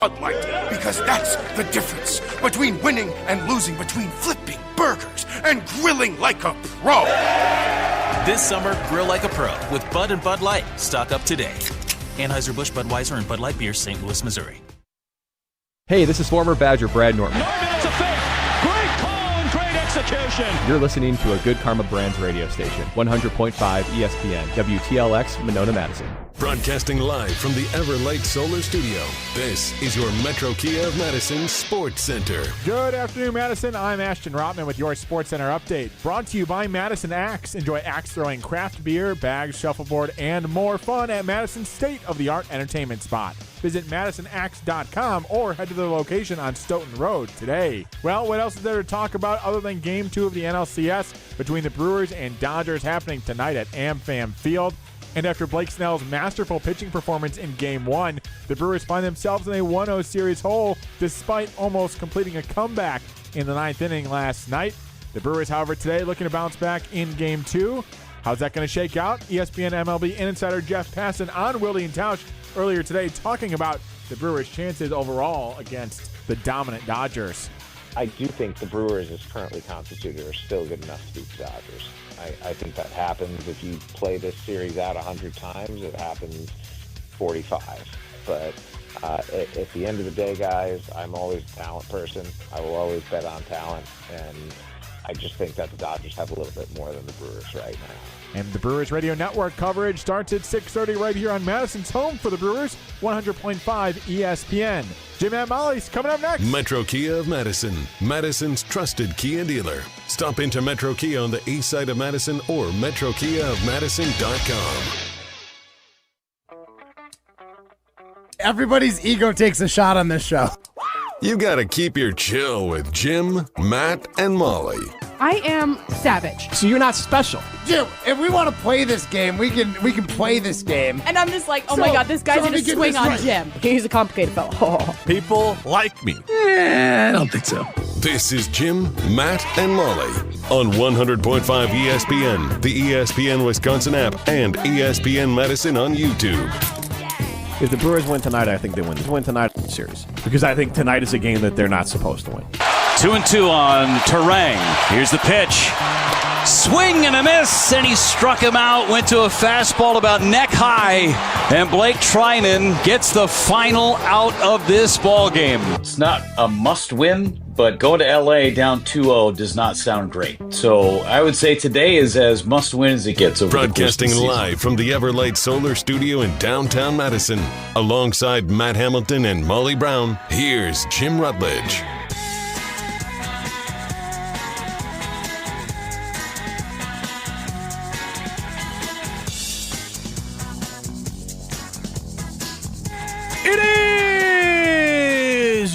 Bud Light, because that's the difference between winning and losing, between flipping burgers and grilling like a pro. This summer, grill like a pro with Bud and Bud Light. Stock up today. Anheuser-Busch, Budweiser, and Bud Light Beer, St. Louis, Missouri. Hey, this is former Badger Brad Norton. Norman, it's a fake. Great call and great execution. You're listening to a Good Karma Brands radio station, 100.5 ESPN, WTLX, Monona, Madison. Broadcasting live from the Everlight Solar Studio, this is your Metro Kia of Madison Sports Center. Good afternoon, Madison. I'm Ashton Rotman with your Sports Center update. Brought to you by Madison Axe. Enjoy axe throwing, craft beer, bags, shuffleboard, and more fun at Madison's state-of-the-art entertainment spot. Visit MadisonAxe.com or head to the location on Stoughton Road today. Well, what else is there to talk about other than Game 2 of the NLCS between the Brewers and Dodgers happening tonight at AmFam Field? And after Blake Snell's masterful pitching performance in Game 1, the Brewers find themselves in a 1-0 series hole despite almost completing a comeback in the 9th inning last night. The Brewers, however, today looking to bounce back in Game 2. How's that going to shake out? ESPN MLB insider Jeff Passan on Wilde and Tausch earlier today talking about the Brewers' chances overall against the dominant Dodgers. I do think the Brewers, as currently constituted, are still good enough to beat the Dodgers. I think that happens if you play this series out 100 times. It happens 45. But at the end of the day, guys, I'm always a talent person. I will always bet on talent. And I just think that the Dodgers have a little bit more than the Brewers right now. And the Brewers Radio Network coverage starts at 6:30 right here on Madison's home for the Brewers, 100.5 ESPN. Jim and Molly's coming up next. Metro Kia of Madison, Madison's trusted Kia dealer. Stop into Metro Kia on the east side of Madison or metrokiaofmadison.com. Everybody's ego takes a shot on this show. You gotta keep your chill with Jim, Matt, and Molly. I am savage. So you're not special. Jim, if we want to play this game, we can play this game. And I'm just like, oh my God, this guy's going to swing on Jim. He's a complicated fellow. Oh. People like me. I don't think so. This is Jim, Matt, and Molly on 100.5 ESPN, the ESPN Wisconsin App, and ESPN Madison on YouTube. If the Brewers win tonight, I think they win. Win tonight in the series. Because I think tonight is a game that they're not supposed to win. 2-2 on Terang. Here's the pitch. Swing and a miss, and he struck him out. Went to a fastball about neck high, and Blake Trinan gets the final out of this ball game. It's not a must-win, but going to LA down 2-0 does not sound great. So I would say today is as must-win as it gets. Over Broadcasting live from the Everlight Solar Studio in downtown Madison, alongside Matt Hamilton and Molly Brown. Here's Jim Rutledge.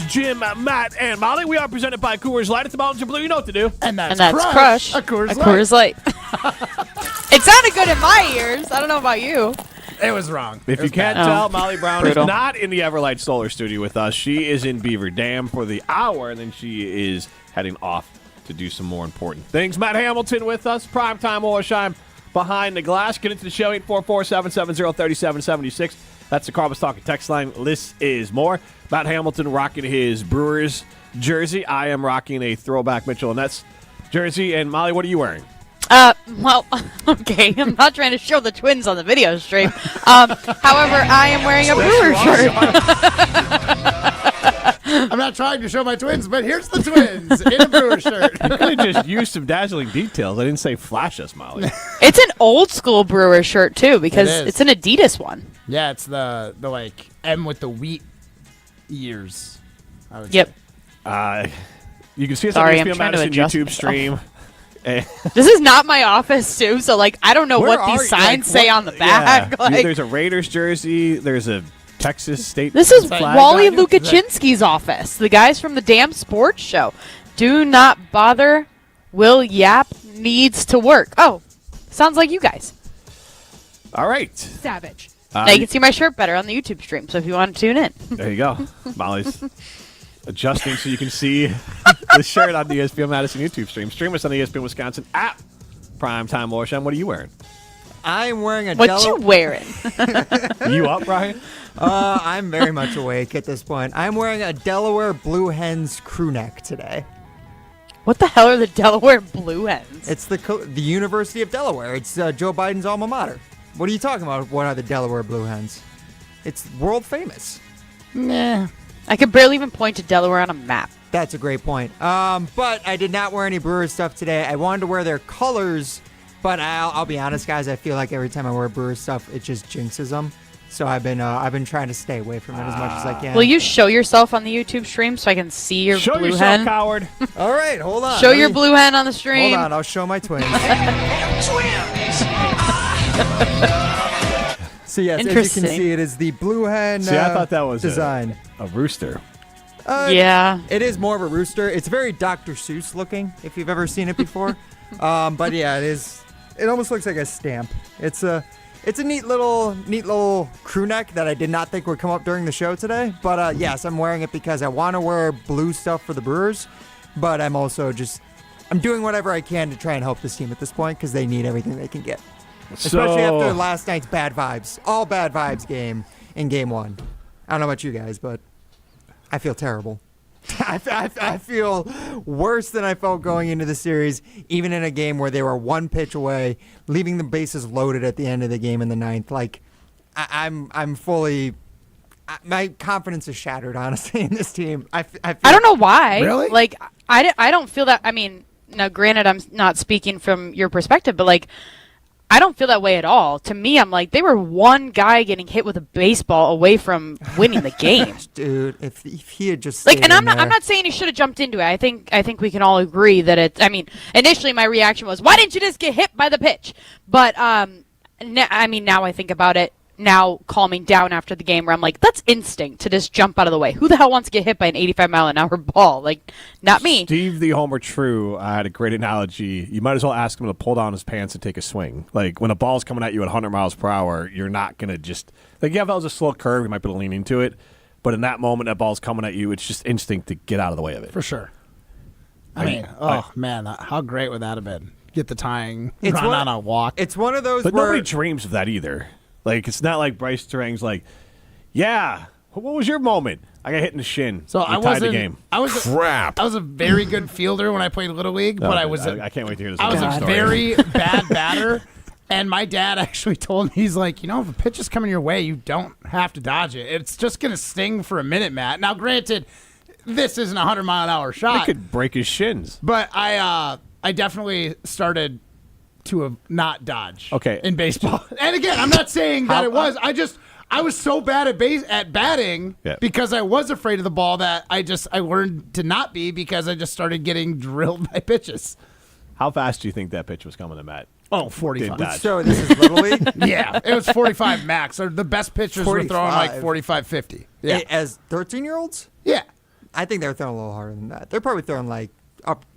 Jim, Matt, and Molly. We are presented by Coors Light. It's the Mountains of Blue. You know what to do. And that's Crush. A Coors Light. It sounded good in my ears. I don't know about you. It was wrong. If you can't tell, Molly Brown is not in the Everlight Solar Studio with us. She is in Beaver Dam for the hour, and then she is heading off to do some more important things. Matt Hamilton with us. Primetime Oilsheim behind the glass. Get into the show, 844-770-3776. That's the Carbus Talking text line. This is more. Matt Hamilton rocking his Brewers jersey. I am rocking a throwback Mitchell and Ness jersey. And Molly, what are you wearing? Well, okay. I'm not trying to show the Twins on the video stream. However, I am wearing a Brewer shirt. I'm not trying to show my Twins, but here's the Twins in a Brewer shirt. You could have just used some dazzling details. I didn't say flash us, Molly. It's an old school Brewer shirt, too, because it's an Adidas one. Yeah, it's the like M with the wheat ears. Yep. You can see us on the ESPN Madison YouTube stream. This is not my office, too, so, like, I don't know what these signs say on the back. Yeah. Like, there's a Raiders jersey. There's a Texas State This is flag Wally Lukaczynski's office, the guys from the damn sports show. Do not bother. Will Yap needs to work. Oh, sounds like you guys. All right. Savage. Now you can see my shirt better on the YouTube stream, so if you want to tune in. There you go. Molly's adjusting so you can see the shirt on the ESPN Madison YouTube stream. Stream us on the ESPN Wisconsin app. Primetime Oilsheim. What are you wearing? I'm wearing a What you wearing? You up, Brian? I'm very much awake at this point. I'm wearing a Delaware Blue Hens crew neck today. What the hell are the Delaware Blue Hens? It's the University of Delaware. It's Joe Biden's alma mater. What are you talking about? What are the Delaware Blue Hens? It's world famous. Nah. I could barely even point to Delaware on a map. That's a great point. But I did not wear any Brewers stuff today. I wanted to wear their colors, but I'll be honest, guys. I feel like every time I wear Brewers stuff, it just jinxes them. So I've been trying to stay away from it as much as I can. Will you show yourself on the YouTube stream so I can see your Show blue yourself, hen? coward. All right, hold on. Show your blue hen on the stream. Hold on, I'll show my twins. So yes, as you can see, it is the blue hen See, I thought that was design. A rooster. Yeah. It is more of a rooster. It's very Dr. Seuss looking, if you've ever seen it before. But yeah, it is. It almost looks like a stamp. It's a neat little crew neck that I did not think would come up during the show today. But yes, I'm wearing it because I want to wear blue stuff for the Brewers. But I'm also I'm doing whatever I can to try and help this team at this point because they need everything they can get. Especially after last night's all bad vibes game in game 1. I don't know about you guys, but I feel terrible. I feel worse than I felt going into the series, even in a game where they were one pitch away, leaving the bases loaded at the end of the game in the 9th. Like, I'm fully. My confidence is shattered, honestly, in this team. I don't know why. Really? Like, I don't feel that. I mean, now, granted, I'm not speaking from your perspective, but like, I don't feel that way at all. To me, I'm like, they were one guy getting hit with a baseball away from winning the game. Dude, if he had just like, and I'm not saying he should have jumped into it. I think we can all agree that it. I mean, initially my reaction was, why didn't you just get hit by the pitch? But I mean, now I think about it. Now calming down after the game, where I'm like, that's instinct to just jump out of the way. Who the hell wants to get hit by an 85-mile-an-hour ball? Like, not me. Steve the Homer True had a great analogy. You might as well ask him to pull down his pants and take a swing. Like, when a ball's coming at you at 100 miles per hour, you're not going to just... Like, yeah, if that was a slow curve, you might be able to lean into it. But in that moment, that ball's coming at you, it's just instinct to get out of the way of it. For sure. I mean, man, how great would that have been? Get the tying, run on a walk. It's one of those But where... nobody dreams of that either. Like, it's not like Bryce Terang's like, yeah, what was your moment? I got hit in the shin. So I tied the game. Crap. I was a very good fielder when I played Little League, but I can't wait to hear this. I was a story. very bad batter, and my dad actually told me, he's like, if a pitch is coming your way, you don't have to dodge it. It's just going to sting for a minute, Matt. Now, granted, this isn't a 100-mile-an-hour shot. It could break his shins. But I definitely started to not dodge in baseball. And again, I'm not saying that it was. I was so bad at batting because I was afraid of the ball that I learned to not be because I just started getting drilled by pitches. How fast do you think that pitch was coming to Matt? Oh, 45. So this is Little League? Yeah, it was 45 max. The best pitchers were throwing like 45, 50. Yeah. As 13-year-olds? Yeah. I think they're throwing a little harder than that. They're probably throwing like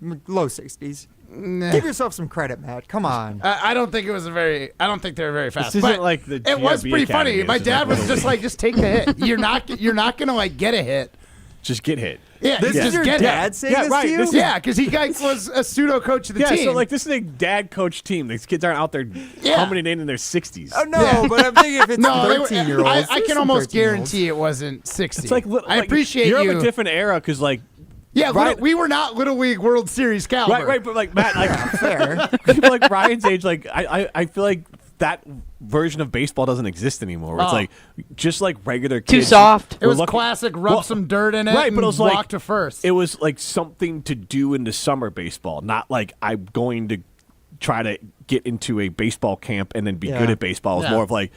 low 60s. Nah. Give yourself some credit, Matt. Come on. I don't think it was I don't think they were very fast. This isn't like the it was pretty funny. My dad was just like, just take the hit. You're not gonna like get a hit. Just get hit. Yeah, this is your dad saying this to you? Yeah, because he was a pseudo coach of the team. Yeah, so like this is a dad coach team. These kids aren't out there coming in their 60s. Oh no, but I'm thinking if it's 13-year-olds, I can almost guarantee it wasn't 60. It's like I appreciate you're you. of a different era because like. Yeah, we were not Little League World Series caliber. Right, but like Matt, like fair. People like Brian's age, like I feel like that version of baseball doesn't exist anymore. Where it's like just like regular kids. Too soft. It was classic. Rub some dirt in it. Right, but it was walk to first. It was like something to do in the summer baseball, not like I'm going to try to get into a baseball camp and then be good at baseball. It's more of like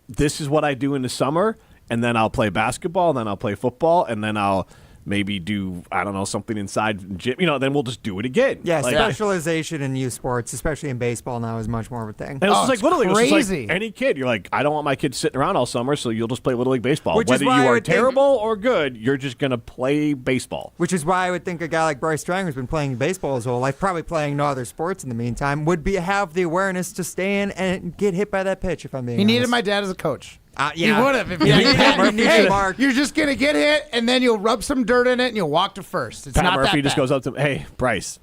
this is what I do in the summer, and then I'll play basketball, and then I'll play football, and then I'll maybe do, I don't know, something inside the gym. Then we'll just do it again. Yeah, specialization in youth sports, especially in baseball now, is much more of a thing. And it's like literally crazy. It's like any kid. You're like, I don't want my kids sitting around all summer, so you'll just play Little League baseball. Which Whether is why you I are would terrible or good, you're just going to play baseball. Which is why I would think a guy like Bryce Terang, who's been playing baseball his whole life, probably playing no other sports in the meantime, would have the awareness to stay in and get hit by that pitch, if I'm being honest. He needed my dad as a coach. Yeah. He would have. If you're just going to get hit, and then you'll rub some dirt in it, and you'll walk to first. It's Pat not Murphy that just bad. goes up to him, hey, Bryce,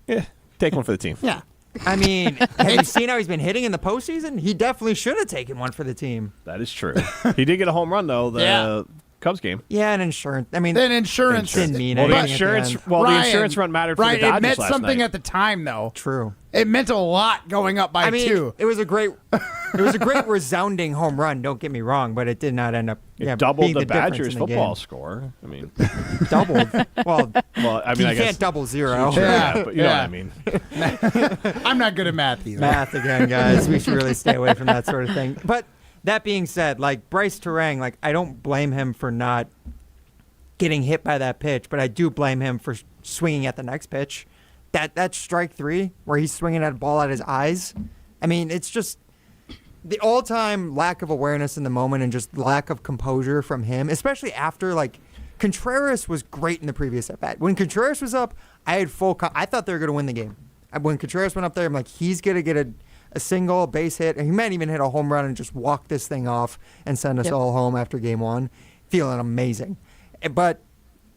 take one for the team. Yeah. I mean, have you seen how he's been hitting in the postseason? He definitely should have taken one for the team. That is true. He did get a home run, though, the Cubs game. Yeah, and insurance. I mean, then insurance didn't mean the anything. insurance. Ryan, the insurance run mattered for the Dodgers it meant last something night. at the time, though. True. It meant a lot going up by 2. It was a great, resounding home run. Don't get me wrong, but it did not end up. It doubled being the Badgers' difference in football game. score. I mean, doubled. Well, I mean, you I guess can't double 0. But you know what I mean. I'm not good at math either. Math again, guys. We should really stay away from that sort of thing. But that being said, like Bryce Terang, like I don't blame him for not getting hit by that pitch, but I do blame him for swinging at the next pitch. That strike 3 where he's swinging at a ball at his eyes. I mean, it's just the all-time lack of awareness in the moment and just lack of composure from him, especially after, like, Contreras was great in the previous at-bat. When Contreras was up, I had I thought they were going to win the game. When Contreras went up there, I'm like, he's going to get a single, base hit, and he might even hit a home run and just walk this thing off and send us all home after game 1, feeling amazing. But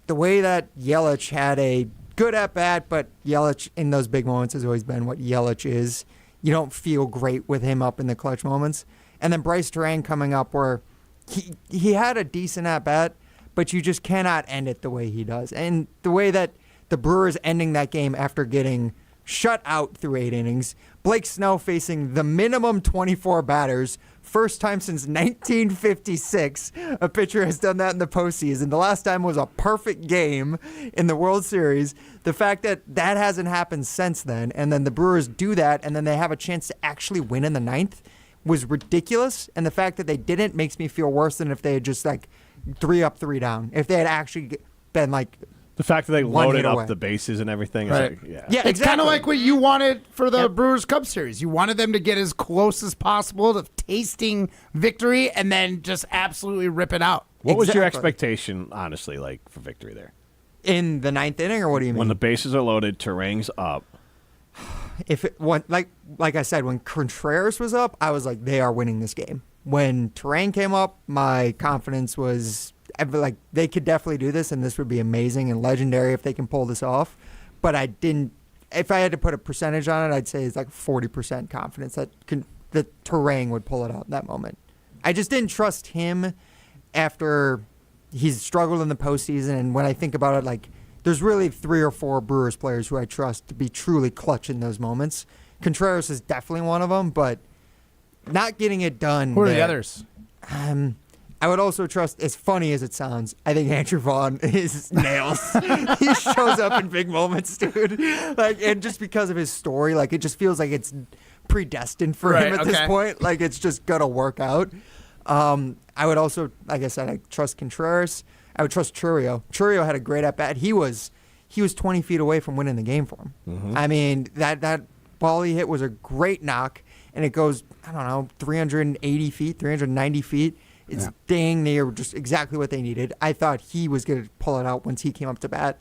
the way that Yelich had a good at-bat, but Yelich in those big moments has always been what Yelich is. You don't feel great with him up in the clutch moments. And then Bryce Terang coming up where he had a decent at-bat, but you just cannot end it the way he does. And the way that the Brewers ending that game after getting shut out through 8 innings, Blake Snell facing the minimum 24 batters, first time since 1956 a pitcher has done that in the postseason. The last time was a perfect game in the World Series. The fact that that hasn't happened since then, and then the Brewers do that, and then they have a chance to actually win in the 9th was ridiculous. And the fact that they didn't makes me feel worse than if they had just like 3 up, 3 down. If they had actually been like the fact that they loaded up away. the bases and everything. Right. Is like, Yeah, yeah, it's kind of like what you wanted for the Brewers Cubs series. You wanted them to get as close as possible to tasting victory and then just absolutely rip it out. What was your expectation, honestly, like for victory there? In the 9th inning, or what do you mean? When the bases are loaded, Terang's up. If it went like I said, when Contreras was up, I was like, they are winning this game. When Terang came up, my confidence was like they could definitely do this, and this would be amazing and legendary if they can pull this off. But I didn't. If I had to put a percentage on it, I'd say it's like 40% confidence that Terang would pull it out in that moment. I just didn't trust him after he's struggled in the postseason. And when I think about it, like there's really 3 or 4 Brewers players who I trust to be truly clutch in those moments. Contreras is definitely one of them, but not getting it done. Who are the others? I would also trust, as funny as it sounds, I think Andrew Vaughn is nails. He shows up in big moments, dude. Like, and just because of his story, like it just feels like it's predestined for him at this point. Like it's just gonna work out. I would also, like I said, I trust Contreras. I would trust Churio. Churio had a great at bat. He was 20 feet away from winning the game for him. Mm-hmm. I mean, that ball he hit was a great knock, and it goes, I don't know, 380 feet, 390 feet. It's dang near just exactly what they needed. I thought he was going to pull it out once he came up to bat.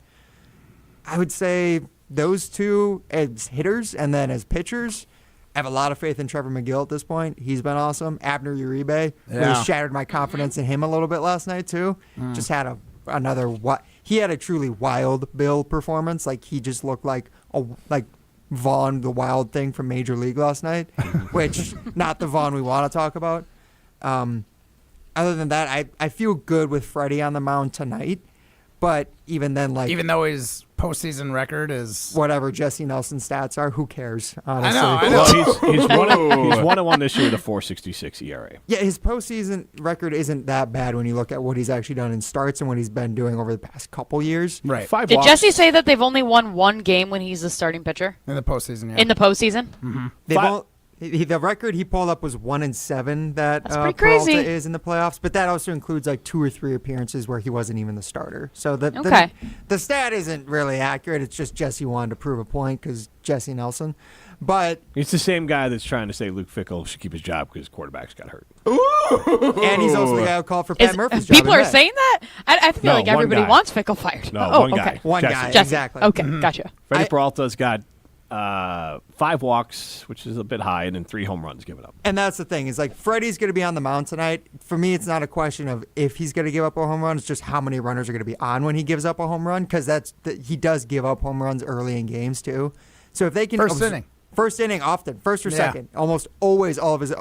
I would say those two as hitters, and then as pitchers, I have a lot of faith in Trevor McGill at this point. He's been awesome. Abner Uribe really shattered my confidence in him a little bit last night too. Just had he had a truly wild Bill performance. Like he just looked like Vaughn the Wild thing from Major League last night, which not the Vaughn we want to talk about. Other than that, I feel good with Freddie on the mound tonight. But even then, like even though his postseason record is whatever Jesse Nelson's stats are, who cares? Honestly, I know. Well, he's 1-1 this year with a 4.66 ERA. Yeah, his postseason record isn't that bad when you look at what he's actually done in starts and what he's been doing over the past couple years. Right. Did Jesse say that they've only won one game when he's a starting pitcher in the postseason? Yeah. In the postseason. Mm-hmm. The record he pulled up was 1-7 that pretty Peralta crazy. is in the playoffs, but that also includes like 2 or 3 appearances where he wasn't even the starter. So the stat isn't really accurate. It's just Jesse wanted to prove a point because Jesse Nelson. But it's the same guy that's trying to say Luke Fickell should keep his job because his quarterback's got hurt. Ooh. And he's also the guy who called for Pat Murphy's job. People are saying that? I feel like everybody wants Fickell fired. No, one guy. Okay. One guy, Jesse. exactly. Okay, gotcha. Freddie Peralta's got 5 walks, which is a bit high, and then 3 home runs given up. And that's the thing. Is like Freddie's going to be on the mound tonight. For me, it's not a question of if he's going to give up a home run. It's just how many runners are going to be on when he gives up a home run, because he does give up home runs early in games too. So if they can first inning. First inning often, first or second. Almost always all of his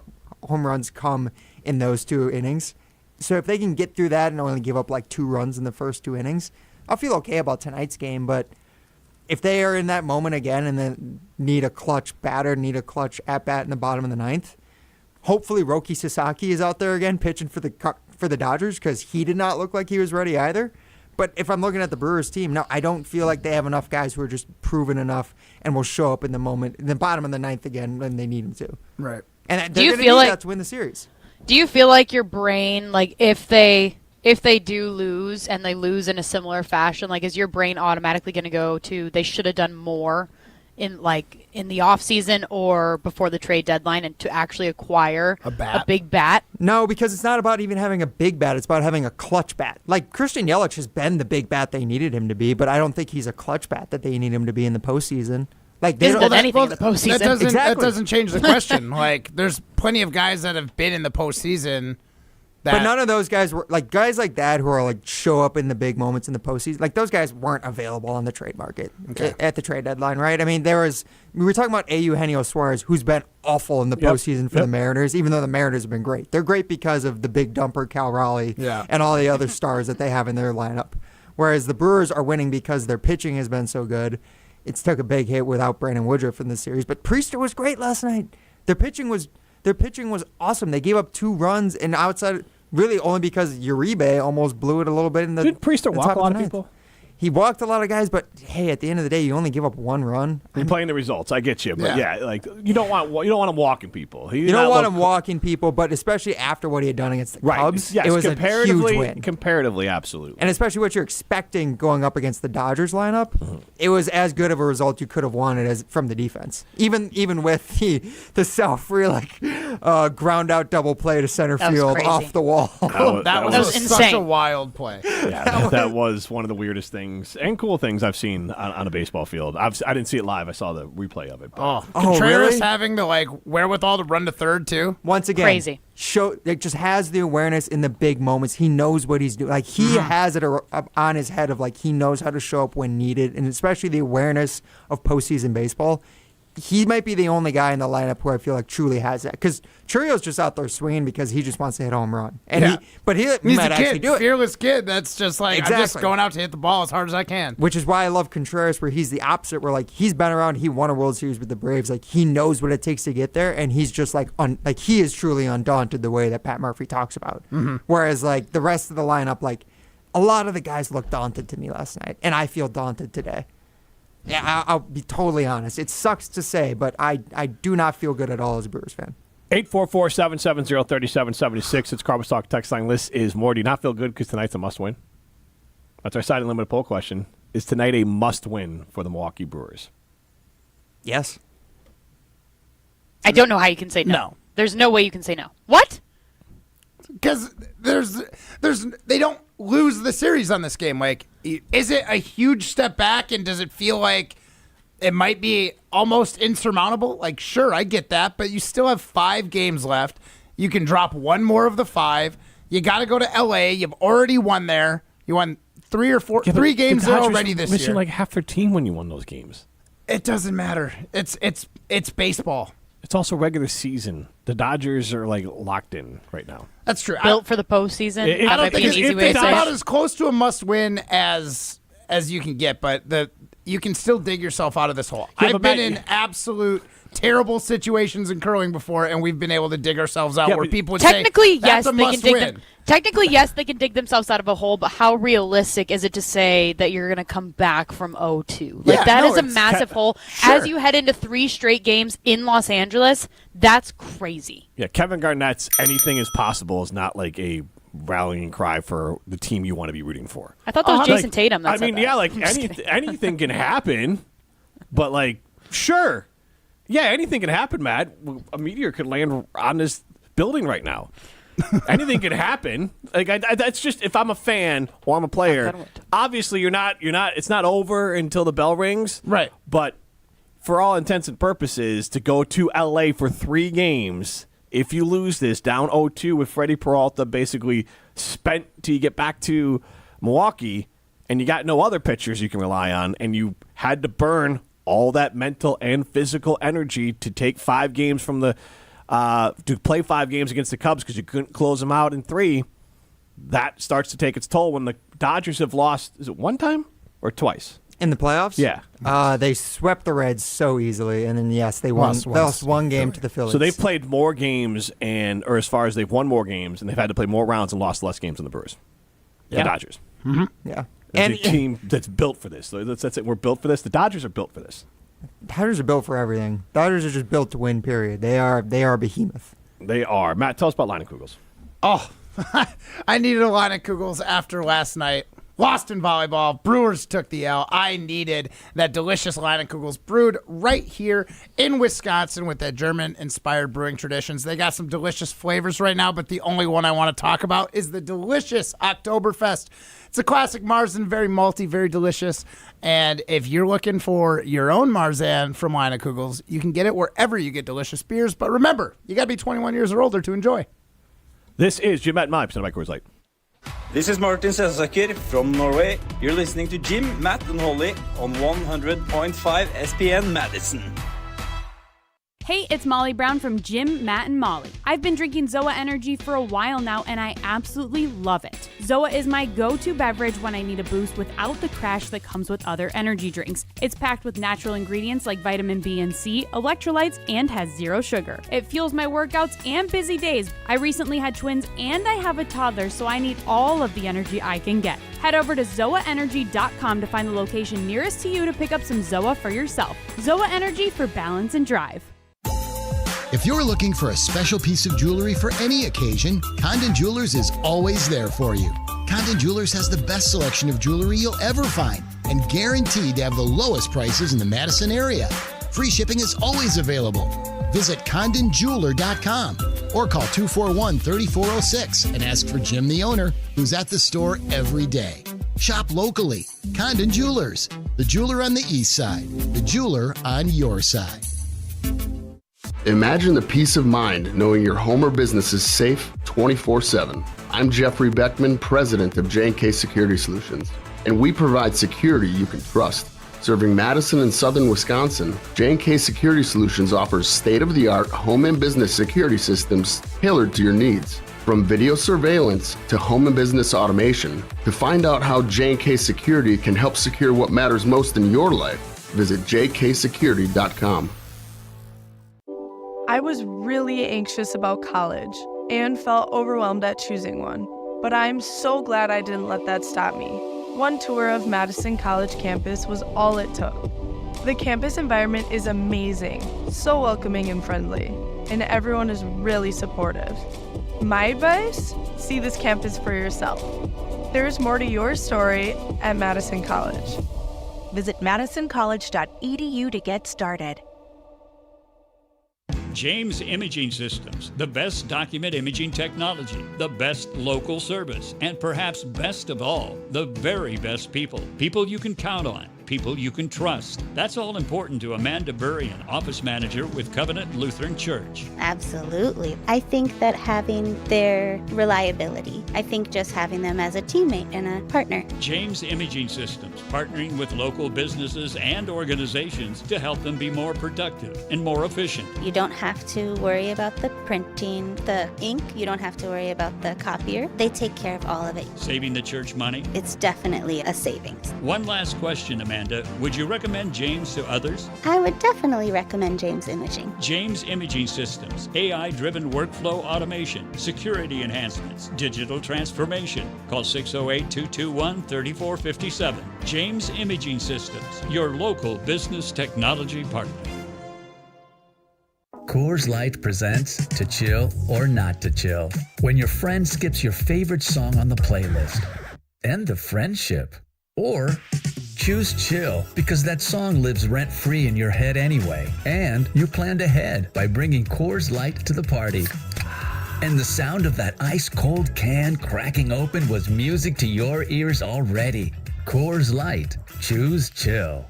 home runs come in those 2 innings. So if they can get through that and only give up like 2 runs in the first 2 innings, I'll feel okay about tonight's game. But if they are in that moment again and then need a clutch batter, need a clutch at-bat in the bottom of the 9th, hopefully Roki Sasaki is out there again pitching for the Dodgers because he did not look like he was ready either. But if I'm looking at the Brewers team, no, I don't feel like they have enough guys who are just proven enough and will show up in the moment, in the bottom of the 9th again when they need them to. Right. And they're going to need that to win the series. Do you feel like your brain, like if they do lose and they lose in a similar fashion, like is your brain automatically going to go to they should have done more in the off season or before the trade deadline and to actually acquire a big bat? No, because it's not about even having a big bat. It's about having a clutch bat. Like Christian Yelich has been the big bat they needed him to be, but I don't think he's a clutch bat that they need him to be in the postseason. Like they don't anything in the postseason. That doesn't change the question. Like there's plenty of guys that have been in the postseason. But none of those guys were like guys like that who are like show up in the big moments in the postseason. Like those guys weren't available on the trade market at the trade deadline, right? I mean, we were talking about Eugenio Suarez, who's been awful in the postseason for the Mariners, even though the Mariners have been great. They're great because of the big dumper Cal Raleigh and all the other stars that they have in their lineup. Whereas the Brewers are winning because their pitching has been so good. It's took a big hit without Brandon Woodruff in the series, but Priester was great last night. Their pitching was awesome. They gave up 2 runs and outside. Really, only because Uribe almost blew it a little bit in the. Did Priester walk a lot of people? He walked a lot of guys, but hey, at the end of the day, you only give up 1 run. You're playing the results. I get you, but like you don't want him walking people. You don't want him walking people, but especially after what he had done against the Cubs, yes, it was a huge win. Comparatively, absolutely. And especially what you're expecting going up against the Dodgers lineup, it was as good of a result you could have wanted as from the defense. Even with the ground out double play to center field off the wall. That was insane. Such a wild play. Yeah, that was one of the weirdest things and cool things I've seen on a baseball field. I didn't see it live. I saw the replay of it. Contreras really? having the wherewithal to run to third too. Once again, crazy. It just has the awareness in the big moments. He knows what he's doing. Like he has it on his head of like he knows how to show up when needed, and especially the awareness of postseason baseball. He might be the only guy in the lineup who I feel like truly has that. Because Churrio's just out there swinging because he just wants to hit a home run. And he might actually do it. Fearless kid that's just like, I'm just going out to hit the ball as hard as I can. Which is why I love Contreras, where he's the opposite, where like he's been around, he won a World Series with the Braves. Like he knows what it takes to get there, and he's just like, he is truly undaunted the way that Pat Murphy talks about. Whereas like the rest of the lineup, like a lot of the guys looked daunted to me last night, and I feel daunted today. Yeah, I'll be totally honest. It sucks to say, but I do not feel good at all as a Brewers fan. 844-770-3776. It's Carbs Talk text line. This is more. Do you not feel good because tonight's a must-win? That's our side and limited poll question. Is tonight a must-win for the Milwaukee Brewers? Yes. I don't know how you can say no. There's no way you can say no. What? Because they don't lose the series on this game. Like, is it a huge step back, and does it feel like it might be almost insurmountable? Like, sure, I get that, but you still have 5 games left. You can drop 1 more of the 5. You got to go to L.A. You've already won there. You won 3 or 4 3 games there already this year. Missing like half their team when you won those games. It doesn't matter. It's baseball. It's also regular season. The Dodgers are like locked in right now. That's true. Built for the postseason. I don't think it's about as close to a must-win as you can get, but you can still dig yourself out of this hole. I've been in absolute terrible situations in curling before, and we've been able to dig ourselves out where people would say, that's a must-win. Technically, yes, they can dig themselves out of a hole, but how realistic is it to say that you're going to come back from 0-2? Like, that is a massive hole. Sure. As you head into 3 straight games in Los Angeles, that's crazy. Yeah, Kevin Garnett's anything is possible is not like a rallying cry for the team you want to be rooting for. I thought that was Jason Tatum. That said that. Anything can happen, but like, sure. Yeah, anything can happen, Matt. A meteor could land on this building right now. Anything could happen. Like that's just if I'm a fan or I'm a player. Obviously, you're not. It's not over until the bell rings. Right. But for all intents and purposes, to go to LA for 3 games, if you lose this down 0-2 with Freddie Peralta basically spent till you get back to Milwaukee, and you got no other pitchers you can rely on, and you had to burn all that mental and physical energy to take 5 games from the to play 5 games against the Cubs because you couldn't close them out in 3. That starts to take its toll when the Dodgers have lost. Is it 1 time or twice? In the playoffs? Yeah. They swept the Reds so easily, and then, yes, they won. They lost 1 game to the Phillies. So they've played more games, or as far as they've won more games, and they've had to play more rounds and lost less games than the Brewers. Yeah. The Dodgers. Mm-hmm. Yeah. And a team that's built for this. That's it. We're built for this. The Dodgers are built for this. Dodgers are built for everything. Dodgers are just built to win, period. They are a behemoth. They are. Matt, tell us about Leinenkugels. Oh, I needed a Leinenkugels after last night. Lost in volleyball. Brewers took the L. I needed that delicious Leinenkugels brewed right here in Wisconsin with that German-inspired brewing traditions. They got some delicious flavors right now, but the only one I want to talk about is the delicious Oktoberfest. It's a classic Marzen, very malty, very delicious. And if you're looking for your own Marzen from Leinenkugels, you can get it wherever you get delicious beers. But remember, you got to be 21 years or older to enjoy. This is Jim Matt and Mike, presented by Coors Light. This is Martin Sensaker from Norway. You're listening to Jim, Matt, and Holly on 100.5 ESPN Madison. Hey, it's Molly Brown from Jim, Matt, and Molly. I've been drinking ZOA Energy for a while now, and I absolutely love it. ZOA is my go-to beverage when I need a boost without the crash that comes with other energy drinks. It's packed with natural ingredients like vitamin B and C, electrolytes, and has 0 sugar. It fuels my workouts and busy days. I recently had twins, and I have a toddler, so I need all of the energy I can get. Head over to ZOAEnergy.com to find the location nearest to you to pick up some ZOA for yourself. ZOA Energy for balance and drive. If you're looking for a special piece of jewelry for any occasion, Condon Jewelers is always there for you. Condon Jewelers has the best selection of jewelry you'll ever find and guaranteed to have the lowest prices in the Madison area. Free shipping is always available. Visit CondonJeweler.com or call 241-3406 and ask for Jim, the owner, who's at the store every day. Shop locally. Condon Jewelers, the jeweler on the east side, the jeweler on your side. Imagine the peace of mind knowing your home or business is safe 24/7. I'm Jeffrey Beckman, president of J&K Security Solutions, and we provide security you can trust. Serving Madison and southern Wisconsin, J&K Security Solutions offers state-of-the-art home and business security systems tailored to your needs. From video surveillance to home and business automation, to find out how J&K Security can help secure what matters most in your life, visit jksecurity.com. I was really anxious about college and felt overwhelmed at choosing one, but I'm so glad I didn't let that stop me. One tour of Madison College campus was all it took. The campus environment is amazing, so welcoming and friendly, and everyone is really supportive. My advice? See this campus for yourself. There's more to your story at Madison College. Visit madisoncollege.edu to get started. James Imaging Systems, the best document imaging technology, the best local service, and perhaps best of all, the very best people. People you can count on. People you can trust. That's all important to Amanda Burian, office manager with Covenant Lutheran Church. Absolutely. I think that having their reliability, I think just having them as a teammate and a partner. James Imaging Systems, partnering with local businesses and organizations to help them be more productive and more efficient. You don't have to worry about the printing, the ink. You don't have to worry about the copier. They take care of all of it. Saving the church money? It's definitely a savings. One last question, Amanda. Would you recommend James to others? I would definitely recommend James Imaging. James Imaging Systems, AI-driven workflow automation, security enhancements, digital transformation. Call 608-221-3457. James Imaging Systems, your local business technology partner. Coors Light presents To Chill or Not to Chill. When your friend skips your favorite song on the playlist. End the friendship. Or choose chill because that song lives rent-free in your head anyway. And you planned ahead by bringing Coors Light to the party. And the sound of that ice-cold can cracking open was music to your ears already. Coors Light. Choose chill.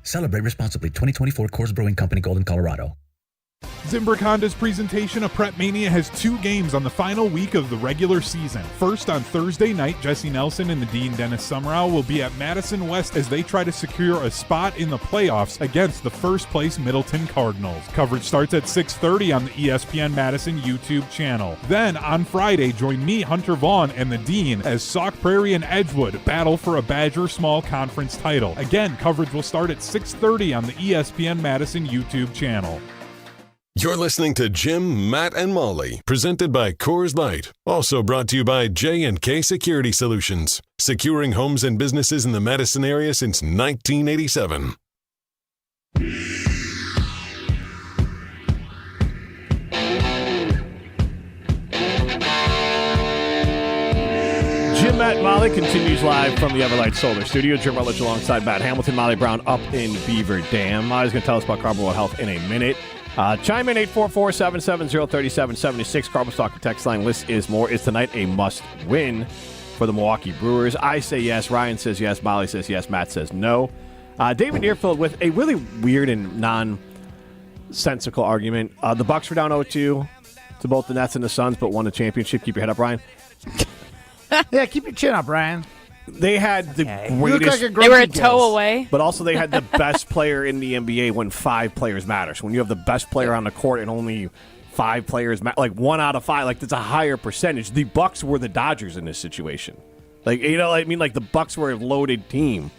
Celebrate responsibly. 2024 Coors Brewing Company, Golden, Colorado. Zimbrick Honda's presentation of Prep Mania has 2 games on the final week of the regular season. First, on Thursday night, Jesse Nelson and the Dean Dennis Summerall will be at Madison West as they try to secure a spot in the playoffs against the first-place Middleton Cardinals. Coverage starts at 6:30 on the ESPN Madison YouTube channel. Then, on Friday, join me, Hunter Vaughn, and the Dean as Sauk Prairie and Edgewood battle for a Badger Small Conference title. Again, coverage will start at 6:30 on the ESPN Madison YouTube channel. You're listening to Jim, Matt, and Molly, presented by Coors Light. Also brought to you by J&K Security Solutions, securing homes and businesses in the Madison area since 1987. Jim, Matt, and Molly continues live from the Everlight Solar Studio. Jim Rutledge alongside Matt Hamilton, Molly Brown up in Beaver Dam. Molly's going to tell us about Carbon Health in a minute. Chime in 844-770-3776. Carbon Stalker text line. List is more. Is tonight a must-win for the Milwaukee Brewers? I say yes. Ryan says yes. Molly says yes. Matt says no. David Deerfield with a really weird and nonsensical argument. The Bucks were down 0-2 to both the Nets and the Suns, but won the championship. Keep your head up, Ryan. Yeah, keep your chin up, Ryan. They had the greatest. They were a toe away. But also they had the best player in the NBA when 5 players matter. So when you have the best player on the court and only 5 players, like 1 out of 5, like that's a higher percentage. The Bucks were the Dodgers in this situation. Like, you know, I mean, like the Bucks were a loaded team,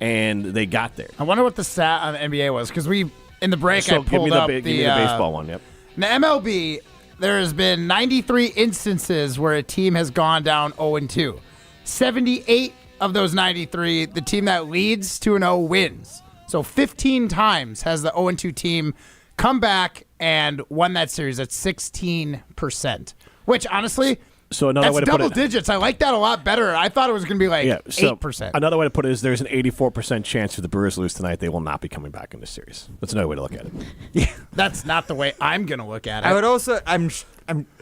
and they got there. I wonder what the stat on the NBA was, because we in the break I pulled give me up give me the baseball one. Yep. In the MLB, there has been 93 instances where a team has gone down 0-2. 78 of those 93, the team that leads 2-0 wins. So 15 times has the 0-2 team come back and won that series at 16%. Which, honestly, so another way to double put it, digits. I like that a lot better. I thought it was going to be like 8%. Another way to put it is there's an 84% chance if the Brewers lose tonight, they will not be coming back in this series. That's another way to look at it. Yeah, that's not the way I'm going to look at it. I would also, I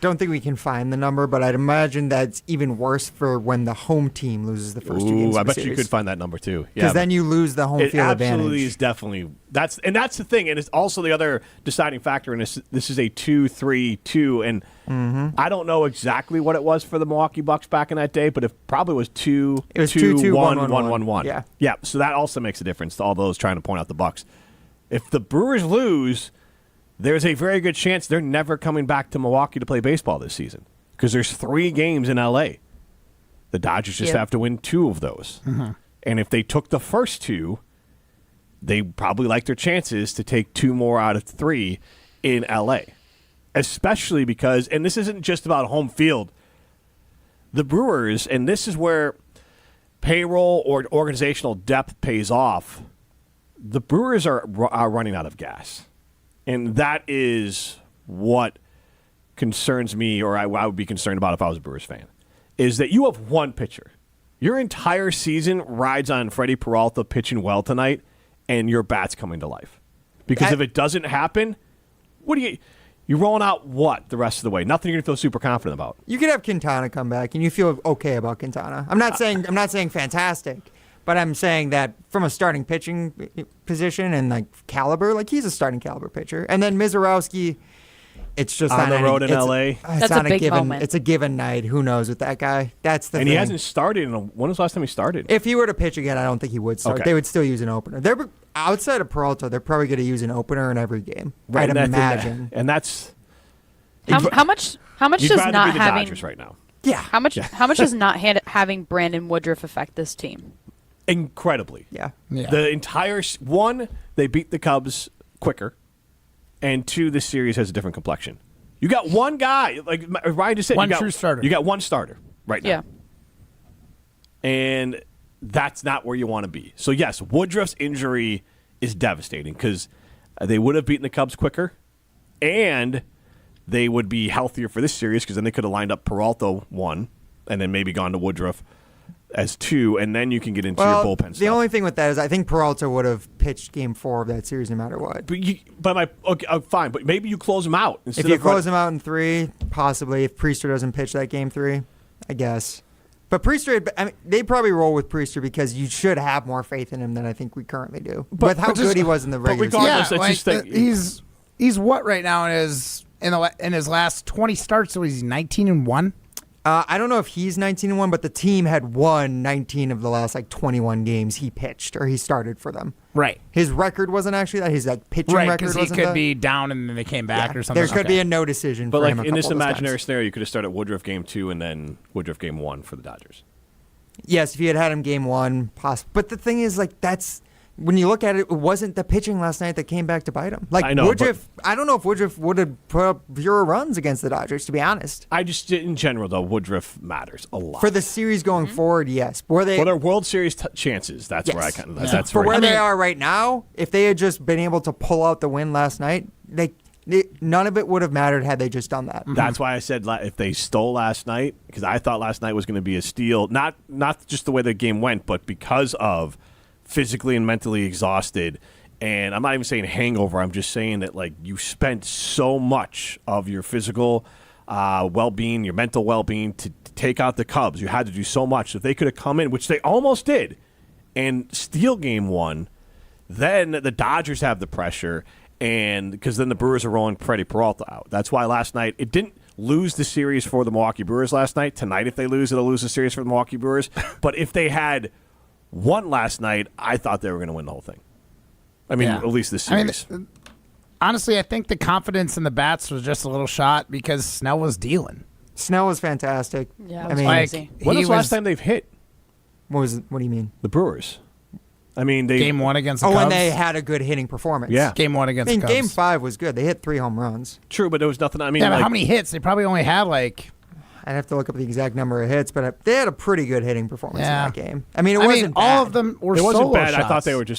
don't think we can find the number, but I'd imagine that's even worse for when the home team loses the first 2 games. I of the bet series. you could find that number too. Because then you lose the home field advantage. It absolutely is definitely that's the thing, and it's also the other deciding factor. And this is a 2-3-2, and I don't know exactly what it was for the Milwaukee Bucks back in that day, but it probably was 2-1-1-1-1. Yeah. So that also makes a difference to all those trying to point out the Bucks. If the Brewers lose, there's a very good chance they're never coming back to Milwaukee to play baseball this season because there's 3 games in L.A. The Dodgers just have to win 2 of those. And if they took the first 2, they probably like their chances to take 2 more out of 3 in L.A., especially because, and this isn't just about home field, the Brewers, and this is where payroll or organizational depth pays off, the Brewers are running out of gas. And that is what concerns me, or I would be concerned about if I was a Brewers fan, is that you have one pitcher. Your entire season rides on Freddie Peralta pitching well tonight, and your bat's coming to life. Because if it doesn't happen, you're rolling out what the rest of the way? Nothing you're going to feel super confident about. You could have Quintana come back, and you feel okay about Quintana. I'm not saying fantastic. But I'm saying that from a starting pitching position and like caliber, like he's a starting caliber pitcher. And then Mizorowski, it's just on the road in LA. That's a big moment. It's a given night. Who knows with that guy? That's the thing. And he hasn't started when was the last time he started? If he were to pitch again, I don't think he would start. Okay. They would still use an opener. They're outside of Peralta. They're probably going to use an opener in every game. Right, I'd imagine. And that's how much you'd does rather not be the having Dodgers right now. Yeah. How much does not having Brandon Woodruff affect this team? Incredibly. Yeah. The entire one, they beat the Cubs quicker, and 2, this series has a different complexion. You got one guy, like Ryan just said, true starter. You got one starter right now. Yeah. And that's not where you want to be. So yes, Woodruff's injury is devastating because they would have beaten the Cubs quicker, and they would be healthier for this series because then they could have lined up Peralta 1 and then maybe gone to Woodruff as 2, and then you can get into your bullpen stuff. The only thing with that is I think Peralta would have pitched Game 4 of that series no matter what. Fine, but maybe you close him out. If you close him out in 3, possibly. If Priester doesn't pitch that Game 3, I guess. But Priester, they probably roll with Priester because you should have more faith in him than I think we currently do. With how good he was in the regular season. Yeah, he's He's what right now in his last 20 starts? So he's 19-1. I don't know if he's 19-1, but the team had won 19 of the last 21 games he pitched or he started for them. Right. His record wasn't actually that. His pitching Right, record because wasn't he could that. be down and then they came back or something. There could be a no decision But for him. in this imaginary scenario, you could have started Woodruff game 2 and then Woodruff game 1 for the Dodgers. Yes, if you had him game 1, possible. But the thing is, that's when you look at it, it wasn't the pitching last night that came back to bite him. I know, Woodruff. I don't know if Woodruff would have put up fewer runs against the Dodgers. To be honest, I just in general though, Woodruff matters a lot for the series going forward. Yes, for their World Series chances. That's where I kind of that's for where they they are right now. If they had just been able to pull out the win last night, none of it would have mattered had they just done that. That's why I said if they stole last night, because I thought last night was going to be a steal. Not just the way the game went, but because of physically and mentally exhausted. And I'm not even saying hangover. I'm just saying that you spent so much of your physical well-being, your mental well-being to take out the Cubs. You had to do so much. If they could have come in, which they almost did, and steal game 1, then the Dodgers have the pressure. And because then the Brewers are rolling Freddie Peralta out. That's why last night it didn't lose the series for the Milwaukee Brewers last night. Tonight, if they lose, it'll lose the series for the Milwaukee Brewers. But if they had won last night, I thought they were going to win the whole thing. I mean, at least this series. Honestly, I think the confidence in the bats was just a little shot because Snell was dealing. Snell was fantastic. Yeah, I mean, when was the last time they've hit? What do you mean? The Brewers. I mean, game 1 against the Cubs. when they had a good hitting performance. Yeah. Game 1 against the Cubs. Game 5 was good. They hit 3 home runs. True, but there was nothing. I mean, but how many hits? They probably only had I'd have to look up the exact number of hits, but they had a pretty good hitting performance in that game. I mean, it wasn't bad. all of them were solo It wasn't bad. shots.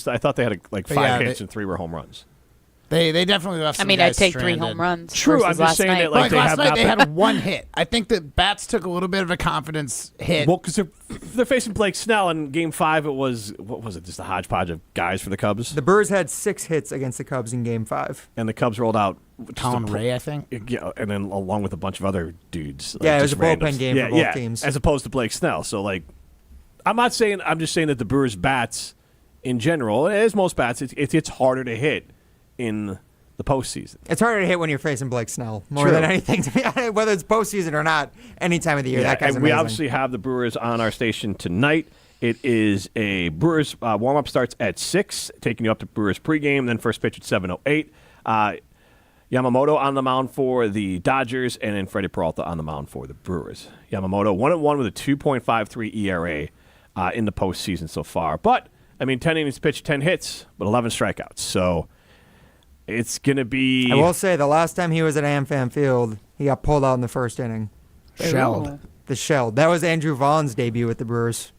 I thought they had 5 hits and 3 were home runs. They definitely left some I'd guys take stranded. 3 home runs. True, I'm versus just last saying night. that last night they had 1 hit. I think the bats took a little bit of a confidence hit. Well, because they're facing Blake Snell in Game 5. It was just a hodgepodge of guys for the Cubs. The Brewers had 6 hits against the Cubs in Game 5, and the Cubs rolled out Colin Ray, I think. Yeah, and then along with a bunch of other dudes. Yeah, it was a bullpen randoms. game for both teams, as opposed to Blake Snell. So I'm not saying. I'm just saying that the Brewers bats in general, as most bats, it's harder to hit in the postseason. It's harder to hit when you're facing Blake Snell more than anything. To be honest, whether it's postseason or not, any time of the year, that guy's and amazing. we obviously have the Brewers on our station tonight. It is a Brewers warm-up starts at 6, taking you up to Brewers pregame, then first pitch at 7:08. Yamamoto on the mound for the Dodgers, and then Freddie Peralta on the mound for the Brewers. Yamamoto 1-1 with a 2.53 ERA in the postseason so far. But, 10 innings pitched, 10 hits, but 11 strikeouts. So it's going to be... I will say, the last time he was at AmFam Field, he got pulled out in the first inning. Shelled. The shelled. That was Andrew Vaughn's debut with the Brewers.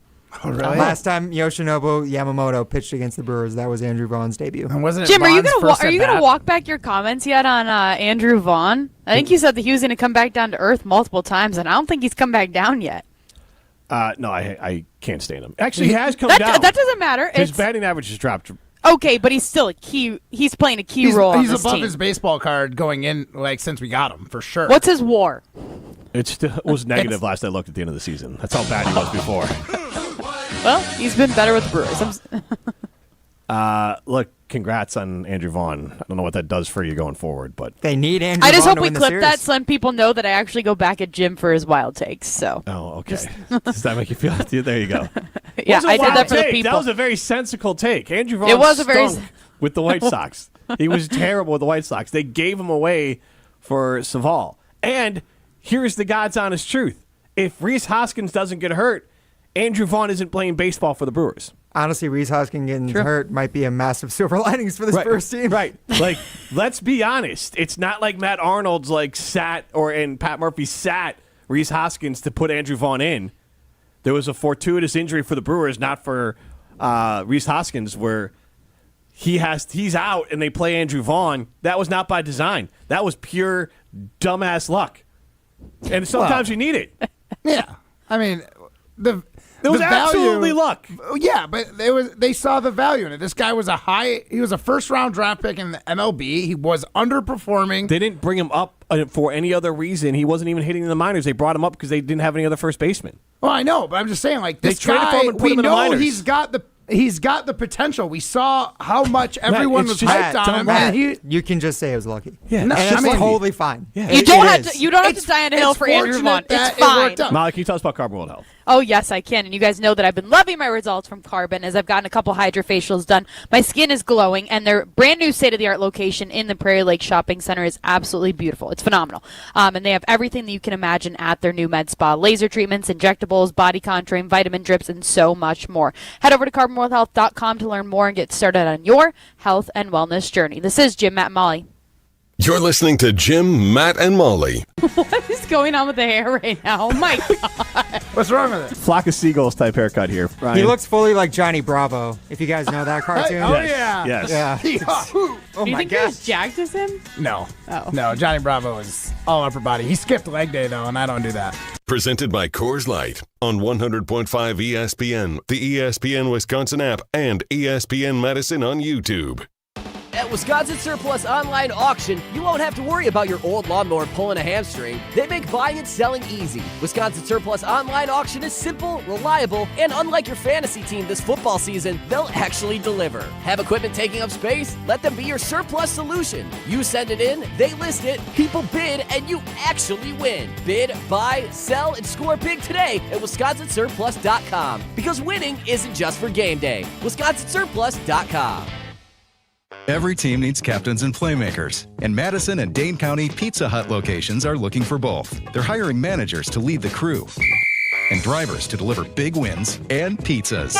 Oh, really? Last time Yoshinobu Yamamoto pitched against the Brewers, that was Andrew Vaughn's debut. And wasn't it Jim, are you Vaughn's gonna walk back your comments yet on Andrew Vaughn? I think you said that he was gonna come back down to earth multiple times, and I don't think he's come back down yet. No, I can't stand him. Actually, he has come down. That doesn't matter. His batting average has dropped. Okay, but he's still a key. He's playing a key role. He's on this above team. his baseball card going in, since we got him, for sure. What's his WAR? It was negative last I looked at the end of the season. That's how bad he was before. Well, he's been better with the Brewers. Look, congrats on Andrew Vaughn. I don't know what that does for you going forward, but they need Andrew I just Vaughn hope we to win the clip series. that so then people know that I actually go back at Jim for his wild takes. So. Oh, okay. Does that make you feel? There you go. Yeah, I did that for the people. That was a very sensical take. Andrew Vaughn It was a very stunk with the White Sox. He was terrible with the White Sox. They gave him away for Savall. And here's the God's honest truth. If Rhys Hoskins doesn't get hurt, Andrew Vaughn isn't playing baseball for the Brewers. Honestly, Rhys Hoskins getting hurt might be a massive silver linings for this first team. Right. Let's be honest. It's not like Matt Arnold's and Pat Murphy sat Rhys Hoskins to put Andrew Vaughn in. There was a fortuitous injury for the Brewers, not for Rhys Hoskins, where he's out and they play Andrew Vaughn. That was not by design. That was pure dumbass luck. And sometimes you need it. Yeah. I mean, It was absolutely luck. Yeah, but they saw the value in it. This guy was he was a first-round draft pick in the MLB. He was underperforming. They didn't bring him up for any other reason. He wasn't even hitting in the minors. They brought him up because they didn't have any other first baseman. Well, I know, but I'm just saying, They this traded guy, for him and put we him in the know minors. he's got he's got the potential. We saw how much everyone was hyped on him. And you can just say it was lucky. Yeah, and that's totally fine. Yeah. You don't have to die on a hill for Andrew Vaughn. It's fine. Molly, can you tell us about Carbon World Health? Oh, yes, I can. And you guys know that I've been loving my results from Carbon as I've gotten a couple hydrofacials done. My skin is glowing, and their brand new state-of-the-art location in the Prairie Lake Shopping Center is absolutely beautiful. It's phenomenal. And they have everything that you can imagine at their new med spa. Laser treatments, injectables, body contouring, vitamin drips, and so much more. Head over to carbonworldhealth.com to learn more and get started on your health and wellness journey. This is Jim, Matt, and Molly. You're listening to Jim, Matt, and Molly. What is going on with the hair right now? Oh, my God. What's wrong with it? Flock of Seagulls type haircut here. Ryan. He looks fully like Johnny Bravo, if you guys know that cartoon. Yes. Yeah. Oh, Do you think you're as jacked as him? No. Oh. No, Johnny Bravo is all upper body. He skipped leg day, though, and I don't do that. Presented by Coors Light on 100.5 ESPN, the ESPN Wisconsin app, and ESPN Madison on YouTube. At Wisconsin Surplus Online Auction, you won't have to worry about your old lawnmower pulling a hamstring. They make buying and selling easy. Wisconsin Surplus Online Auction is simple, reliable, and unlike your fantasy team this football season, they'll actually deliver. Have equipment taking up space? Let them be your surplus solution. You send it in, they list it, people bid, and you actually win. Bid, buy, sell, and score big today at WisconsinSurplus.com. Because winning isn't just for game day. WisconsinSurplus.com. Every team needs captains and playmakers, and Madison and Dane County Pizza Hut locations are looking for both. They're hiring managers to lead the crew and drivers to deliver big wins and pizzas.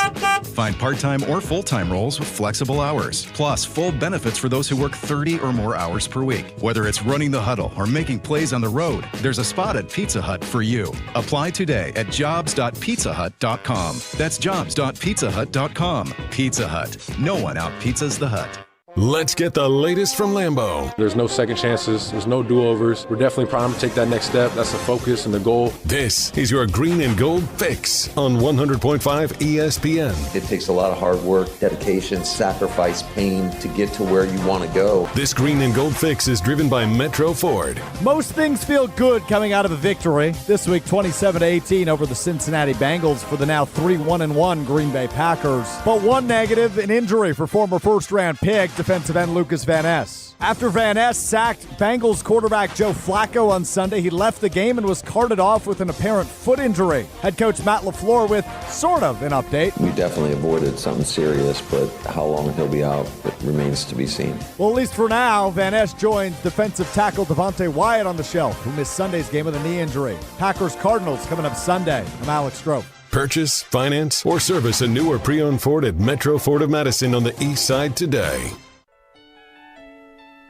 Find part-time or full-time roles with flexible hours, plus full benefits for those who work 30 or more hours per week. Whether it's running the huddle or making plays on the road, there's a spot at Pizza Hut for you. Apply today at jobs.pizzahut.com. That's jobs.pizzahut.com. Pizza Hut. No one out-pizzas the Hut. Let's get the latest from Lambeau. There's no second chances. There's no do-overs. We're definitely primed to take that next step. That's the focus and the goal. This is your green and gold fix on 100.5 ESPN. It takes a lot of hard work, dedication, sacrifice, pain to get to where you want to go. This green and gold fix is driven by Metro Ford. Most things feel good coming out of a victory. This week, 27-18 over the Cincinnati Bengals for the now 3-1-1 Green Bay Packers. But one negative, an injury for former first-round pick, defensive end Lucas Van Ness. After Van Ness sacked Bengals quarterback Joe Flacco on Sunday, he left the game and was carted off with an apparent foot injury. Head coach Matt LaFleur with sort of an update. We definitely avoided something serious, but how long he'll be out, it remains to be seen. Well, at least for now, Van Ness joins defensive tackle Devontae Wyatt on the shelf, who missed Sunday's game with a knee injury. Packers-Cardinals coming up Sunday. I'm Alex Stroh. Purchase, finance, or service a new or pre-owned Ford at Metro Ford of Madison on the east side today.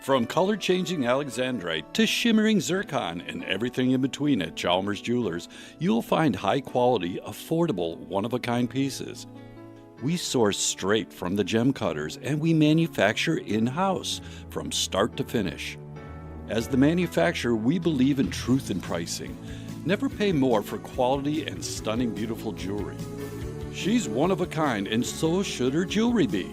From color-changing Alexandrite to shimmering zircon and everything in between at Chalmers Jewelers, you'll find high-quality, affordable, one-of-a-kind pieces. We source straight from the gem cutters, and we manufacture in-house from start to finish. As the manufacturer, we believe in truth in pricing. Never pay more for quality and stunning, beautiful jewelry. She's one of a kind, and so should her jewelry be.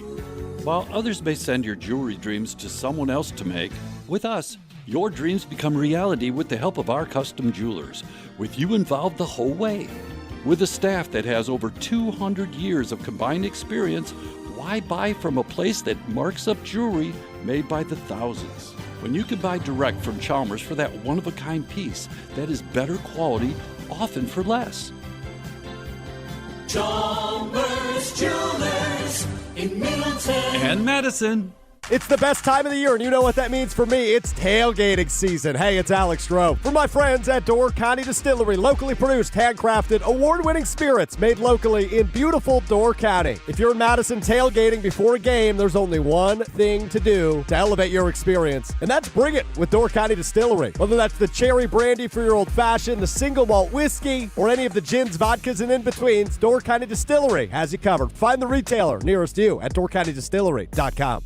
While others may send your jewelry dreams to someone else to make, with us, your dreams become reality with the help of our custom jewelers, with you involved the whole way. With a staff that has over 200 years of combined experience, why buy from a place that marks up jewelry made by the thousands? When you can buy direct from Chalmers for that one-of-a-kind piece that is better quality, often for less. Chalmers Jewelers in Middleton and Madison. It's the best time of the year, and you know what that means for me. It's tailgating season. Hey, it's Alex Stroh. For my friends at Door County Distillery, locally produced, handcrafted, award-winning spirits made locally in beautiful Door County. If you're in Madison tailgating before a game, there's only one thing to do to elevate your experience, and that's bring it with Door County Distillery. Whether that's the cherry brandy for your old-fashioned, the single malt whiskey, or any of the gins, vodkas, and in-betweens, Door County Distillery has you covered. Find the retailer nearest you at doorcountydistillery.com.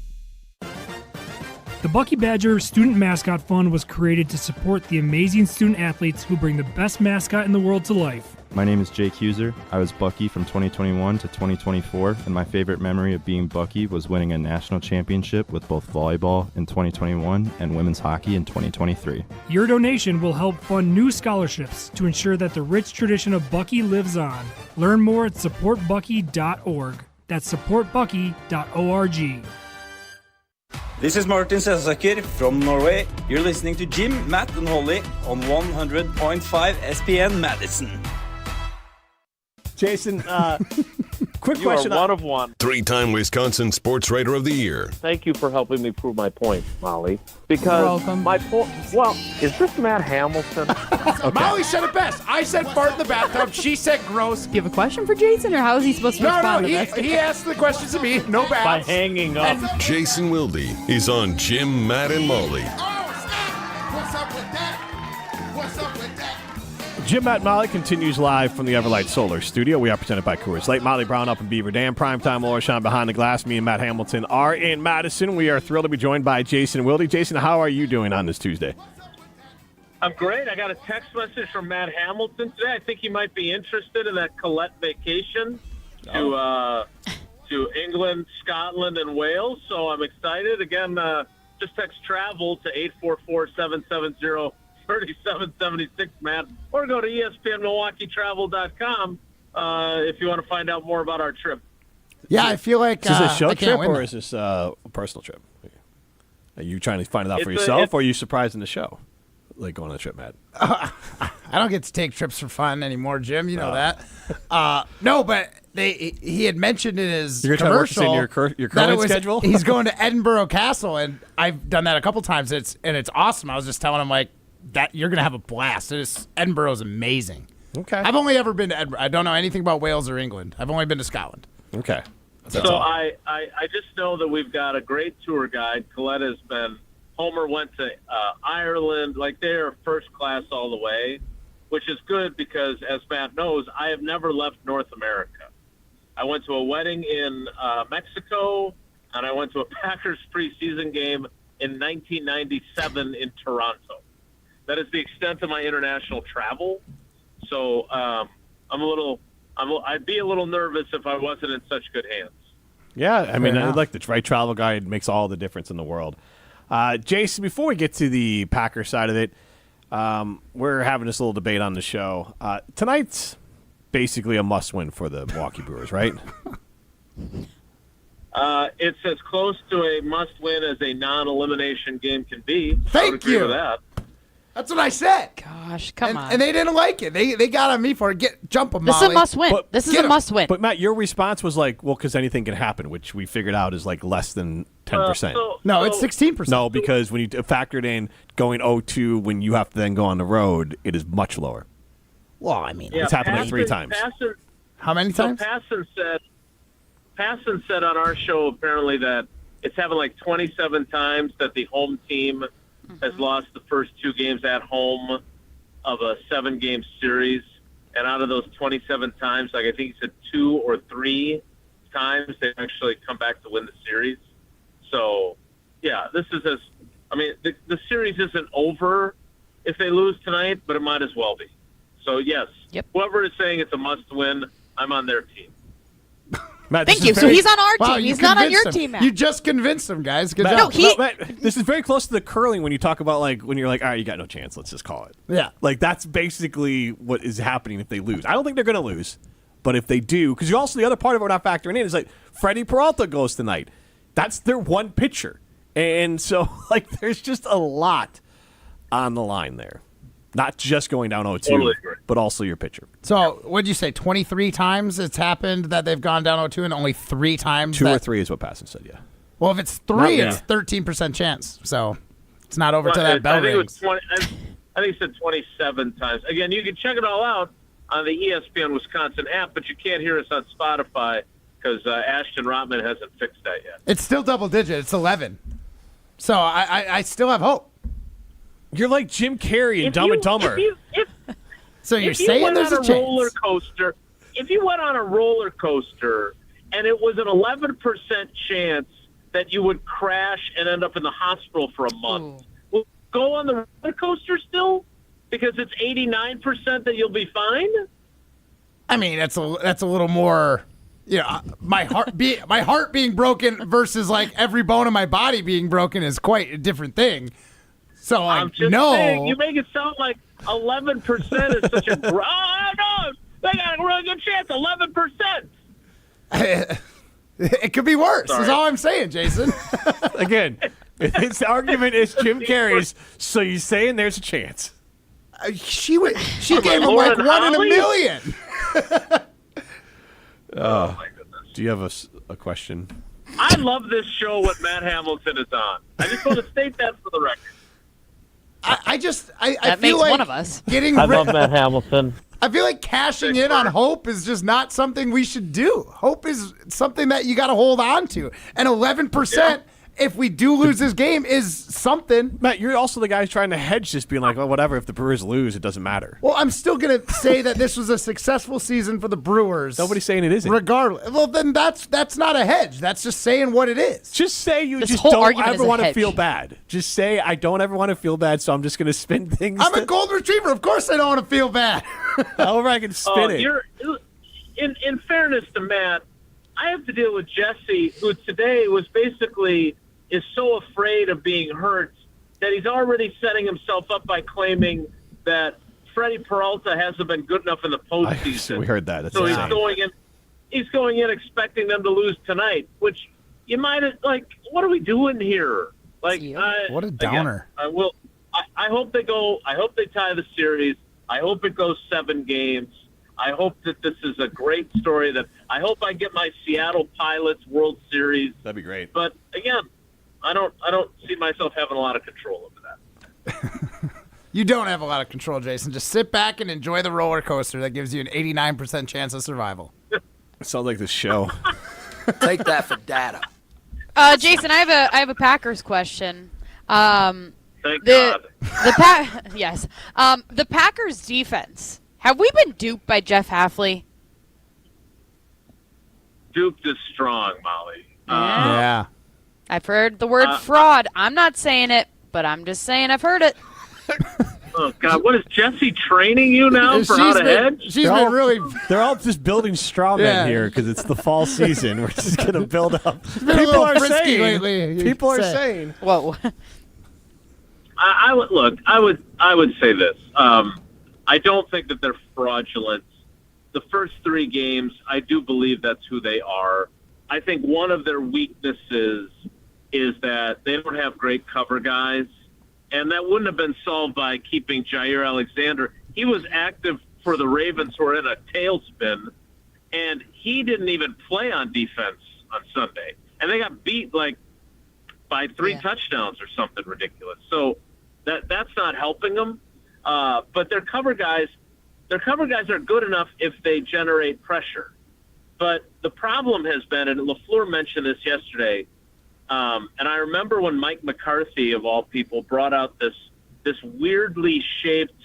The Bucky Badger Student Mascot Fund was created to support the amazing student athletes who bring the best mascot in the world to life. My name is Jake Huser. I was Bucky from 2021 to 2024, and my favorite memory of being Bucky was winning a national championship with both volleyball in 2021 and women's hockey in 2023. Your donation will help fund new scholarships to ensure that the rich tradition of Bucky lives on. Learn more at supportbucky.org. That's supportbucky.org. This is Martin Sesaker from Norway. You're listening to Jim, Matt, and Holly on 100.5 SPN Madison. Jason, quick You question. are one of one. 3-time Wisconsin Sports Writer of the Year. Thank you for helping me prove my point, Molly. Because my point. Well, is this Matt Hamilton? Molly said it best. I said fart in the bathtub. She said gross. Do you have a question for Jason, or how is he supposed to respond to this? He asked the questions to me. No bats. By hanging up. Jason Wilde is on Jim, Matt, and Molly. What's up with that? What's up with that? Jim, Matt, and Molly continues live from the Everlight Solar Studio. We are presented by Coors Light. Molly Brown up in Beaver Dam. Primetime Laura Sean behind the glass. Me and Matt Hamilton are in Madison. We are thrilled to be joined by Jason Wilde. Jason, how are you doing on this Tuesday? I'm great. I got a text message from Matt Hamilton today. I think he might be interested in that Colette vacation to England, Scotland, and Wales. So I'm excited. Again, just text travel to 844-770-3776, Matt, or go to ESPNMilwaukeeTravel.com if you want to find out more about our trip. Yeah, I feel like Is this a show I trip can't win or that. is this a personal trip? Are you trying to find it out for It's yourself, or are you surprised in the show? Like going on a trip, Matt? I don't get to take trips for fun anymore, Jim. You know that. No, but he had mentioned in his You're trying to work this commercial in your that current schedule? He's going to Edinburgh Castle, and I've done that a couple times. It's awesome. I was just telling him like that you're gonna have a blast. Edinburgh is amazing. Okay. I've only ever been to Edinburgh. I don't know anything about Wales or England. I've only been to Scotland. Okay. So I just know that we've got a great tour guide. Colette has been. Homer went to Ireland. Like, they are first class all the way, which is good because, as Matt knows, I have never left North America. I went to a wedding in Mexico, and I went to a Packers preseason game in 1997 in Toronto. That is the extent of my international travel. So I'd be a little nervous if I wasn't in such good hands. Yeah, I mean, like the right travel guide makes all the difference in the world. Jason, before we get to the Packer side of it, we're having this little debate on the show. Tonight's basically a must-win for the Milwaukee Brewers, right? It's as close to a must-win as a non-elimination game can be. Thank I would agree you. with that. That's what I said. Gosh, come on. And they didn't like it. They got on me for it. Jump them, This is Molly. a must-win. This is a must-win. But, Matt, your response was like, well, because anything can happen, which we figured out is like less than 10%. No, it's 16%. No, because when you factored in going 0-2 when you have to then go on the road, it is much lower. Well, I mean, it's happened like 3 times. How many times? Passon said on our show apparently that it's happened like 27 times that the home team has lost the first 2 games at home of a 7-game series. And out of those 27 times, like I think he said 2 or 3 times they actually come back to win the series. So, yeah, this is the series isn't over if they lose tonight, but it might as well be. So, yes, whoever is saying it's a must-win, I'm on their team. Matt, Thank you. So he's on our team. Wow, He's not on your convinced him. team, Matt. You just convinced him, guys. Good Matt, job. Matt, this is very close to the curling when you talk about like when you're like, all right, you got no chance. Let's just call it. Yeah. Like that's basically what is happening if they lose. I don't think they're going to lose, but if they do, because you also the other part of it we're not factoring in is like Freddie Peralta goes tonight. That's their one pitcher, and so like there's just a lot on the line there. Not just going down 0-2, Totally agree. but also your pitcher. So, what did you say? 23 times it's happened that they've gone down 0-2, and only 3 times. 2 or 3 is what Passon said. Yeah. Well, if it's 3, it's 13% chance. So it's not over to that bell I think rings. it was 20. I think it said 27 times. Again, you can check it all out on the ESPN Wisconsin app, but you can't hear us on Spotify because Ashton Rotman hasn't fixed that yet. It's still double digit. It's 11. So I still have hope. You're like Jim Carrey in Dumb and Dumber. So you're If you saying went there's on a chance? roller coaster, if you went on a roller coaster and it was an 11% chance that you would crash and end up in the hospital for a month, will you go on the roller coaster still because it's 89% that you'll be fine? I mean, that's a little more. My heart being broken versus like every bone in my body being broken is quite a different thing. So I'm just saying, you make it sound like 11% is such a no, they got a really good chance, 11%. It could be worse. Is all I'm saying, Jason. Again, his argument is Jim Carrey's, so you're saying there's a chance. She gave him like 1 in a million. Oh my goodness. Do you have a question? I love this show what Matt Hamilton is on. I just want to state that for the record. I that feel makes like one of us. getting I love Matt Hamilton. I feel like cashing in on hope is just not something we should do. Hope is something that you got to hold on to. And 11%, if we do lose this game, is something. Matt, you're also the guy who's trying to hedge this, being like, well, whatever, if the Brewers lose, it doesn't matter. Well, I'm still going to say that this was a successful season for the Brewers. Nobody's saying it isn't. Regardless. Well, then that's not a hedge. That's just saying what it is. Just say you This just whole don't argument ever is a want to hedge. feel bad. Just say, I don't ever want to feel bad, so I'm just going to spin things. I'm a golden retriever. Of course I don't want to feel bad. However I can spin it. In fairness to Matt, I have to deal with Jesse, who today was basically is so afraid of being hurt that he's already setting himself up by claiming that Freddie Peralta hasn't been good enough in the postseason. We heard that. That's so insane. he's going in expecting them to lose tonight, which you might have, like, what are we doing here? Like, what a downer. Again, I hope they go. I hope they tie the series. I hope it goes 7 games. I hope that this is a great story. That I hope I get my Seattle Pilots World Series. That'd be great. But again, I don't see myself having a lot of control over that. You don't have a lot of control, Jason. Just sit back and enjoy the roller coaster that gives you an 89% chance of survival. It sounds like this show. Take that for data. Jason, I have a Packers question. Thank God. Yes. The Packers defense. Have we been duped by Jeff Hafley? Duped is strong, Molly. Yeah. I've heard the word fraud. I'm not saying it, but I'm just saying I've heard it. Oh, God. What is Jesse training you now for how to hedge? She's been really. They're all just building straw men here because it's the fall season. We're just going to build up. People are saying. Lately, People are saying. Whoa. I would say this. I don't think that they're fraudulent. The first 3 games, I do believe that's who they are. I think one of their weaknesses is that they don't have great cover guys, and that wouldn't have been solved by keeping Jair Alexander. He was active for the Ravens, who are in a tailspin, and he didn't even play on defense on Sunday. And they got beat by 3 touchdowns or something ridiculous. So that's not helping them. But their cover guys are good enough if they generate pressure. But the problem has been, and LaFleur mentioned this yesterday, and I remember when Mike McCarthy, of all people, brought out this weirdly shaped,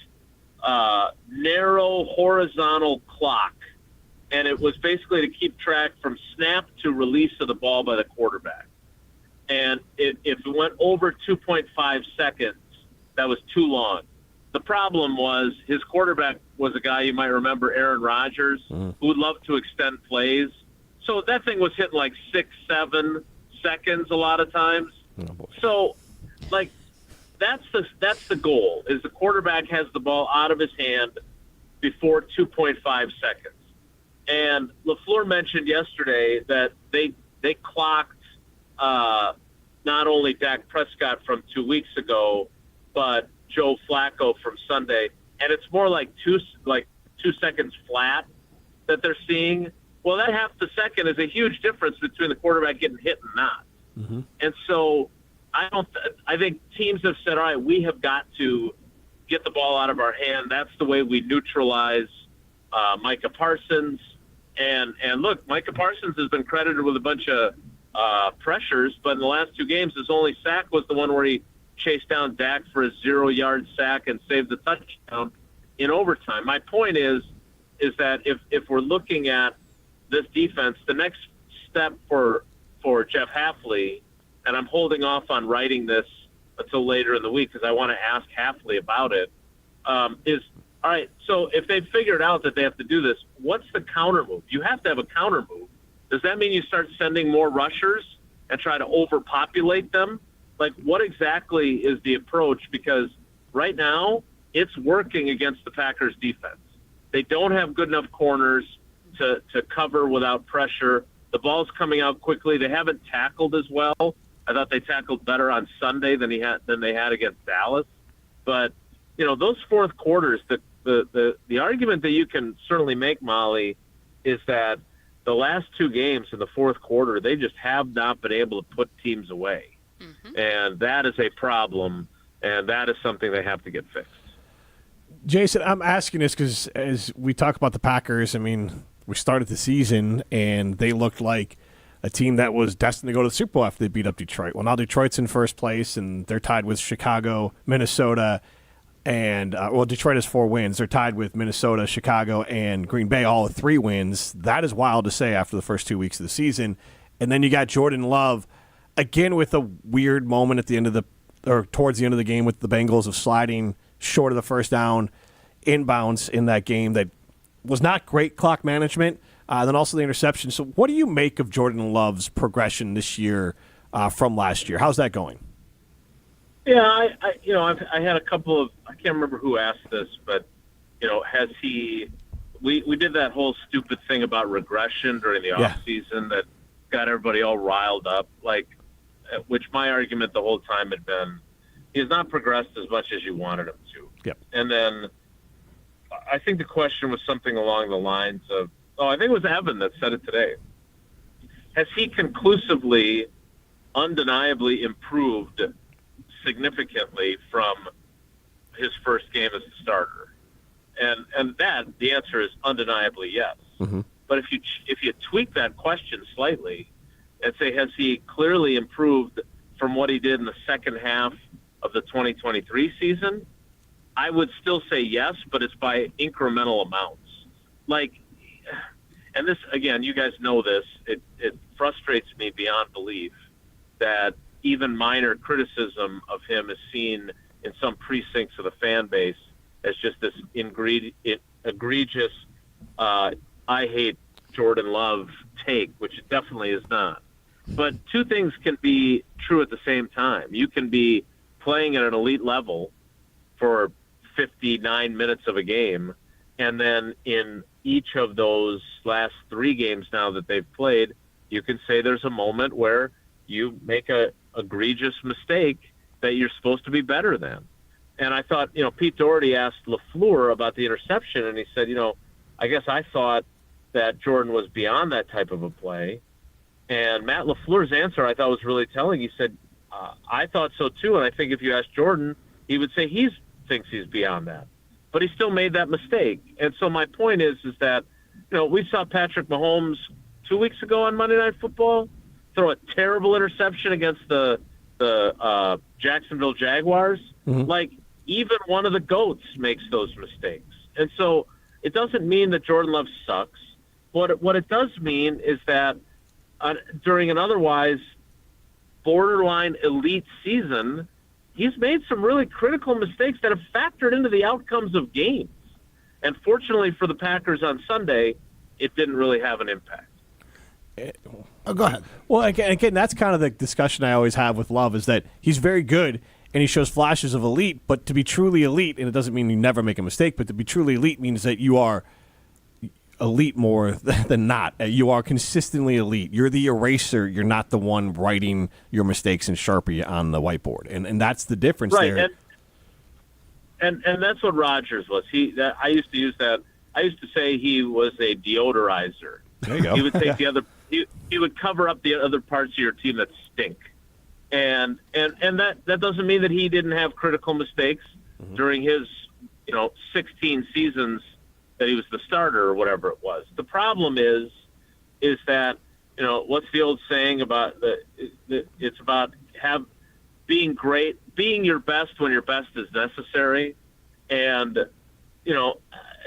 narrow horizontal clock, and it was basically to keep track from snap to release of the ball by the quarterback. And if it went over 2.5 seconds, that was too long. The problem was his quarterback was a guy you might remember, Aaron Rodgers, who would love to extend plays. So that thing was hitting like 6-7 seconds a lot of times. So, that's the goal, is the quarterback has the ball out of his hand before 2.5 seconds. And LaFleur mentioned yesterday that they clocked not only Dak Prescott from 2 weeks ago, but Joe Flacco from Sunday, and it's more like 2 seconds flat that they're seeing. Well, that half the second is a huge difference between the quarterback getting hit and not. Mm-hmm. And so I think teams have said, all right, we have got to get the ball out of our hand. That's the way we neutralize Micah Parsons. And look, Micah Parsons has been credited with a bunch of pressures, but in the last 2 games, his only sack was the one where he chased down Dak for a 0-yard sack and saved the touchdown in overtime. My point is that if we're looking at this defense, the next step for Jeff Hafley, and I'm holding off on writing this until later in the week because I want to ask Hafley about it, is, all right, so if they've figured out that they have to do this, what's the counter move? You have to have a counter move. Does that mean you start sending more rushers and try to overpopulate them? Like, what exactly is the approach? Because right now, it's working against the Packers' defense. They don't have good enough corners to cover without pressure. The ball's coming out quickly. They haven't tackled as well. I thought they tackled better on Sunday than they had against Dallas. But those fourth quarters, the argument that you can certainly make, Molly, is that the last two games in the fourth quarter, they just have not been able to put teams away. Mm-hmm. And that is a problem, and that is something they have to get fixed. Jason, I'm asking this because as we talk about the Packers, I mean, we started the season, and they looked like a team that was destined to go to the Super Bowl after they beat up Detroit. Well, now Detroit's in first place, and they're tied with Chicago, Minnesota, and Detroit has 4 wins. They're tied with Minnesota, Chicago, and Green Bay, all with 3 wins. That is wild to say after the first 2 weeks of the season. And then you got Jordan Love again with a weird moment at the end of towards the end of the game with the Bengals of sliding short of the first down inbounds in that game that was not great clock management. Then also the interception. So what do you make of Jordan Love's progression this year from last year? How's that going? Yeah, I had a couple of, I can't remember who asked this, but has he? We did that whole stupid thing about regression during the offseason that got everybody all riled up. Which my argument the whole time had been, he has not progressed as much as you wanted him to. Yep. And then I think the question was something along the lines of, I think it was Evan that said it today. Has he conclusively, undeniably improved significantly from his first game as a starter? And that, the answer is undeniably yes. Mm-hmm. But if you tweak that question slightly and say, has he clearly improved from what he did in the second half of the 2023 season? I would still say yes, but it's by incremental amounts. And this, again, you guys know this, it frustrates me beyond belief that even minor criticism of him is seen in some precincts of the fan base as just this egregious, I hate Jordan Love take, which it definitely is not. But two things can be true at the same time. You can be playing at an elite level for 59 minutes of a game, and then in each of those last 3 games now that they've played, you can say there's a moment where you make a egregious mistake that you're supposed to be better than. And I thought, Pete Doherty asked LaFleur about the interception, and he said, I guess I thought that Jordan was beyond that type of a play. And Matt LaFleur's answer I thought was really telling. He said, I thought so too, and I think if you ask Jordan, he would say he thinks he's beyond that. But he still made that mistake. And so my point is that, we saw Patrick Mahomes 2 weeks ago on Monday Night Football throw a terrible interception against the Jacksonville Jaguars. Mm-hmm. Even one of the GOATs makes those mistakes. And so it doesn't mean that Jordan Love sucks. What it does mean is that during an otherwise borderline elite season, he's made some really critical mistakes that have factored into the outcomes of games. And fortunately for the Packers on Sunday, it didn't really have an impact. Go ahead. Well, again, that's kind of the discussion I always have with Love is that he's very good and he shows flashes of elite, but to be truly elite, and it doesn't mean you never make a mistake, but to be truly elite means that you are elite more than not. You are consistently elite. You're the eraser. You're not the one writing your mistakes in Sharpie on the whiteboard, and that's the difference there. And that's what Rodgers was. I used to use that. I used to say he was a deodorizer. There you go. He would take the other. He would cover up the other parts of your team that stink, and that doesn't mean that he didn't have critical mistakes during his 16 seasons that he was the starter or whatever it was. The problem is that what's the old saying about it's about being great, being your best when your best is necessary, and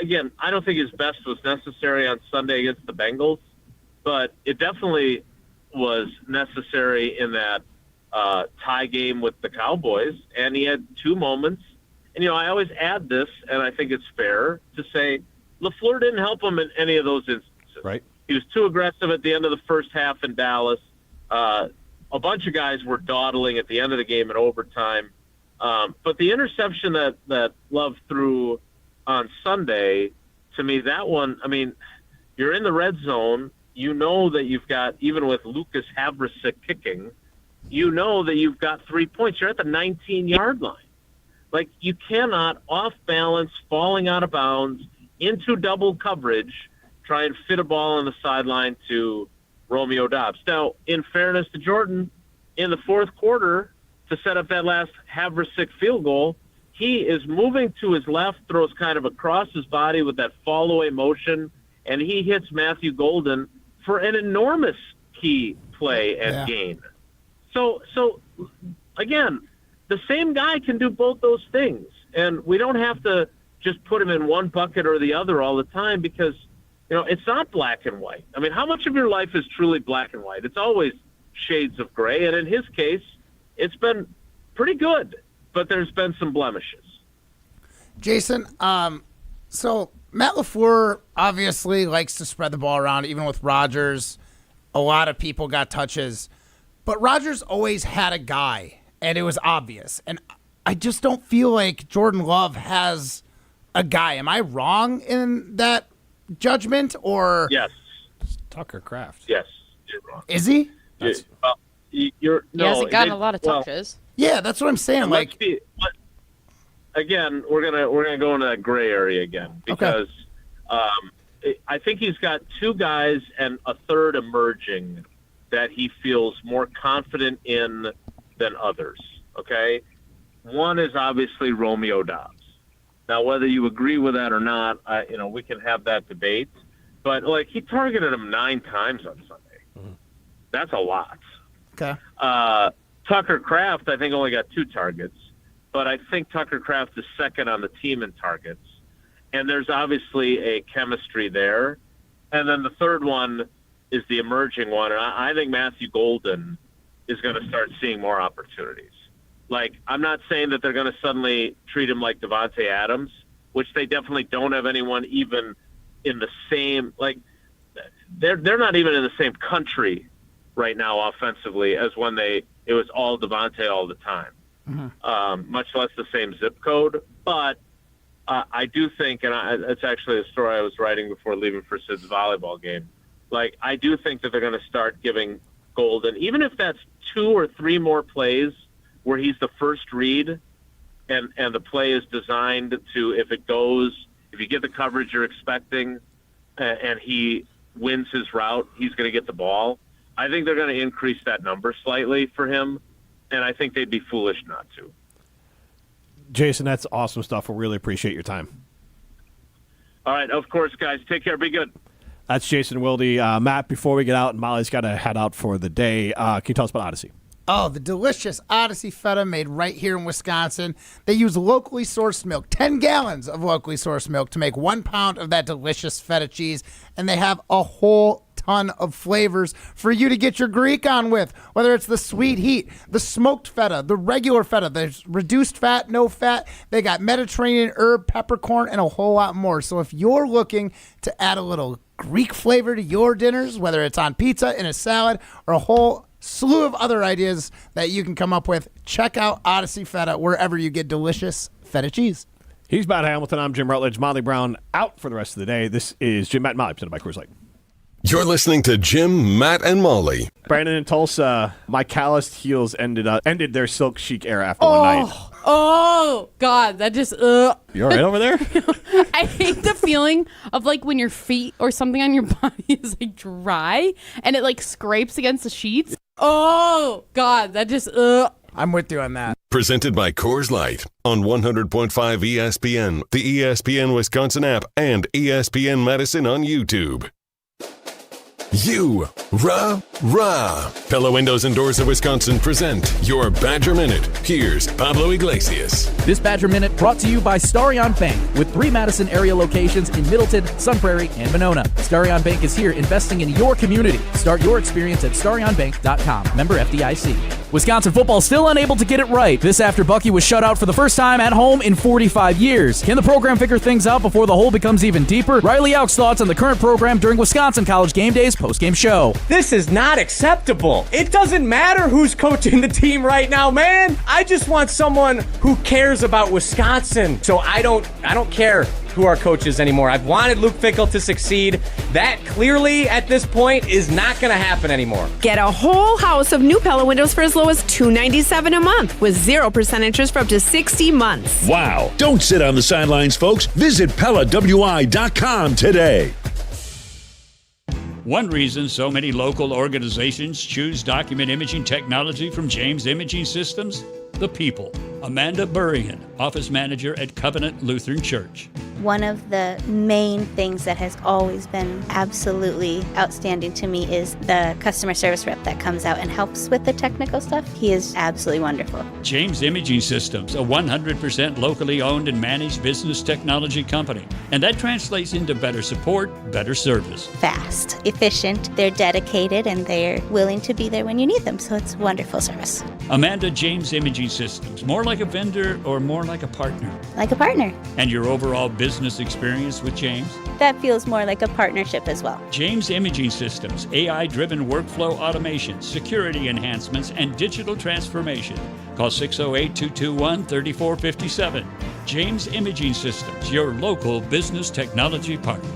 again, I don't think his best was necessary on Sunday against the Bengals, but it definitely was necessary in that tie game with the Cowboys, and he had 2 moments. And I always add this, and I think it's fair to say LaFleur didn't help him in any of those instances. Right. He was too aggressive at the end of the first half in Dallas. A bunch of guys were dawdling at the end of the game in overtime. But the interception that Love threw on Sunday, to me, that one, you're in the red zone. you know that you've got, even with Lucas Havrisik kicking, you know that you've got 3 points. You're at the 19-yard line. Like, you cannot, off balance, falling out of bounds, into double coverage, try and fit a ball on the sideline to Romeo Doubs. Now, in fairness to Jordan, in the fourth quarter, to set up that last Havrisik field goal, he is moving to his left, throws kind of across his body with that fall-away motion, and he hits Matthew Golden for an enormous key play and gain. So again, the same guy can do both those things, and we don't have to just put him in one bucket or the other all the time because, it's not black and white. I mean, how much of your life is truly black and white? It's always shades of gray, and in his case, it's been pretty good, but there's been some blemishes. Jason, so Matt LaFleur obviously likes to spread the ball around, even with Rodgers. A lot of people got touches, but Rodgers always had a guy, and it was obvious. And I just don't feel like Jordan Love has a guy. Am I wrong in that judgment? Or yes, Tucker Kraft. Yes, you're wrong. Is he? He hasn't gotten a lot of touches. Yeah, that's what I'm saying. Again, we're gonna go into that gray area again because I think he's got two guys and a third emerging that he feels more confident in than others. Okay, one is obviously Romeo Doubs. Now, whether you agree with that or not, we can have that debate. But he targeted him 9 times on Sunday. Mm-hmm. That's a lot. Okay. Tucker Kraft, I think, only got 2 targets, but I think Tucker Kraft is second on the team in targets. And there's obviously a chemistry there. And then the third one is the emerging one. And I think Matthew Golden is going to start seeing more opportunities. I'm not saying that they're going to suddenly treat him like Devontae Adams, which they definitely don't have anyone even in the same, they're not even in the same country right now offensively as when it was all Devontae all the time, much less the same zip code. But I do think, and it's actually a story I was writing before leaving for Sid's volleyball game, I do think that they're going to start giving Golden, even if that's 2 or 3 more plays where he's the first read and the play is designed to, if you get the coverage you're expecting and he wins his route, he's going to get the ball. I think they're going to increase that number slightly for him, and I think they'd be foolish not to. Jason, that's awesome stuff. We really appreciate your time. All right, of course, guys. Take care. Be good. That's Jason Wilde. Matt, before we get out, and Molly's got to head out for the day, can you tell us about Odyssey? Oh, the delicious Odyssey feta made right here in Wisconsin. They use locally sourced milk, 10 gallons of locally sourced milk to make 1 pound of that delicious feta cheese. And they have a whole ton of flavors for you to get your Greek on with, whether it's the sweet heat, the smoked feta, the regular feta, there's reduced fat, no fat. They got Mediterranean herb, peppercorn, and a whole lot more. So if you're looking to add a little Greek flavor to your dinners, whether it's on pizza, in a salad, or a whole slew of other ideas that you can come up with, check out Odyssey Feta wherever you get delicious feta cheese. He's Matt Hamilton. I'm Jim Rutledge. Molly Brown out for the rest of the day. This is Jim, Matt, and Molly, presented by Coors Light. You're listening to Jim, Matt, and Molly. Brandon in Tulsa, my calloused heels ended their silk chic era after one night. Oh, God, that just, You all right over there? I hate the feeling of when your feet or something on your body is dry and it scrapes against the sheets. Oh, God, that just, I'm with you on that. Presented by Coors Light on 100.5 ESPN, the ESPN Wisconsin app, and ESPN Madison on YouTube. Rah. Pella Windows and Doors of Wisconsin present your Badger Minute. Here's Pablo Iglesias. This Badger Minute brought to you by Starion Bank with 3 Madison area locations in Middleton, Sun Prairie, and Monona. Starion Bank is here investing in your community. Start your experience at starionbank.com. Member FDIC. Wisconsin football still unable to get it right. This after Bucky was shut out for the first time at home in 45 years. Can the program figure things out before the hole becomes even deeper? Riley Elk's thoughts on the current program during Wisconsin College Game Day's postgame show. This is not acceptable. It doesn't matter who's coaching the team right now, man. I just want someone who cares about Wisconsin. So I don't care who our coach is anymore. I've wanted Luke Fickell to succeed. That clearly at this point is not going to happen anymore. Get a whole house of new Pella windows for as low as $297 a month with 0% interest for up to 60 months. Wow. Don't sit on the sidelines, folks. Visit PellaWI.com today. One reason so many local organizations choose document imaging technology from James Imaging Systems? The people. Amanda Burrian, office manager at Covenant Lutheran Church. One of the main things that has always been absolutely outstanding to me is the customer service rep that comes out and helps with the technical stuff. He is absolutely wonderful. James Imaging Systems, a 100% locally owned and managed business technology company. And that translates into better support, better service. Fast, efficient, they're dedicated, and they're willing to be there when you need them. So it's wonderful service. Amanda, James Imaging Systems, more like a vendor or more like a partner? Like a partner. And your overall business experience with James? That feels more like a partnership as well. James Imaging Systems, AI-driven workflow automation, security enhancements, and digital transformation. Call 608-221-3457. James Imaging Systems, your local business technology partner.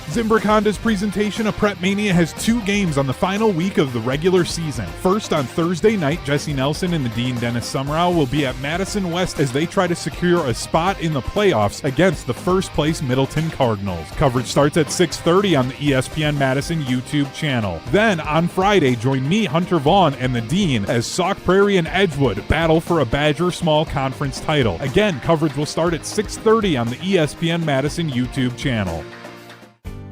Zimbrick Honda's presentation of Prep Mania has 2 games on the final week of the regular season. First, on Thursday night, Jesse Nelson and the Dean Dennis Summerall will be at Madison West as they try to secure a spot in the playoffs against the first-place Middleton Cardinals. Coverage starts at 6:30 on the ESPN Madison YouTube channel. Then, on Friday, join me, Hunter Vaughn, and the Dean as Sauk Prairie and Edgewood battle for a Badger Small Conference title. Again, coverage will start at 6:30 on the ESPN Madison YouTube channel.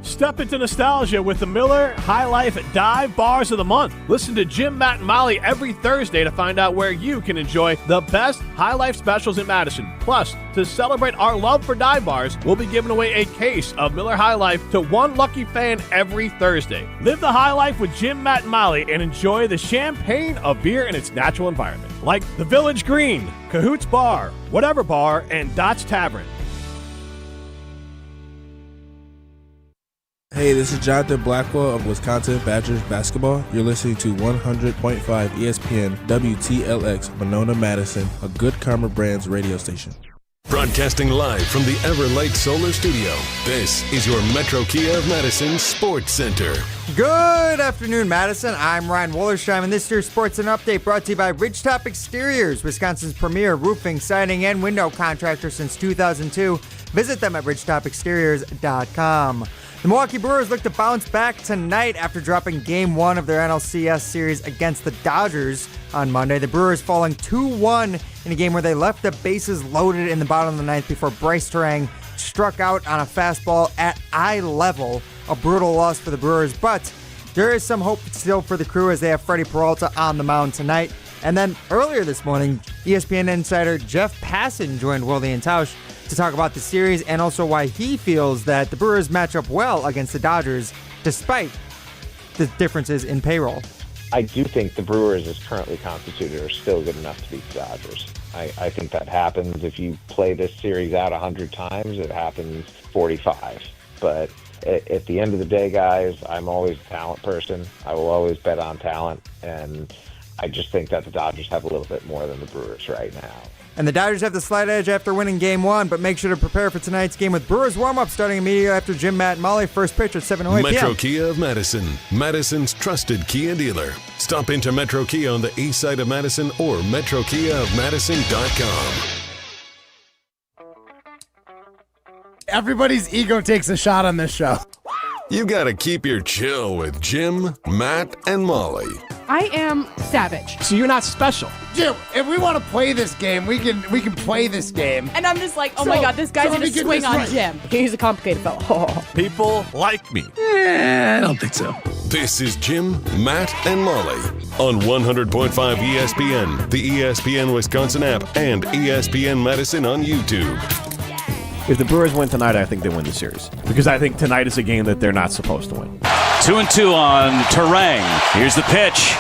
Step into nostalgia with the Miller High Life Dive Bars of the Month. Listen to Jim, Matt, and Molly every Thursday to find out where you can enjoy the best High Life specials in Madison. Plus, to celebrate our love for dive bars, we'll be giving away a case of Miller High Life to one lucky fan every Thursday. Live the high life with Jim, Matt, and Molly and enjoy the champagne of beer in its natural environment. Like the Village Green, Cahoots Bar, Whatever Bar, and Dot's Tavern. Hey, this is Jonathan Blackwell of Wisconsin Badgers basketball. You're listening to 100.5 ESPN WTLX Monona Madison, a Good Karma Brands radio station. Broadcasting live from the Everlight Solar Studio, this is your Metro Kia of Madison Sports Center. Good afternoon, Madison. I'm Ryan Wollersheim, and this year's Sports and Update brought to you by Ridgetop Exteriors, Wisconsin's premier roofing, siding, and window contractor since 2002. Visit them at ridgetopexteriors.com. The Milwaukee Brewers look to bounce back tonight after dropping Game 1 of their NLCS series against the Dodgers on Monday. The Brewers falling 2-1 in a game where they left the bases loaded in the bottom of the ninth before Bryce Terang struck out on a fastball at eye level. A brutal loss for the Brewers, but there is some hope still for the crew as they have Freddie Peralta on the mound tonight. And then earlier this morning, ESPN insider Jeff Passan joined Wilde and Tausch to talk about the series and also why he feels that the Brewers match up well against the Dodgers despite the differences in payroll. I do think the Brewers, as currently constituted, are still good enough to beat the Dodgers. I think that happens if you play this series out 100 times. It happens 45. But at the end of the day, guys, I'm always a talent person. I will always bet on talent, and I just think that the Dodgers have a little bit more than the Brewers right now. And the Dodgers have the slight edge after winning Game 1, but make sure to prepare for tonight's game with Brewers warm-up starting immediately after Jim, Matt, and Molly. First pitch at 7:08 p.m. Metro Kia of Madison, Madison's trusted Kia dealer. Stop into Metro Kia on the east side of Madison or metrokiaofmadison.com. Everybody's ego takes a shot on this show. You gotta keep your chill with Jim, Matt, and Molly. I am savage. So you're not special. Jim, if we want to play this game, we can play this game. And I'm just like, oh my God, this guy's going to swing on Jim. He's a complicated fellow. People like me. I don't think so. This is Jim, Matt, and Molly on 100.5 ESPN, the ESPN Wisconsin App, and ESPN Madison on YouTube. If the Brewers win tonight, I think they win the series. Because I think tonight is a game that they're not supposed to win. 2-2 on Terang. Here's the pitch.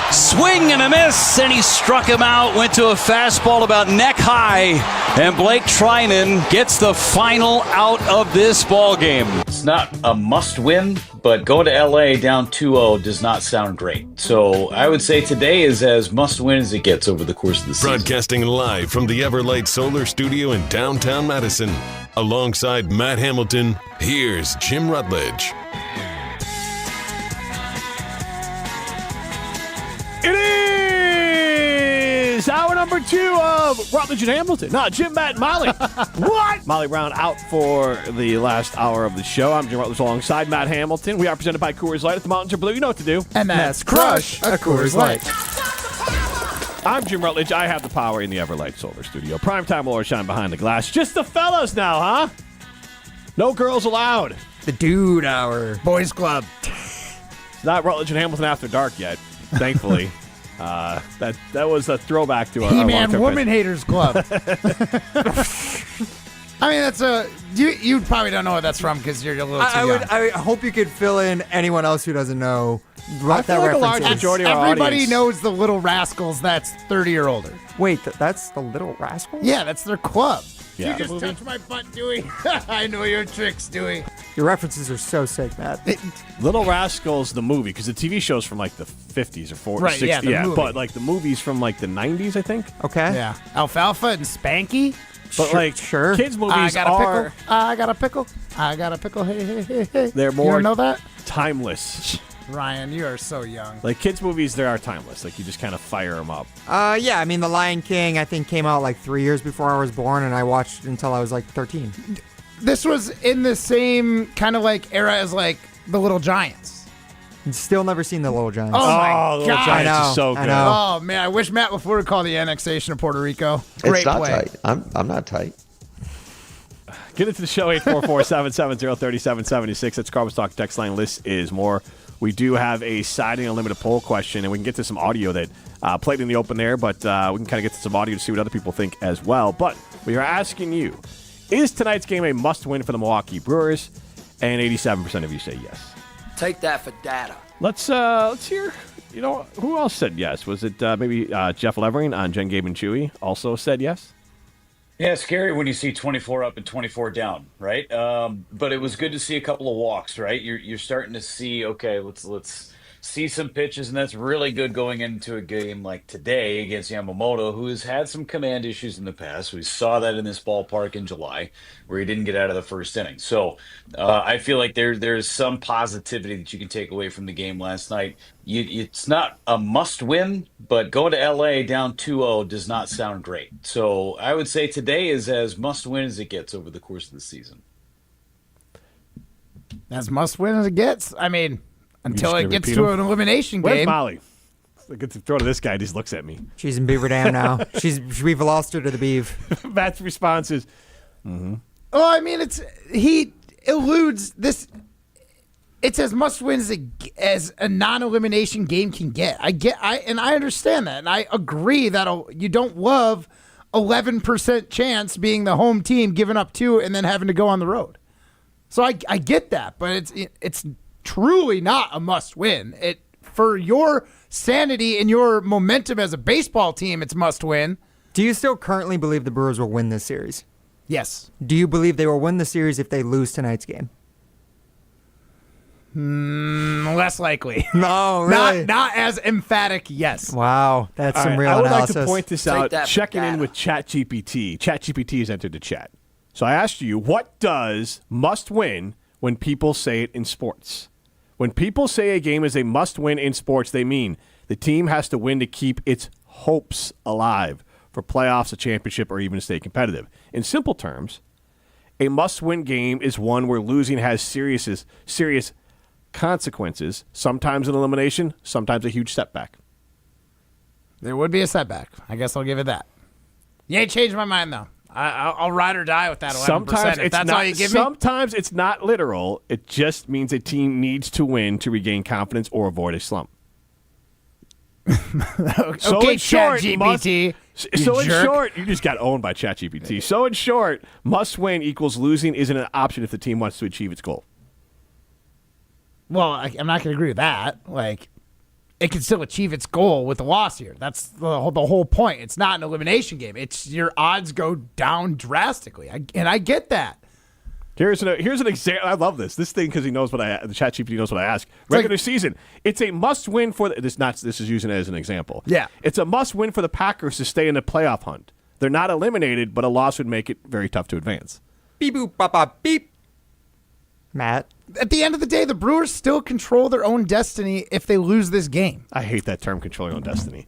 Swing and a miss, and he struck him out. Went to a fastball about neck high, and Blake Trinan gets the final out of this ball game. It's not a must-win, but going to LA down 2-0 does not sound great. So I would say today is as must-win as it gets over the course of the season. Broadcasting live from the Everlight Solar Studio in downtown Madison. Alongside Matt Hamilton, here's Jim Rutledge. It is hour number 2 of Rutledge and Hamilton. No, Jim, Matt, and Molly. What? Molly Brown out for the last hour of the show. I'm Jim Rutledge alongside Matt Hamilton. We are presented by Coors Light. If the mountains are blue, you know what to do. And that's crush a Coors Light. I'm Jim Rutledge. I have the power in the Everlight Solar Studio. Primetime Laura Shine behind the glass. Just the fellas now, huh? No girls allowed. The dude hour. Boys Club. It's not Rutledge and Hamilton After Dark yet, thankfully. That was a throwback to our He-Man Woman Haters Club. I mean, that's you probably don't know what that's from because you're a little too young. I hope you could fill in anyone else who doesn't know what that like a reference large is. majority of our Everybody audience knows the Little Rascals that's 30 or older. Wait, that's the Little Rascals? Yeah, that's their club. Yeah. You just touched my butt, Dewey. I know your tricks, Dewey. Your references are so sick, Matt. Little Rascals, the movie, because the TV show's from like the 50s or 40s, Right, 60s. yeah, the movie. But like the movie's from like the 90s, I think. Okay. Yeah. Alfalfa and Spanky. But like sure. kids' movies I got a are pickle. I got a pickle. I got a pickle. Hey, hey, hey, hey. they're You more don't know that? timeless. Ryan, you are so young. Like kids' movies, they are timeless. Like you just kind of fire them up. Yeah, I mean, The Lion King, I think, came out like 3 years before I was born, and I watched it until I was like 13. This was in the same kind of like era as like The Little Giants. Still never seen The Little Giants. Oh my Little God. Giants I know, is so I good. know. Oh man, I wish Matt LaFleur would call the annexation of Puerto Rico. Great It's not play. tight. I'm not tight. Get into the show, 844-770-3776. That's Carbon Talk text line. List is more. We do have a Siding Unlimited poll question, and we can get to some audio that played in the open there, but we can kind of get to some audio to see what other people think as well. But we are asking you, is tonight's game a must-win for the Milwaukee Brewers? And 87% of you say yes. Take that for data. Let's hear, who else said yes? Was it maybe Jeff Levering on Jen, Gabe, and Chewy also said yes? Yeah, it's scary when you see 24 up and 24 down, right? But it was good to see a couple of walks, right? You're starting to see, okay, let's see some pitches, and that's really good going into a game like today against Yamamoto, who has had some command issues in the past. We saw that in this ballpark in July, where he didn't get out of the first inning. So I feel like there's some positivity that you can take away from the game last night. It's not a must-win, but going to LA down 2-0 does not sound great. So I would say today is as must-win as it gets over the course of the season. As must-win as it gets. I mean, until it gets repeat to them? an elimination Where's game. Molly? I get to throw to this guy. He just looks at me. She's in Beaver Dam now. We've lost her to the Beeve. Matt's response is, mm-hmm. Well, I mean, he eludes this. It's as must-win as a non-elimination game can get. I understand that, and I agree that you don't love 11% chance being the home team giving up 2 and then having to go on the road. So I get that, but it's truly not a must-win. For your sanity and your momentum as a baseball team, it's must-win. Do you still currently believe the Brewers will win this series? Yes. Do you believe they will win the series if they lose tonight's game? Less likely. No, really? Not as emphatic, yes. Wow, that's some real I would analysis. like to point this out, checking in with ChatGPT. ChatGPT has entered the chat. So I asked you, what does must win when people say it in sports? When people say a game is a must win in sports, they mean the team has to win to keep its hopes alive for playoffs, a championship, or even to stay competitive. In simple terms, a must-win game is one where losing has serious consequences, sometimes an elimination, sometimes a huge setback. There would be a setback. I guess I'll give it that. You ain't changed my mind, though. I'll ride or die with that 11%. Sometimes if that's all you give me. Sometimes it's not literal. It just means a team needs to win to regain confidence or avoid a slump. So okay, in short, ChatGPT. in short, you just got owned by ChatGPT. So in short, must win equals losing isn't an option if the team wants to achieve its goal. Well, I'm not going to agree with that. Like, it can still achieve its goal with the loss here. That's the whole point. It's not an elimination game. It's your odds go down drastically, and I get that. Here's an example. I love this. This thing because he knows what the ChatGPT knows what I ask. Regular season, it's a must-win for this is using it as an example. Yeah, it's a must-win for the Packers to stay in the playoff hunt. They're not eliminated, but a loss would make it very tough to advance. Beep boop bop bop beep. Matt. At the end of the day, the Brewers still control their own destiny if they lose this game. I hate that term, control your own destiny.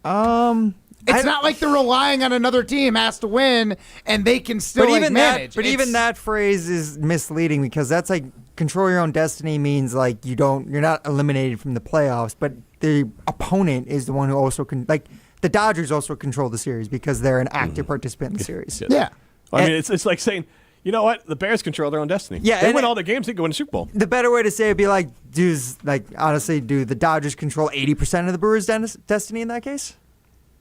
It's not like they're relying on another team has to win and they can still manage. Even that phrase is misleading because that's like control your own destiny means like you're not eliminated from the playoffs, but the opponent is the one who also the Dodgers also control the series because they're an active participant in the series. Yeah. Well, I mean, it's like saying, you know what? The Bears control their own destiny. Yeah, they win all their games, they go win the Super Bowl. The better way to say it would be like, do the Dodgers control 80% of the Brewers' destiny in that case?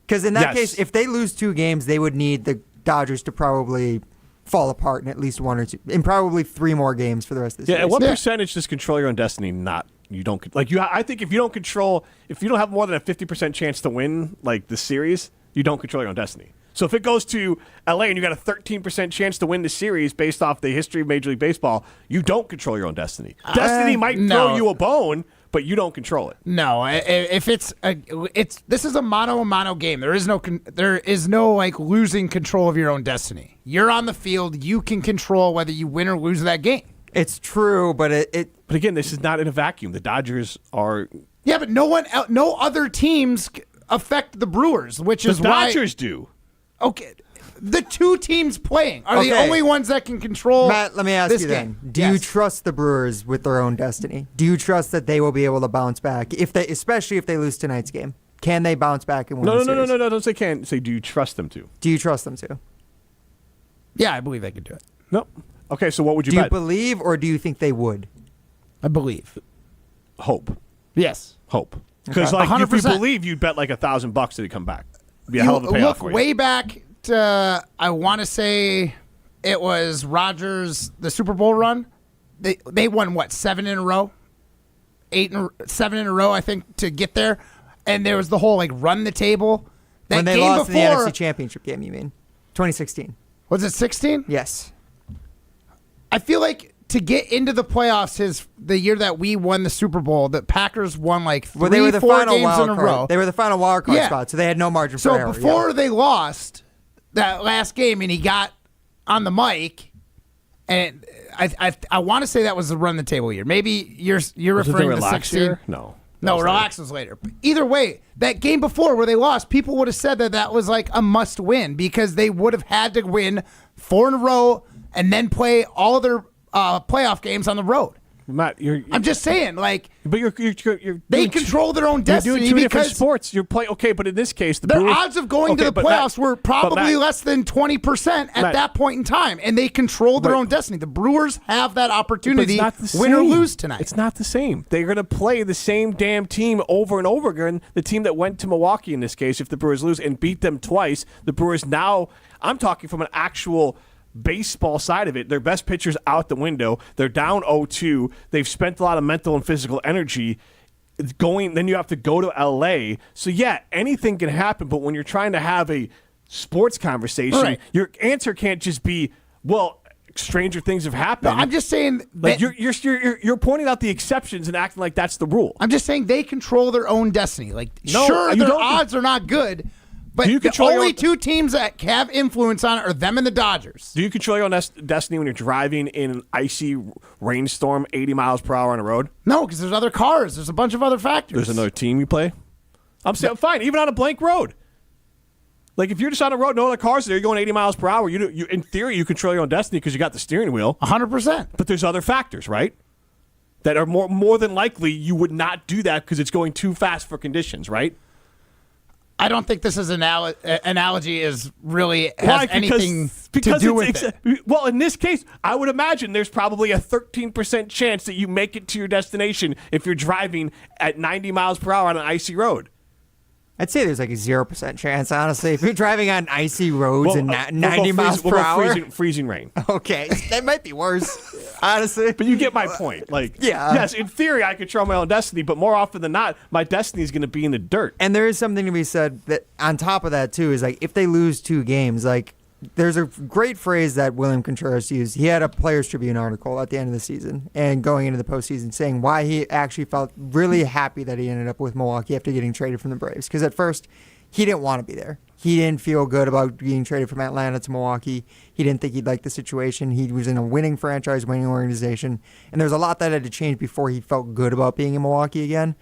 Because in that case, if they lose 2 games, they would need the Dodgers to probably fall apart in at least 1 or 2, in probably 3 more games for the rest of the series. Yeah, what percentage does control your own destiny not? You don't I think if you don't have more than a 50% chance to win like the series, you don't control your own destiny. So if it goes to LA and you got a 13% chance to win the series based off the history of Major League Baseball, you don't control your own destiny. Destiny might throw you a bone, but you don't control it. No, if this is a mano game. There is no like losing control of your own destiny. You're on the field. You can control whether you win or lose that game. It's true, but But again, this is not in a vacuum. The Dodgers are. Yeah, but no other teams affect the Brewers, which is why the Dodgers do. Okay, the 2 teams playing are the only ones that can control. Matt, let me ask you game. then: do you trust the Brewers with their own destiny? Do you trust that they will be able to bounce back especially if they lose tonight's game? Can they bounce back and win the series? No! Don't say can. Say do you trust them to? Do you trust them to? Yeah, I believe they could do it. No. Okay, so what would you bet? Do you believe or do you think they would? I believe. Hope. Yes. Hope. Because Okay. if you 100%. believe, you'd bet like $1,000 that he'd come back. It'd be a hell of a payoff for you. Look way back to, I want to say it was Rodgers, the Super Bowl run. They won, 7 in a row? 7 in a row, I think, to get there. And there was the whole, run the table. That when they game lost before, in the NFC Championship game, you mean? 2016. Was it 16? Yes. I feel like to get into the playoffs the year that we won the Super Bowl, the Packers won 3, they were the 4 final games wild in a card. row. They were the final wild card spot, so they had no margin for error. So before they lost that last game, and he got on the mic, and I want to say that was the run the table year. Maybe you're referring to 16. Year? No. No, relax was later. But either way, that game before where they lost, people would have said that was like a must win because they would have had to win 4 in a row and then play all of their playoff games on the road. Matt, I'm just saying, but they control their own destiny. You're doing 2 different because sports. You're playing but in this case, their Brewers, odds of going to the playoffs were probably less than 20% at that point in time, and they control their own destiny. The Brewers have that opportunity, win or lose tonight. It's not the same. They're going to play the same damn team over and over again. The team that went to Milwaukee in this case, if the Brewers lose and beat them twice, the Brewers now. I'm talking from an actual baseball side of it. Their best pitcher's out the window. They're down 0-2. They've spent a lot of mental and physical energy going. Then you have to go to LA. So yeah, anything can happen. But when you're trying to have a sports conversation, your answer can't just be, well, stranger things have happened. No, I'm just saying that you're pointing out the exceptions and acting like that's the rule. I'm just saying they control their own destiny. Sure, their odds are not good. But the only 2 teams that have influence on it are them and the Dodgers. Do you control your own destiny when you're driving in an icy rainstorm 80 miles per hour on a road? No, because there's other cars. There's a bunch of other factors. There's another team you play? I'm saying, fine, even on a blank road. If you're just on a road, no other cars there, you're going 80 miles per hour. You in theory, you control your own destiny because you got the steering wheel. 100%. But there's other factors, right? That are more than likely you would not do that because it's going too fast for conditions, right? I don't think this analogy is really has anything to do with it. Well, in this case, I would imagine there's probably a 13% chance that you make it to your destination if you're driving at 90 miles per hour on an icy road. I'd say there's a 0% chance, honestly. If you're driving on icy roads and 90 miles per hour. Freezing rain. Okay, that might be worse, honestly. But you get my point. Yes, in theory, I control my own destiny, but more often than not, my destiny is going to be in the dirt. And there is something to be said that on top of that, too, is if they lose 2 games, there's a great phrase that William Contreras used. He had a Players Tribune article at the end of the season and going into the postseason saying why he actually felt really happy that he ended up with Milwaukee after getting traded from the Braves. Because at first, he didn't want to be there. He didn't feel good about being traded from Atlanta to Milwaukee. He didn't think he'd like the situation. He was in a winning franchise, winning organization. And there's a lot that had to change before he felt good about being in Milwaukee again.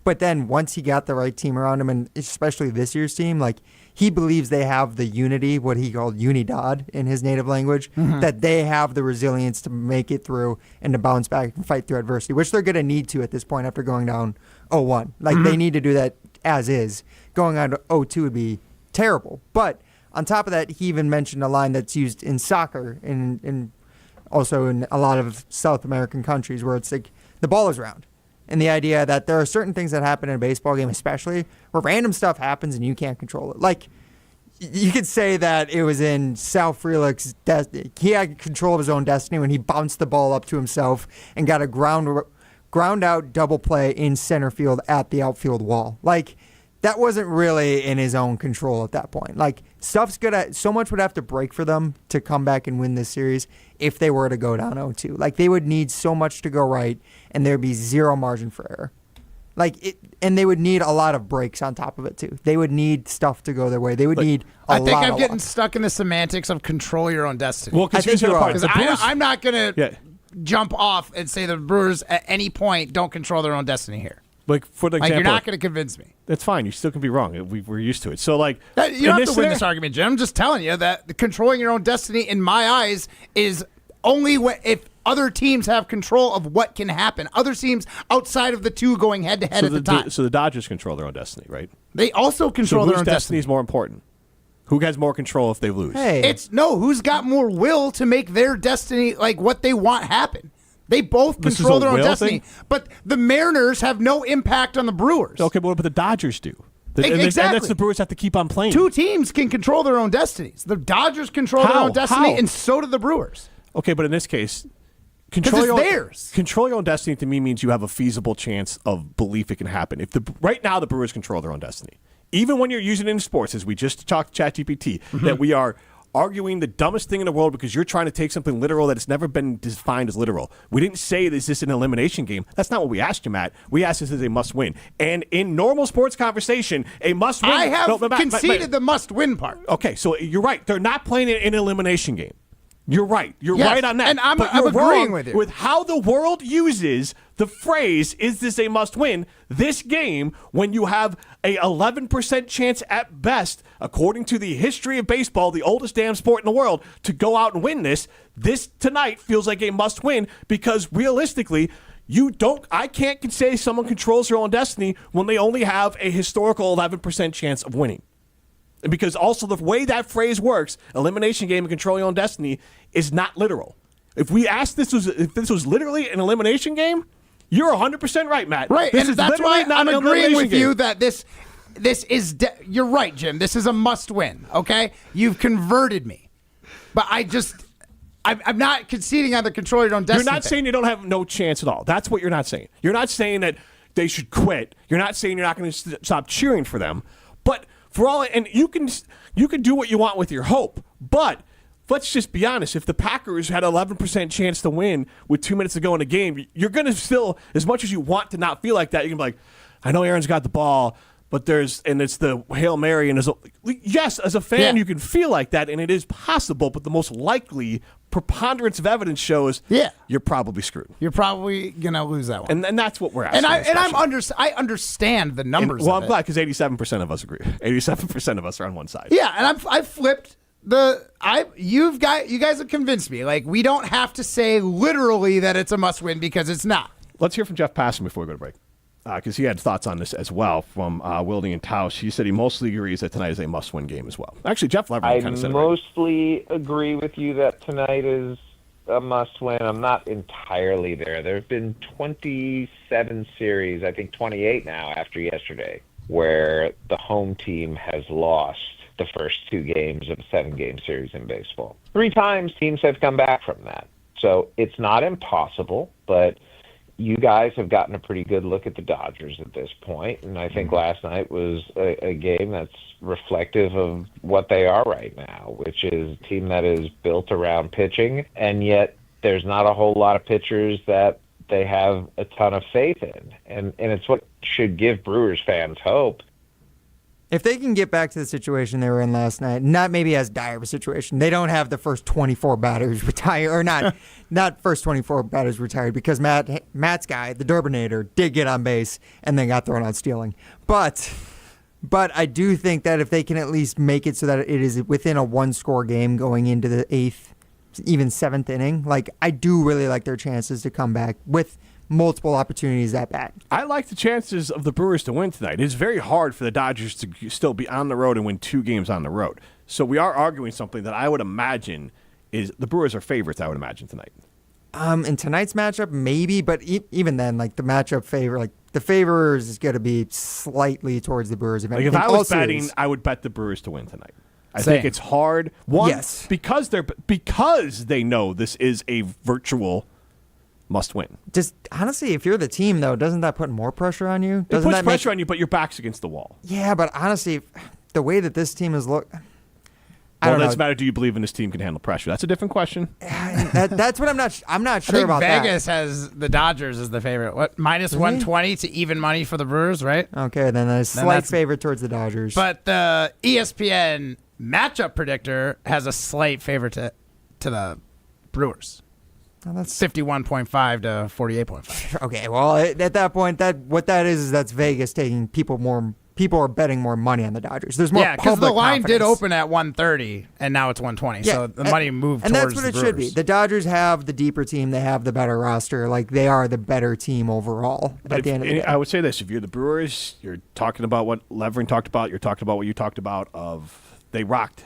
But then once he got the right team around him, and especially this year's team, like he believes they have the unity, what he called unidad in his native language, that they have the resilience to make it through and to bounce back and fight through adversity, which they're going to need to at this point after going down 0-1. Like they need to do that as is. Going on to 0-2 would be terrible. But on top of that, he even mentioned a line that's used in soccer and also in a lot of South American countries where it's like the ball is round. And the idea that there are certain things that happen in a baseball game, especially where random stuff happens and you can't control it. Like, you could say that it was in Sal Frelick's destiny. He had control of his own destiny when he bounced the ball up to himself and got a ground out double play in center field at the outfield wall. Like, that wasn't really in his own control at that point. Like, stuff's good. So much would have to break for them to come back and win this series if they were to go down 0-2. Like, they would need so much to go right, and there'd be zero margin for error. And they would need a lot of breaks on top of it, too. They would need stuff to go their way. They would need a lot of I think I'm getting stuck in the semantics of control your own destiny. Well, because I'm not going to jump off and say the Brewers at any point don't control their own destiny here. Like, for the example, you're not going to convince me. That's fine. You still can be wrong. We're used to it. So, like, you don't have to win this argument, Jim. I'm just telling you that controlling your own destiny, in my eyes, is only if other teams have control of what can happen. Other teams outside of the two going head to head at the time. So the Dodgers control their own destiny, right? They also control their own destiny. Whose destiny is more important? Who has more control if they lose? Who's got more will to make their destiny like what they want happen. They both control their own destiny. But the Mariners have no impact on the Brewers. Okay, but the Dodgers do. Exactly. And that's the Brewers have to keep on playing. Two teams can control their own destinies. The Dodgers control their own destiny, and so do the Brewers. Okay, but in this case, control your own destiny to me means you have a feasible chance of belief it can happen. Right now the Brewers control their own destiny. Even when you're using it in sports, as we just talked to ChatGPT, that we are arguing the dumbest thing in the world because you're trying to take something literal that has never been defined as literal. We didn't say is this an elimination game. That's not what we asked you, Matt. We asked this as a must-win. And in normal sports conversation, a must-win... I have conceded the must-win part. Okay, so you're right. They're not playing it in an elimination game. You're right. You're right on that. And I'm agreeing with you. With how the world uses the phrase, is this a must-win? This game, when you have a 11% chance at best, according to the history of baseball, the oldest damn sport in the world, to go out and win this tonight feels like a must-win because realistically, I can't say someone controls their own destiny when they only have a historical 11% chance of winning. And because also the way that phrase works, elimination game and control your own destiny, is not literal. If this was literally an elimination game, you're 100% right, Matt. Right, that's why I'm agreeing with you that this is. You're right, Jim. This is a must-win. Okay, you've converted me, but I'm not conceding on the control your own destiny. You're not saying you don't have no chance at all. That's what you're not saying. You're not saying that they should quit. You're not saying you're not going to stop cheering for them, but. And you can do what you want with your hope, but let's just be honest. If the Packers had 11% chance to win with 2 minutes to go in the game, you're going to still, as much as you want to not feel like that, you're going to be like, I know Aaron's got the ball, but it's the Hail Mary. And yes, as a fan, you can feel like that, and it is possible, but the most likely preponderance of evidence shows you're probably screwed. You're probably going to lose that one. And that's what we're asking. I understand the numbers. I'm glad because 87% of us agree. 87% of us are on one side. Yeah, and I've flipped you guys have convinced me. Like, we don't have to say literally that it's a must-win because it's not. Let's hear from Jeff Passan before we go to break. Because he had thoughts on this as well from Wilding and Taos. He said he mostly agrees that tonight is a must-win game as well. Actually, Jeff Leverett kind of said it. I mostly agree with you that tonight is a must-win. I'm not entirely there. There have been 27 series, I think 28 now after yesterday, where the home team has lost the first two games of a 7-game series in baseball. 3 times teams have come back from that. So it's not impossible, but you guys have gotten a pretty good look at the Dodgers at this point, and I think last night was a game that's reflective of what they are right now, which is a team that is built around pitching, and yet there's not a whole lot of pitchers that they have a ton of faith in, and it's what should give Brewers fans hope. If they can get back to the situation they were in last night, not maybe as dire of a situation, they don't have the first 24 batters retired, or not first 24 batters retired, because Matt's guy, the Durbinator, did get on base and then got thrown out stealing. But I do think that if they can at least make it so that it is within a one-score game going into the 8th, even 7th inning, like, I do really like their chances to come back with multiple opportunities at bat. I like the chances of the Brewers to win tonight. It's very hard for the Dodgers to still be on the road and win 2 games on the road. So we are arguing something that I would imagine is the Brewers are favorites, I would imagine, tonight. In tonight's matchup, maybe, but even then, like, the matchup favor, like, the favor is going to be slightly towards the Brewers. If I was betting, I would bet the Brewers to win tonight. I think it's hard. Yes. because they know this is a virtual must win. Just honestly, if you're the team, though, doesn't that put more pressure on you? It puts pressure on you, but your back's against the wall. Yeah, but honestly, the way that this team is That's matter. Do you believe in this team can handle pressure? That's a different question. That's what I'm not sure about. Vegas has the Dodgers as the favorite. What, minus 120 to even money for the Brewers, right? Okay, then a slight favorite towards the Dodgers. But the ESPN matchup predictor has a slight favorite to the Brewers. Oh, that's 51.5 to 48.5. Okay, well, at that point, that's Vegas taking people are betting more money on the Dodgers. There's more because the line confidence. did open at 130 and now it's 120. Yeah, so the money moved and towards that's what the it should be. The Dodgers have the deeper team. They have the better roster. Like, they are the better team overall. At the end of the day, I would say this: if you're the Brewers, you're talking about what Levering talked about. You're talking about what you talked about. They rocked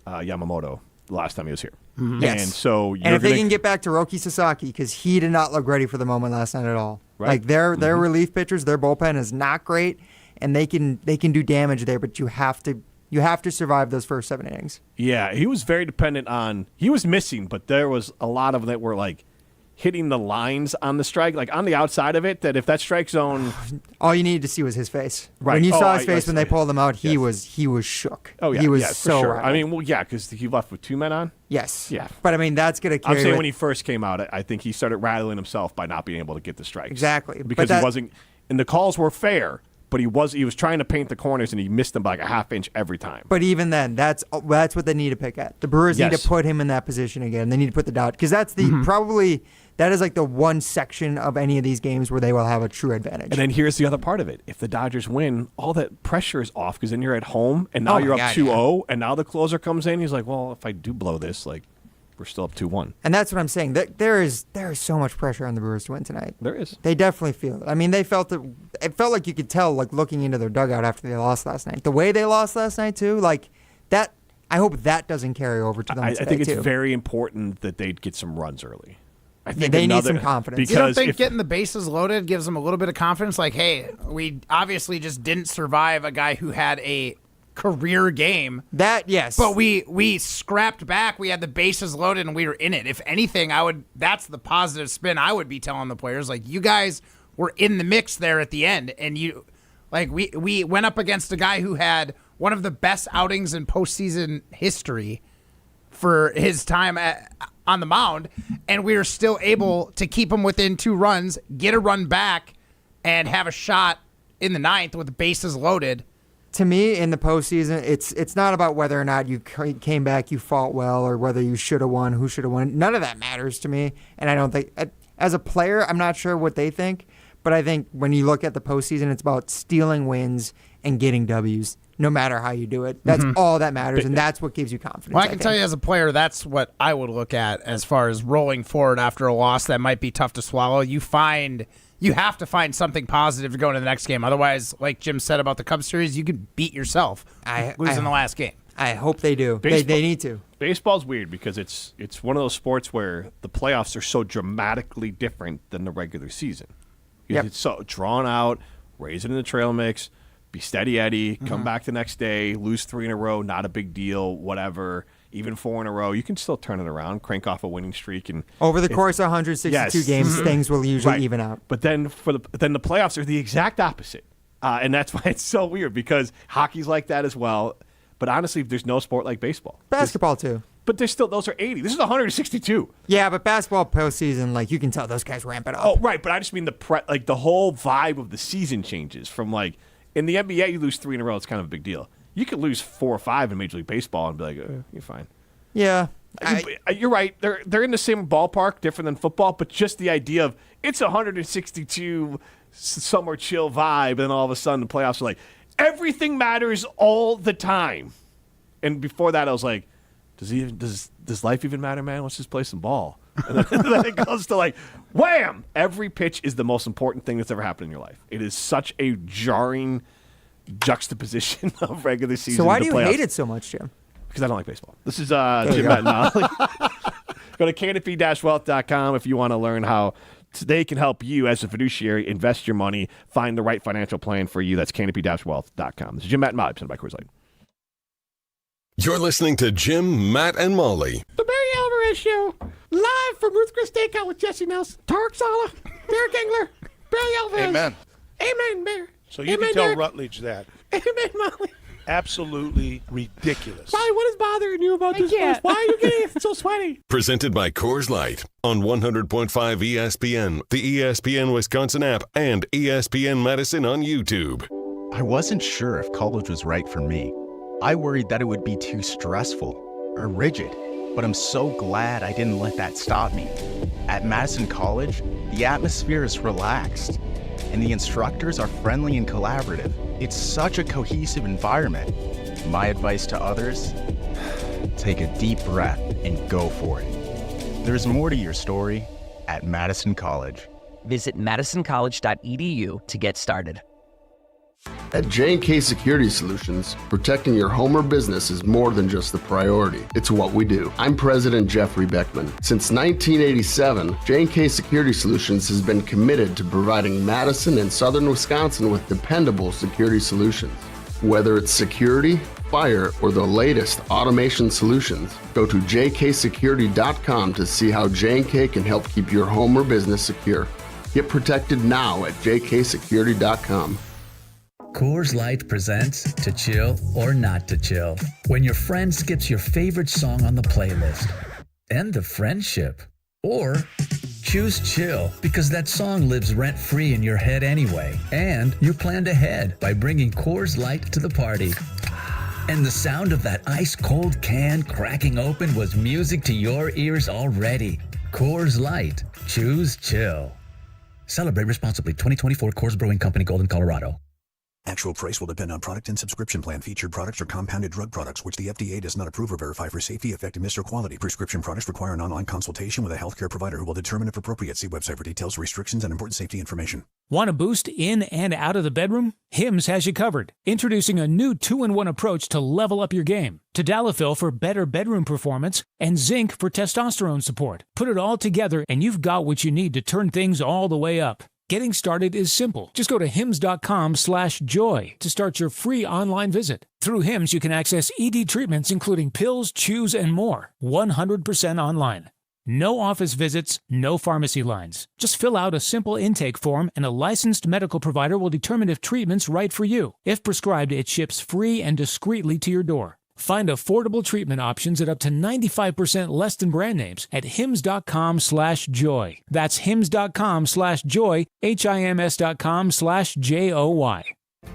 Yamamoto the last time he was here. Mm-hmm. Yes. And so if they can get back to Roki Sasaki, because he did not look ready for the moment last night at all. Right. Like, their relief pitchers, their bullpen is not great, and they can do damage there, but you have to survive those first 7 innings. Yeah, he was very dependent on. He was missing, but there was a lot of that were like hitting the lines on the strike, like on the outside of it. That if that strike zone, all you needed to see was his face. Right. When you saw his face when they pulled him out, he was shook. Oh yeah, he was so. For sure. rattled. I mean, well, yeah, because he left with 2 men on. Yes. Yeah. But I mean, that's gonna carry. I'm saying when he first came out, I think he started rattling himself by not being able to get the strikes. Exactly. Because he wasn't, and the calls were fair. But he was trying to paint the corners, and he missed them by like a half inch every time. But even then, that's what they need to pick at. The Brewers need to put him in that position again. They need to put the Dodgers, because that's the that is like the one section of any of these games where they will have a true advantage. And then here's the other part of it: if the Dodgers win, all that pressure is off, because then you're at home, and now you're up 2-0, and now the closer comes in. He's like, well, if I do blow this, like, we're still up 2-1. And that's what I'm saying. There is so much pressure on the Brewers to win tonight. There is. They definitely feel it. I mean, it felt like you could tell, like, looking into their dugout after they lost last night. The way they lost last night, too, like, that, I hope that doesn't carry over to them today, I think it's very important that they get some runs early. I think they need some confidence. You don't think getting the bases loaded gives them a little bit of confidence? Like, hey, we obviously just didn't survive a guy who had a career game. That, yes. But we scrapped back. We had the bases loaded and we were in it. If anything, that's the positive spin I would be telling the players. Like, you guys were in the mix there at the end, and we went up against a guy who had one of the best outings in postseason history for his time on the mound, and we were still able to keep him within 2 runs, get a run back, and have a shot in the 9th with the bases loaded. To me, in the postseason, it's not about whether or not you came back, you fought well, or whether you should have won, who should have won. None of that matters to me, and I don't think, as a player, I'm not sure what they think, but I think when you look at the postseason, it's about stealing wins and getting W's, no matter how you do it. That's all that matters, and that's what gives you confidence. Well, I can tell you as a player, that's what I would look at as far as rolling forward after a loss that might be tough to swallow. You have to find something positive to go into the next game. Otherwise, like Jim said about the Cubs series, you could beat yourself losing the last game. I hope they do. They need to. Baseball's weird because it's one of those sports where the playoffs are so dramatically different than the regular season. It's so drawn out, raise it in the trail mix, be steady Eddie, come back the next day, lose 3 in a row, not a big deal, whatever. even 4 in a row, you can still turn it around, crank off a winning streak, and over the course of 162 games, things will usually even out. But then the playoffs are the exact opposite, and that's why it's so weird because hockey's like that as well. But honestly, there's no sport like baseball. Basketball too. But those are 80. This is 162. Yeah, but basketball postseason, like you can tell those guys ramp it up. Oh, right. But I just mean the whole vibe of the season changes from like in the NBA, you lose 3 in a row, it's kind of a big deal. You could lose 4 or 5 in Major League Baseball and be like, you're fine. Yeah. You're right. They're in the same ballpark, different than football, but just the idea of it's 162 summer chill vibe, and all of a sudden the playoffs are like, everything matters all the time. And before that, I was like, does life even matter, man? Let's just play some ball. And then it goes to like, wham! Every pitch is the most important thing that's ever happened in your life. It is such a jarring juxtaposition of regular season. So why do you playoffs. hate it so much, Jim? Because I don't like baseball. This is Jim Matt and Molly. Go to canopy-wealth.com if you want to learn how they can help you as a fiduciary invest your money, find the right financial plan for you. That's canopy-wealth.com. This is Jim Matt and Molly, presented by Coors Light. You're listening to Jim, Matt, and Molly. The Barry Alvarez Show, live from Ruth Chris Steakhouse with Jesse Nelson, Tarek Sala, Derek Engler, Barry Alvarez. Amen. Amen, Barry. So you Amen, can tell Derek. Rutledge that. Amen, Molly. Absolutely ridiculous. Molly, what is bothering you about this voice? Why are you getting so sweaty? Presented by Coors Light on 100.5 ESPN, the ESPN Wisconsin app, and ESPN Madison on YouTube. I wasn't sure if college was right for me. I worried that it would be too stressful or rigid, but I'm so glad I didn't let that stop me. At Madison College, the atmosphere is relaxed, and the instructors are friendly and collaborative. It's such a cohesive environment. My advice to others, take a deep breath and go for it. There's more to your story at Madison College. Visit madisoncollege.edu to get started. At J&K Security Solutions, protecting your home or business is more than just the priority. It's what we do. I'm President Jeffrey Beckman. Since 1987, J&K Security Solutions has been committed to providing Madison and Southern Wisconsin with dependable security solutions. Whether it's security, fire, or the latest automation solutions, go to jksecurity.com to see how J&K can help keep your home or business secure. Get protected now at jksecurity.com. Coors Light presents To Chill or Not to Chill. When your friend skips your favorite song on the playlist. End the friendship. Or choose chill because that song lives rent-free in your head anyway. And you planned ahead by bringing Coors Light to the party. And the sound of that ice-cold can cracking open was music to your ears already. Coors Light. Choose chill. Celebrate responsibly. 2024 Coors Brewing Company, Golden, Colorado. Actual price will depend on product and subscription plan. Featured products are compounded drug products, which the FDA does not approve or verify for safety, effectiveness, or quality. Prescription products require an online consultation with a healthcare provider who will determine if appropriate. See website for details, restrictions, and important safety information. Want a boost in and out of the bedroom? Hims has you covered. Introducing a new 2-in-1 approach to level up your game. Tadalafil for better bedroom performance and zinc for testosterone support. Put it all together and you've got what you need to turn things all the way up. Getting started is simple. Just go to hims.com/joy to start your free online visit. Through Hims, you can access ED treatments including pills, chews, and more. 100% online. No office visits, no pharmacy lines. Just fill out a simple intake form and a licensed medical provider will determine if treatment's right for you. If prescribed, it ships free and discreetly to your door. Find affordable treatment options at up to 95% less than brand names at hims.com/joy. That's hims.com/joy, hims.com/joy.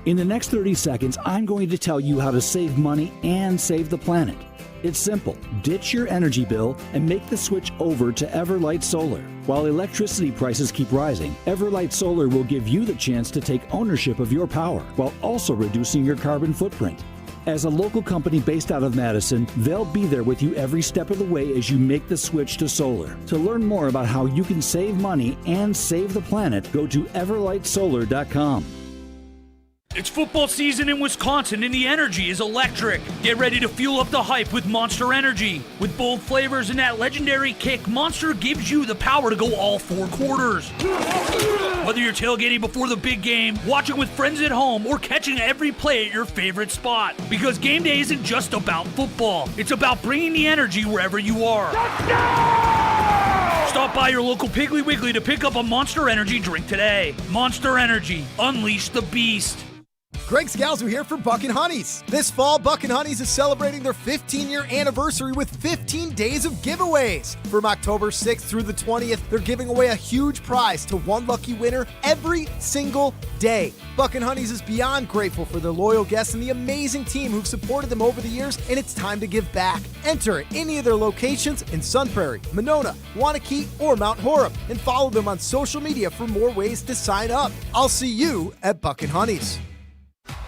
In the next 30 seconds, I'm going to tell you how to save money and save the planet. It's simple. Ditch your energy bill and make the switch over to Everlight Solar. While electricity prices keep rising, Everlight Solar will give you the chance to take ownership of your power while also reducing your carbon footprint. As a local company based out of Madison, they'll be there with you every step of the way as you make the switch to solar. To learn more about how you can save money and save the planet, go to everlightsolar.com. It's football season in Wisconsin and the energy is electric. Get ready to fuel up the hype with Monster Energy. With bold flavors and that legendary kick, Monster gives you the power to go all 4 quarters. Whether you're tailgating before the big game, watching with friends at home, or catching every play at your favorite spot. Because game day isn't just about football. It's about bringing the energy wherever you are. Stop by your local Piggly Wiggly to pick up a Monster Energy drink today. Monster Energy. Unleash the beast. Greg Scalzo here for Buck & Honey's. This fall, Buck & Honey's is celebrating their 15-year anniversary with 15 days of giveaways. From October 6th through the 20th, they're giving away a huge prize to one lucky winner every single day. Buck & Honey's is beyond grateful for their loyal guests and the amazing team who've supported them over the years, and it's time to give back. Enter at any of their locations in Sun Prairie, Monona, Wanakee, or Mount Horeb, and follow them on social media for more ways to sign up. I'll see you at Buck & Honey's.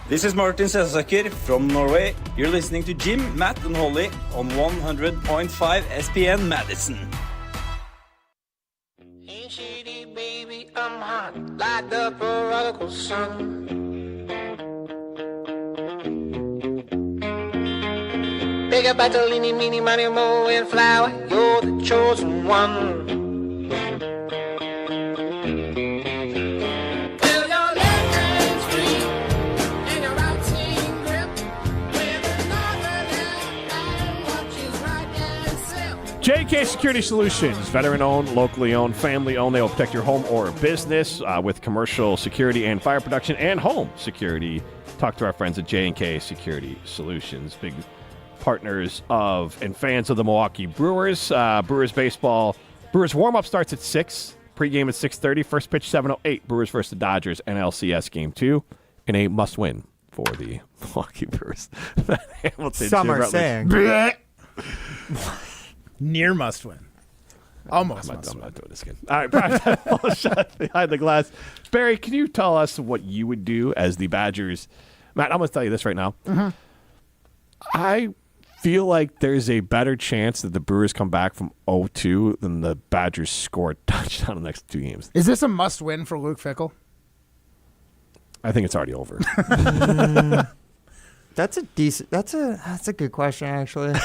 This is Martin Selsaker from Norway. You're listening to Jim, Matt, and Holly on 100.5 ESPN Madison. Ain't shady, baby, I'm hot like the prodigal son. Big up battle, eeny, meeny, miny, moe, and flower. You're the chosen one. JK Security Solutions, veteran-owned, locally owned, family-owned. They will protect your home or business with commercial security and fire protection and home security. Talk to our friends at J&K Security Solutions, big partners of and fans of the Milwaukee Brewers. Brewers baseball. Brewers warm-up starts at 6. Pre-game at 6:30. First pitch 7:08. Brewers versus the Dodgers. NLCS Game 2 in a must-win for the Milwaukee Brewers. Hamilton, Some are saying. Near must win. Almost I'm not doing this again. All right, shot behind the glass. Barry, can you tell us what you would do as the Badgers? Matt, I'm going to tell you this right now. Mm-hmm. I feel like there's a better chance that the Brewers come back from 0-2 than the Badgers score a touchdown in the next 2 games. Is this a must win for Luke Fickell? I think it's already over. That's a good question, actually.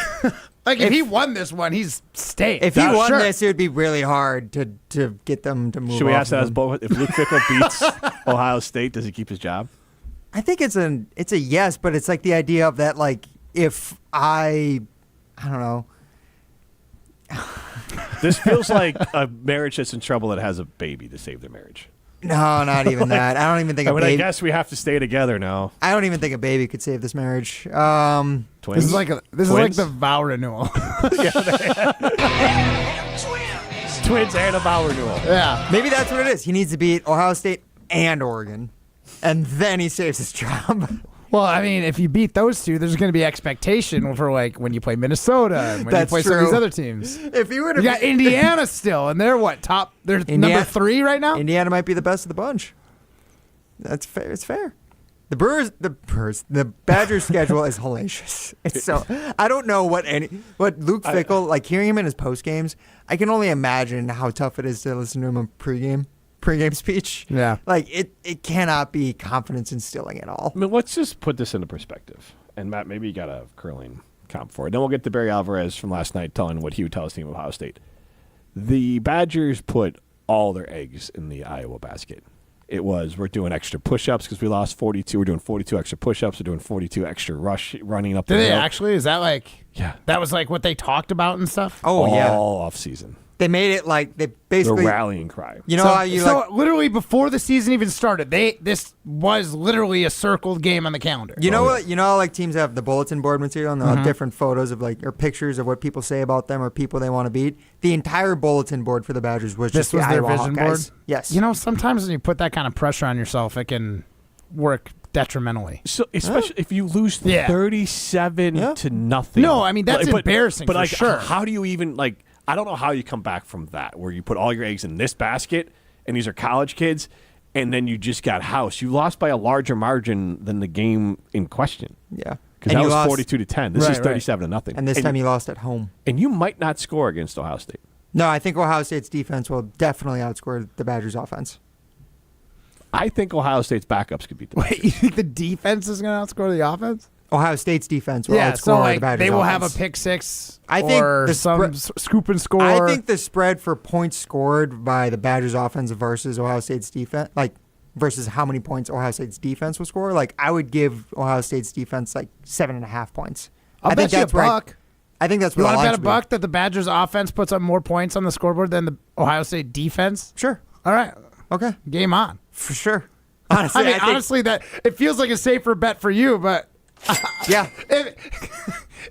If he won this one, he's staying. If he won this, it would be really hard to get them to move. Should we ask that as both? If Luke Fickell beats Ohio State, does he keep his job? I think it's a yes, but it's like the idea of that, like, if I don't know. This feels like a marriage that's in trouble that has a baby to save their marriage. No, not even that. I don't even think a baby. I guess we have to stay together now. I don't even think a baby could save this marriage. Twins? This is like the vow renewal. Twins and a vow renewal. Yeah. Maybe that's what it is. He needs to beat Ohio State and Oregon, and then he saves his job. Well, I mean, if you beat those two, there's going to be expectation for like when you play Minnesota and when you play some of these other teams. If you got Indiana still, and they're what top? They're number 3 right now. Indiana might be the best of the bunch. That's fair. It's fair. The Badgers' schedule is hellacious. It's so I don't know what Luke Fickell, like hearing him in his post games, I can only imagine how tough it is to listen to him in pregame speech. Yeah. Like it cannot be confidence instilling at all. I mean, let's just put this into perspective. And Matt, maybe you got a curling comp for it. Then we'll get to Barry Alvarez from last night telling what he would tell his team of Ohio State. The Badgers put all their eggs in the Iowa basket. It was, we're doing extra push-ups because we lost 42. We're doing 42 extra push-ups. We're doing 42 extra running up the hill. Did they actually? Is that like? Yeah. That was like what they talked about and stuff? Oh, yeah. All off-season. They made it like they basically the rallying cry. You know how you literally before the season even started, this was literally a circled game on the calendar. You know what? You know how like teams have the bulletin board material and they'll have different photos of like or pictures of what people say about them or people they want to beat. The entire bulletin board for the Badgers was just their Iowa vision Hawkeyes. board. Yes. You know, sometimes when you put that kind of pressure on yourself, it can work detrimentally. So especially if you lose 37 to nothing. No, I mean that's embarrassing. But for like, sure. How do you even like? I don't know how you come back from that, where you put all your eggs in this basket, and these are college kids, and then you just got housed. You lost by a larger margin than the game in question. Yeah. Because that was 42-10. This is 37-0. And this time you lost at home. And you might not score against Ohio State. No, I think Ohio State's defense will definitely outscore the Badgers' offense. I think Ohio State's backups could beat the Badgers. Wait, you think the defense is going to outscore the offense? Ohio State's defense will outscore so like the Badgers' they will offense. have a pick six. I think or some scoop and score. I think the spread for points scored by the Badgers' offense versus Ohio State's defense, like versus how many points Ohio State's defense will score, like I would give Ohio State's defense like 7.5 points. I'll bet you a buck. I think that's You what want to I bet a buck that the Badgers' offense puts up more points on the scoreboard than the Ohio State defense? Sure. All right. Okay. Game on. For sure. Honestly, I think, honestly, that it feels like a safer bet for you, but yeah.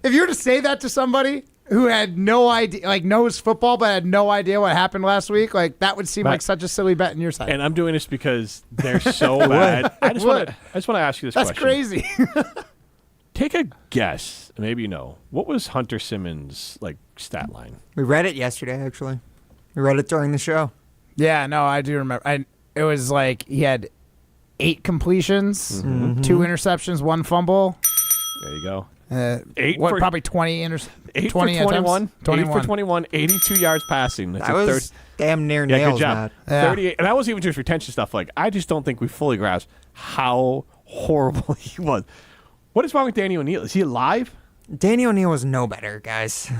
If you were to say that to somebody who had no idea, like knows football but had no idea what happened last week, like that would seem like such a silly bet in your side. And I'm doing this because they're so bad. I just want to ask you this That's question. That's crazy. Take a guess. Maybe you know. What was Hunter Simmons' stat line? We read it yesterday, actually. We read it during the show. Yeah, no, I do remember. It was like he had 8 completions, 2 interceptions, 1 fumble. There you go. Probably 20 interceptions. 8 20 for 21. attempts? 8 for 21, 82 yards passing. That's that was damn near nails, good job. Matt. Yeah. 38. And that wasn't even just retention stuff. I just don't think we fully grasp how horrible he was. What is wrong with Danny O'Neal? Is he alive? Danny O'Neal was no better, guys.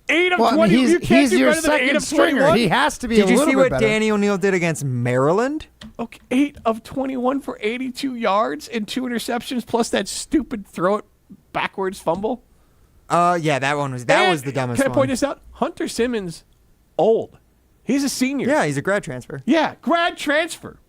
8 of 20. You can't he's do your better than 8 second of stringer. 21? He has to be. Did a you little see bit what better. Danny O'Neal did against Maryland? Okay, 8 of 21 for 82 yards and 2 interceptions, plus that stupid throw it backwards fumble. Yeah, that was the dumbest Can I point one. this out? Hunter Simmons, old. He's a senior. Yeah, he's a grad transfer. Yeah, grad transfer.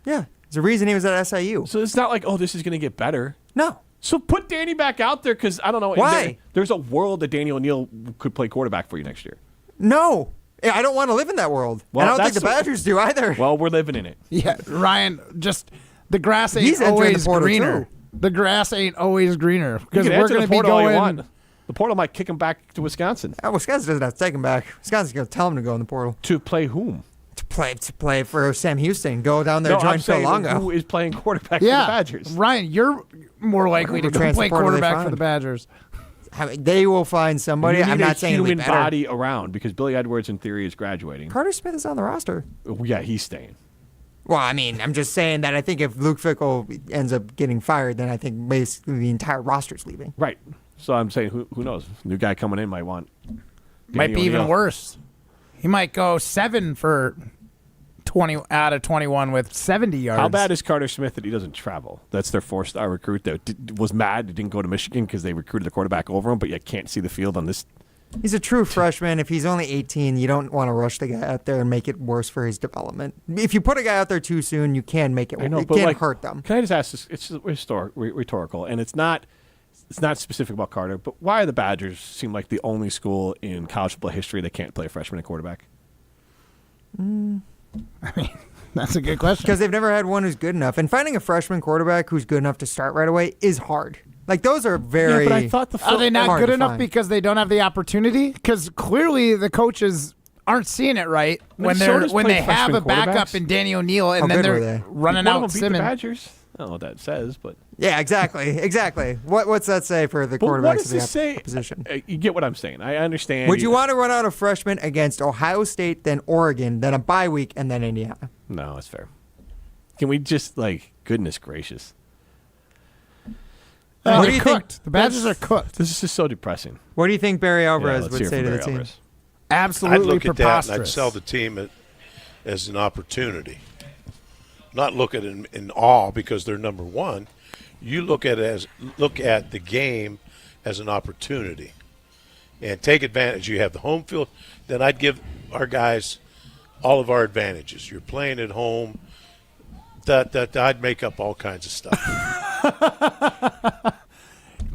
Yeah, there's a reason he was at SIU. So it's not like, oh, this is going to get better. No. So put Danny back out there because, I don't know. Why? There's a world that Danny O'Neal could play quarterback for you next year. No. I don't want to live in that world. Well, I don't think that's the Badgers do either. Well, we're living in it. Yeah, Ryan, just the grass ain't He's entering always the portal, greener. too. The grass ain't always greener You because can we're enter going the to be portal all you going. want. The portal might kick him back to Wisconsin. Wisconsin doesn't have to take him back. Wisconsin's going to tell him to go in the portal. To play whom? To play for Sam Houston. Go down there, No, join I'm Phil saying Longo. who is playing quarterback for the Yeah, Badgers? Ryan, you're more likely to go play quarterback for the Badgers. They will find somebody. You need I'm not saying it'll be human better. body around because Billy Edwards, in theory, is graduating. Carter Smith is on the roster. Yeah, he's staying. Well, I mean, I'm just saying that I think if Luke Fickell ends up getting fired, then I think basically the entire roster's leaving. Right. So I'm saying, who knows? New guy coming in might want. Might be even worse. He might go 7 for 20 out of 21 with 70 yards. How bad is Carter Smith that he doesn't travel? That's their 4-star recruit that was mad he didn't go to Michigan because they recruited the quarterback over him, but you can't see the field on this. He's a true freshman. If he's only 18, you don't want to rush the guy out there and make it worse for his development. If you put a guy out there too soon, you can make it. It can hurt them. Can I just ask this? It's rhetorical, and it's not specific about Carter. But why are the Badgers seem like the only school in college football history that can't play a freshman at quarterback? I mean, that's a good question. Because they've never had one who's good enough, and finding a freshman quarterback who's good enough to start right away is hard. Like those are very. Yeah, but I thought are they not good enough find. because they don't have the opportunity? Because clearly the coaches aren't seeing it right when they have a backup in Danny O'Neal and then they're running One of out them beat the Simmons. Badgers. I don't know what that says, but Yeah, exactly. What's that say for the But what quarterbacks does of the this say? opposition? You get what I'm saying. I understand. Would you want to run out a freshman against Ohio State, then Oregon, then a bye week, and then Indiana? No, it's fair. Can we just goodness gracious? What do you think? The Badgers are cooked. This is just so depressing. What do you think Barry Alvarez let's would hear say from to the Barry team? Alvarez. Absolutely I'd look at that and I'd preposterous. sell the team as an opportunity. Not look at it in awe because they're number one. You look at the game as an opportunity and take advantage. You have the home field. Then I'd give our guys all of our advantages. You're playing at home. That I'd make up all kinds of stuff.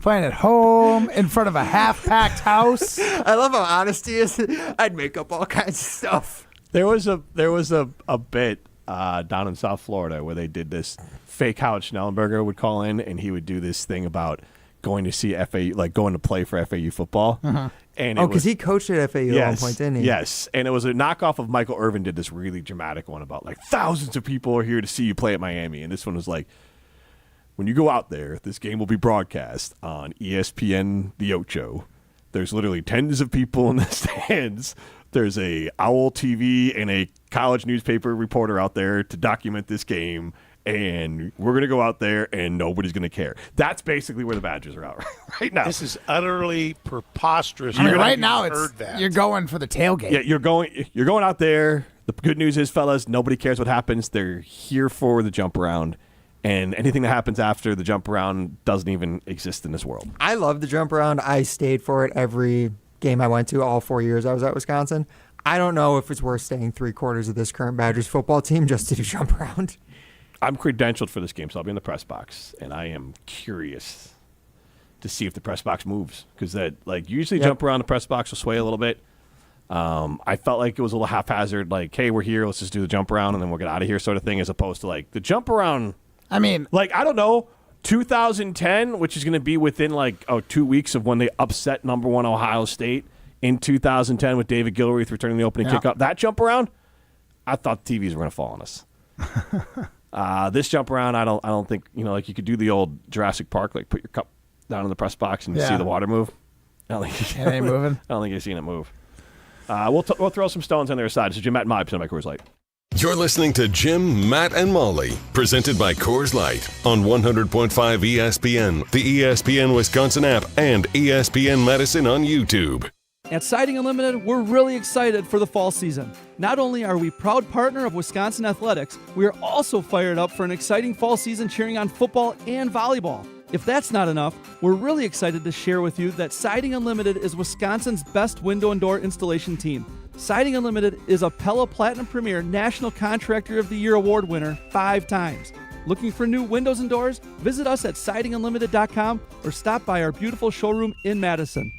Playing at home in front of a half-packed house. I love how honesty is. I'd make up all kinds of stuff. There was a bit down in South Florida where they did this fake Howard Schnellenberger would call in and he would do this thing about going to see FAU, going to play for FAU football. Uh-huh. And because he coached at FAU at one point, didn't he? Yes, and it was a knockoff of Michael Irvin did this really dramatic one about thousands of people are here to see you play at Miami, and this one was when you go out there, this game will be broadcast on ESPN The Ocho. There's literally tens of people in the stands. There's a Owl TV and a college newspaper reporter out there to document this game, and we're going to go out there, and nobody's going to care. That's basically where the Badgers are at right now. This is utterly preposterous. I mean, right now you're going for the tailgate. Yeah, you're going out there. The good news is, fellas, nobody cares what happens. They're here for the jump around, and anything that happens after the jump around doesn't even exist in this world. I love the jump around. I stayed for it every game I went to all 4 years I was at Wisconsin. I don't know if it's worth staying 3/4 of this current Badgers football team just to do jump around. I'm credentialed for this game, so I'll be in the press box, and I am curious to see if the press box moves, because that usually jump around the press box will sway a little bit. I felt like it was a little haphazard, like, hey, we're here, let's just do the jump around, and then we'll get out of here sort of thing, as opposed to the jump around. I mean, I don't know, 2010, which is going to be within 2 weeks of when they upset number 1 Ohio State in 2010 with David Gilreath returning the opening kickoff. That jump around, I thought the TVs were going to fall on us. This jump around, I don't think, you could do the old Jurassic Park, put your cup down in the press box and see the water move. I don't think it ain't moving. I don't think you've seen it move. We'll throw some stones on their side. This is Jim, Matt, and Molly, presented by Coors Light. You're listening to Jim, Matt, and Molly, presented by Coors Light on 100.5 ESPN, the ESPN Wisconsin app, and ESPN Madison on YouTube. At Siding Unlimited, we're really excited for the fall season. Not only are we proud partner of Wisconsin Athletics, we are also fired up for an exciting fall season cheering on football and volleyball. If that's not enough, we're really excited to share with you that Siding Unlimited is Wisconsin's best window and door installation team. Siding Unlimited is a Pella Platinum Premier National Contractor of the Year award winner 5 times. Looking for new windows and doors? Visit us at sidingunlimited.com or stop by our beautiful showroom in Madison.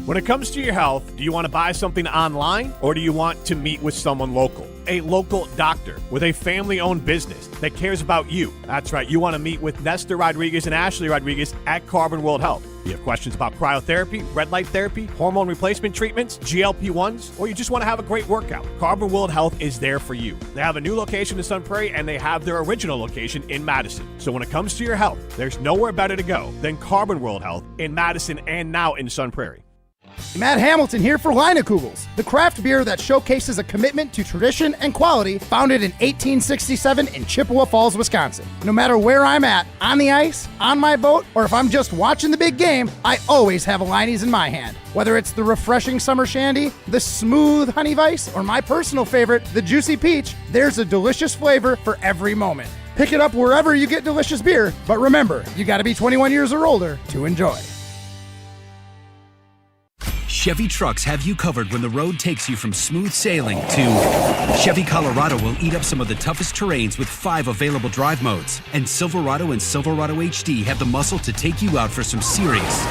When it comes to your health, do you want to buy something online, or do you want to meet with someone local? A local doctor with a family-owned business that cares about you. That's right, you want to meet with Nestor Rodriguez and Ashley Rodriguez at Carbon World Health. You have questions about cryotherapy, red light therapy, hormone replacement treatments, GLP-1s, or you just want to have a great workout. Carbon World Health is there for you. They have a new location in Sun Prairie, and they have their original location in Madison. So when it comes to your health, there's nowhere better to go than Carbon World Health in Madison and now in Sun Prairie. Matt Hamilton here for Leinekugels, the craft beer that showcases a commitment to tradition and quality, founded in 1867 in Chippewa Falls, Wisconsin. No matter where I'm at, on the ice, on my boat, or if I'm just watching the big game, I always have a Leine's in my hand. Whether it's the refreshing summer shandy, the smooth honey vice, or my personal favorite, the juicy peach, there's a delicious flavor for every moment. Pick it up wherever you get delicious beer, but remember, you gotta be 21 years or older to enjoy. Chevy trucks have you covered when the road takes you from smooth sailing to Chevy Colorado will eat up some of the toughest terrains with 5 available drive modes. And Silverado and Silverado HD have the muscle to take you out for some serious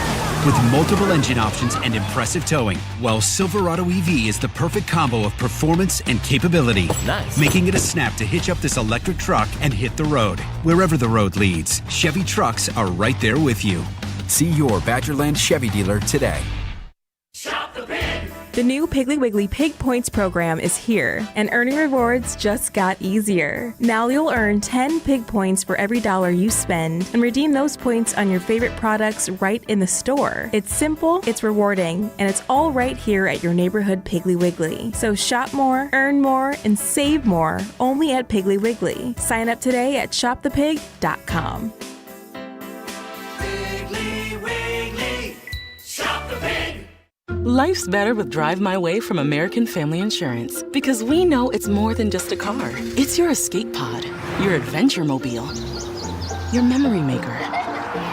with multiple engine options and impressive towing. While Silverado EV is the perfect combo of performance and capability. Nice. Making it a snap to hitch up this electric truck and hit the road. Wherever the road leads, Chevy trucks are right there with you. See your Badgerland Chevy dealer today. The new Piggly Wiggly Pig Points program is here, and earning rewards just got easier. Now you'll earn 10 Pig Points for every $1 you spend, and redeem those points on your favorite products right in the store. It's simple, it's rewarding, and it's all right here at your neighborhood Piggly Wiggly. So shop more, earn more, and save more only at Piggly Wiggly. Sign up today at shopthepig.com. Piggly Wiggly, shop the pig. Life's better with Drive My Way from American Family Insurance, because we know it's more than just a car. It's your escape pod, your adventure mobile, your memory maker.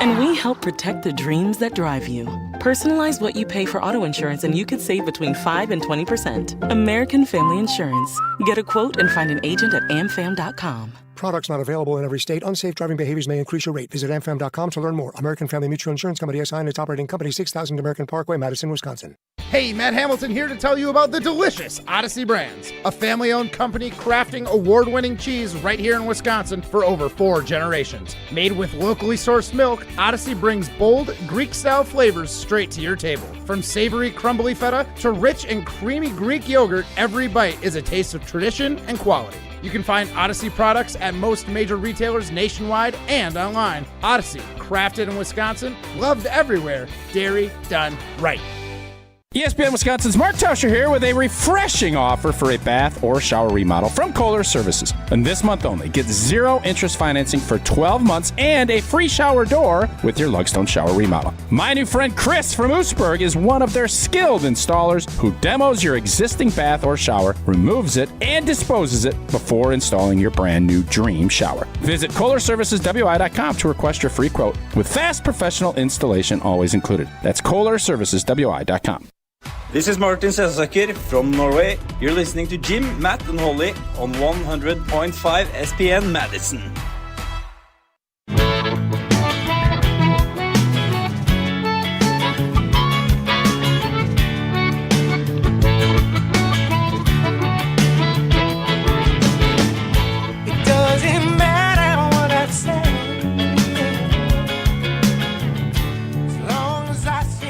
And we help protect the dreams that drive you. Personalize what you pay for auto insurance and you could save between 5 and 20%. American Family Insurance. Get a quote and find an agent at amfam.com. Products not available in every state. Unsafe driving behaviors may increase your rate. Visit amfam.com to learn more. American Family Mutual Insurance Company SI and its operating company, 6000 American Parkway, Madison, Wisconsin. Hey, Matt Hamilton here to tell you about the delicious Odyssey Brands, a family-owned company crafting award-winning cheese right here in Wisconsin for over 4 generations. Made with locally sourced milk, Odyssey brings bold, Greek-style flavors straight to your table. From savory, crumbly feta to rich and creamy Greek yogurt, every bite is a taste of tradition and quality. You can find Odyssey products at most major retailers nationwide and online. Odyssey, crafted in Wisconsin, loved everywhere, dairy done right. ESPN Wisconsin's Mark Tauscher here with a refreshing offer for a bath or shower remodel from Kohler Services. And this month only, get 0 interest financing for 12 months and a free shower door with your Lugstone shower remodel. My new friend Chris from Oostburg is one of their skilled installers who demos your existing bath or shower, removes it, and disposes it before installing your brand new dream shower. Visit KohlerServicesWI.com to request your free quote with fast professional installation always included. That's KohlerServicesWI.com. This is Martin Sesaker from Norway. You're listening to Jim, Matt, and Holly on 100.5 ESPN Madison. It doesn't matter what I say.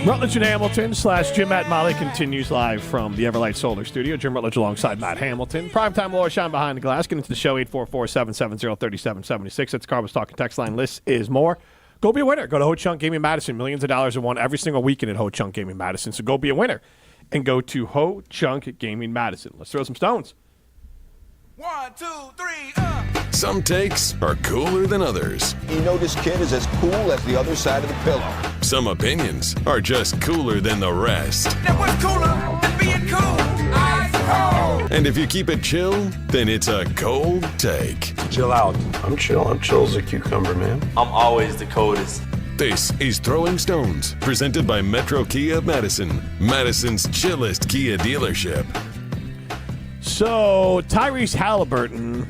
Rutledge and Hamilton / Jim, Matt, Molly continues live from the Everlight Solar Studio. Jim Rutledge alongside Matt Hamilton. Primetime Laura Sean behind the glass. Get into the show, 844-770-3776. That's Carbos Talking text line. List is more. Go be a winner. Go to Ho Chunk Gaming Madison. Millions of dollars are won every single weekend at Ho Chunk Gaming Madison. So go be a winner and go to Ho Chunk Gaming Madison. Let's throw some stones. 1, 2, 3, Some takes are cooler than others. You know this kid is as cool as the other side of the pillow. Some opinions are just cooler than the rest. Now what's cooler than being cool? Ice cold. And if you keep it chill, then it's a cold take. Chill out. I'm chill. I'm chill as a cucumber, man. I'm always the coldest. This is Throwing Stones, presented by Metro Kia of Madison, Madison's chillest Kia dealership. So Tyrese Halliburton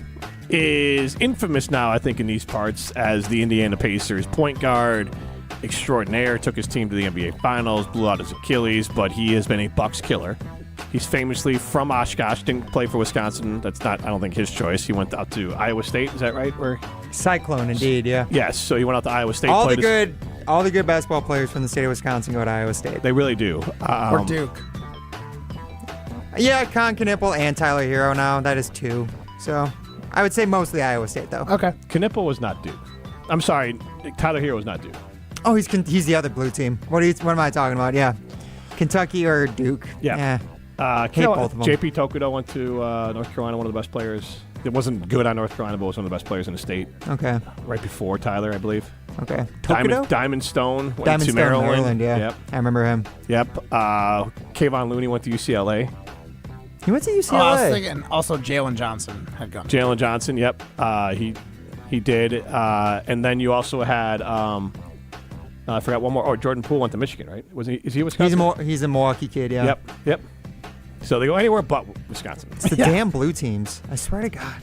is infamous now, I think, in these parts as the Indiana Pacers point guard extraordinaire. Took his team to the NBA Finals, blew out his Achilles, but he has been a Bucks killer. He's famously from Oshkosh, didn't play for Wisconsin. That's not, I don't think, his choice. He went out to Iowa State. Is that right? Cyclone, indeed, yeah. Yes, so he went out to Iowa State. All the good basketball players from the state of Wisconsin go to Iowa State. They really do. Or Duke. Yeah, Con Knippel and Tyler Hero now. That is 2. So I would say mostly Iowa State, though. Okay. Knippel was not Duke. I'm sorry, Tyler Hero was not Duke. Oh, he's the other blue team. What am I talking about? Yeah. Kentucky or Duke. Yeah. Hate both of them. JP Tokudo went to North Carolina, one of the best players. It wasn't good on North Carolina, but was one of the best players in the state. Okay. Right before Tyler, I believe. Okay. Tokudo? Diamond Stone went Diamond to Stone, Maryland. Yeah. Yep. I remember him. Yep. Kayvon Looney went to UCLA. He went to UCLA. I was thinking also Jalen Johnson had gone. Jalen Johnson, yep. He did. And then you also had I forgot one more. Oh, Jordan Poole went to Michigan, right? Is he Wisconsin? He's a Milwaukee kid, yeah. Yep. So they go anywhere but Wisconsin. It's the damn blue teams. I swear to God.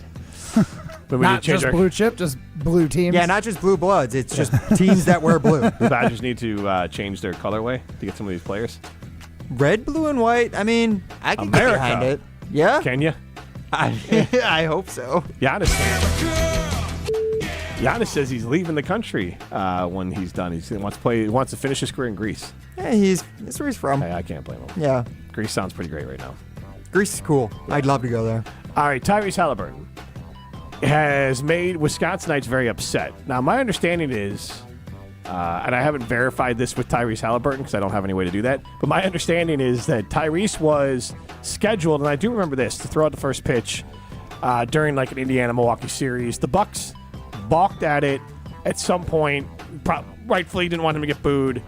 Not just blue chip, just blue teams. Yeah, not just blue bloods. It's just teams that wear blue. The Badgers need to change their colorway to get some of these players. Red, blue, and white. I mean, I can get behind it. Yeah. Can you? I hope so. Giannis says he's leaving the country when he's done. He wants to finish his career in Greece. Yeah, that's where he's from. Hey, I can't blame him. Yeah. Greece sounds pretty great right now. Greece is cool. I'd love to go there. All right, Tyrese Halliburton has made Wisconsinites very upset. Now, my understanding is, and I haven't verified this with Tyrese Halliburton because I don't have any way to do that, but my understanding is that Tyrese was scheduled, and I do remember this, to throw out the first pitch during like an Indiana-Milwaukee series. The Bucks balked at it at some point, rightfully didn't want him to get booed.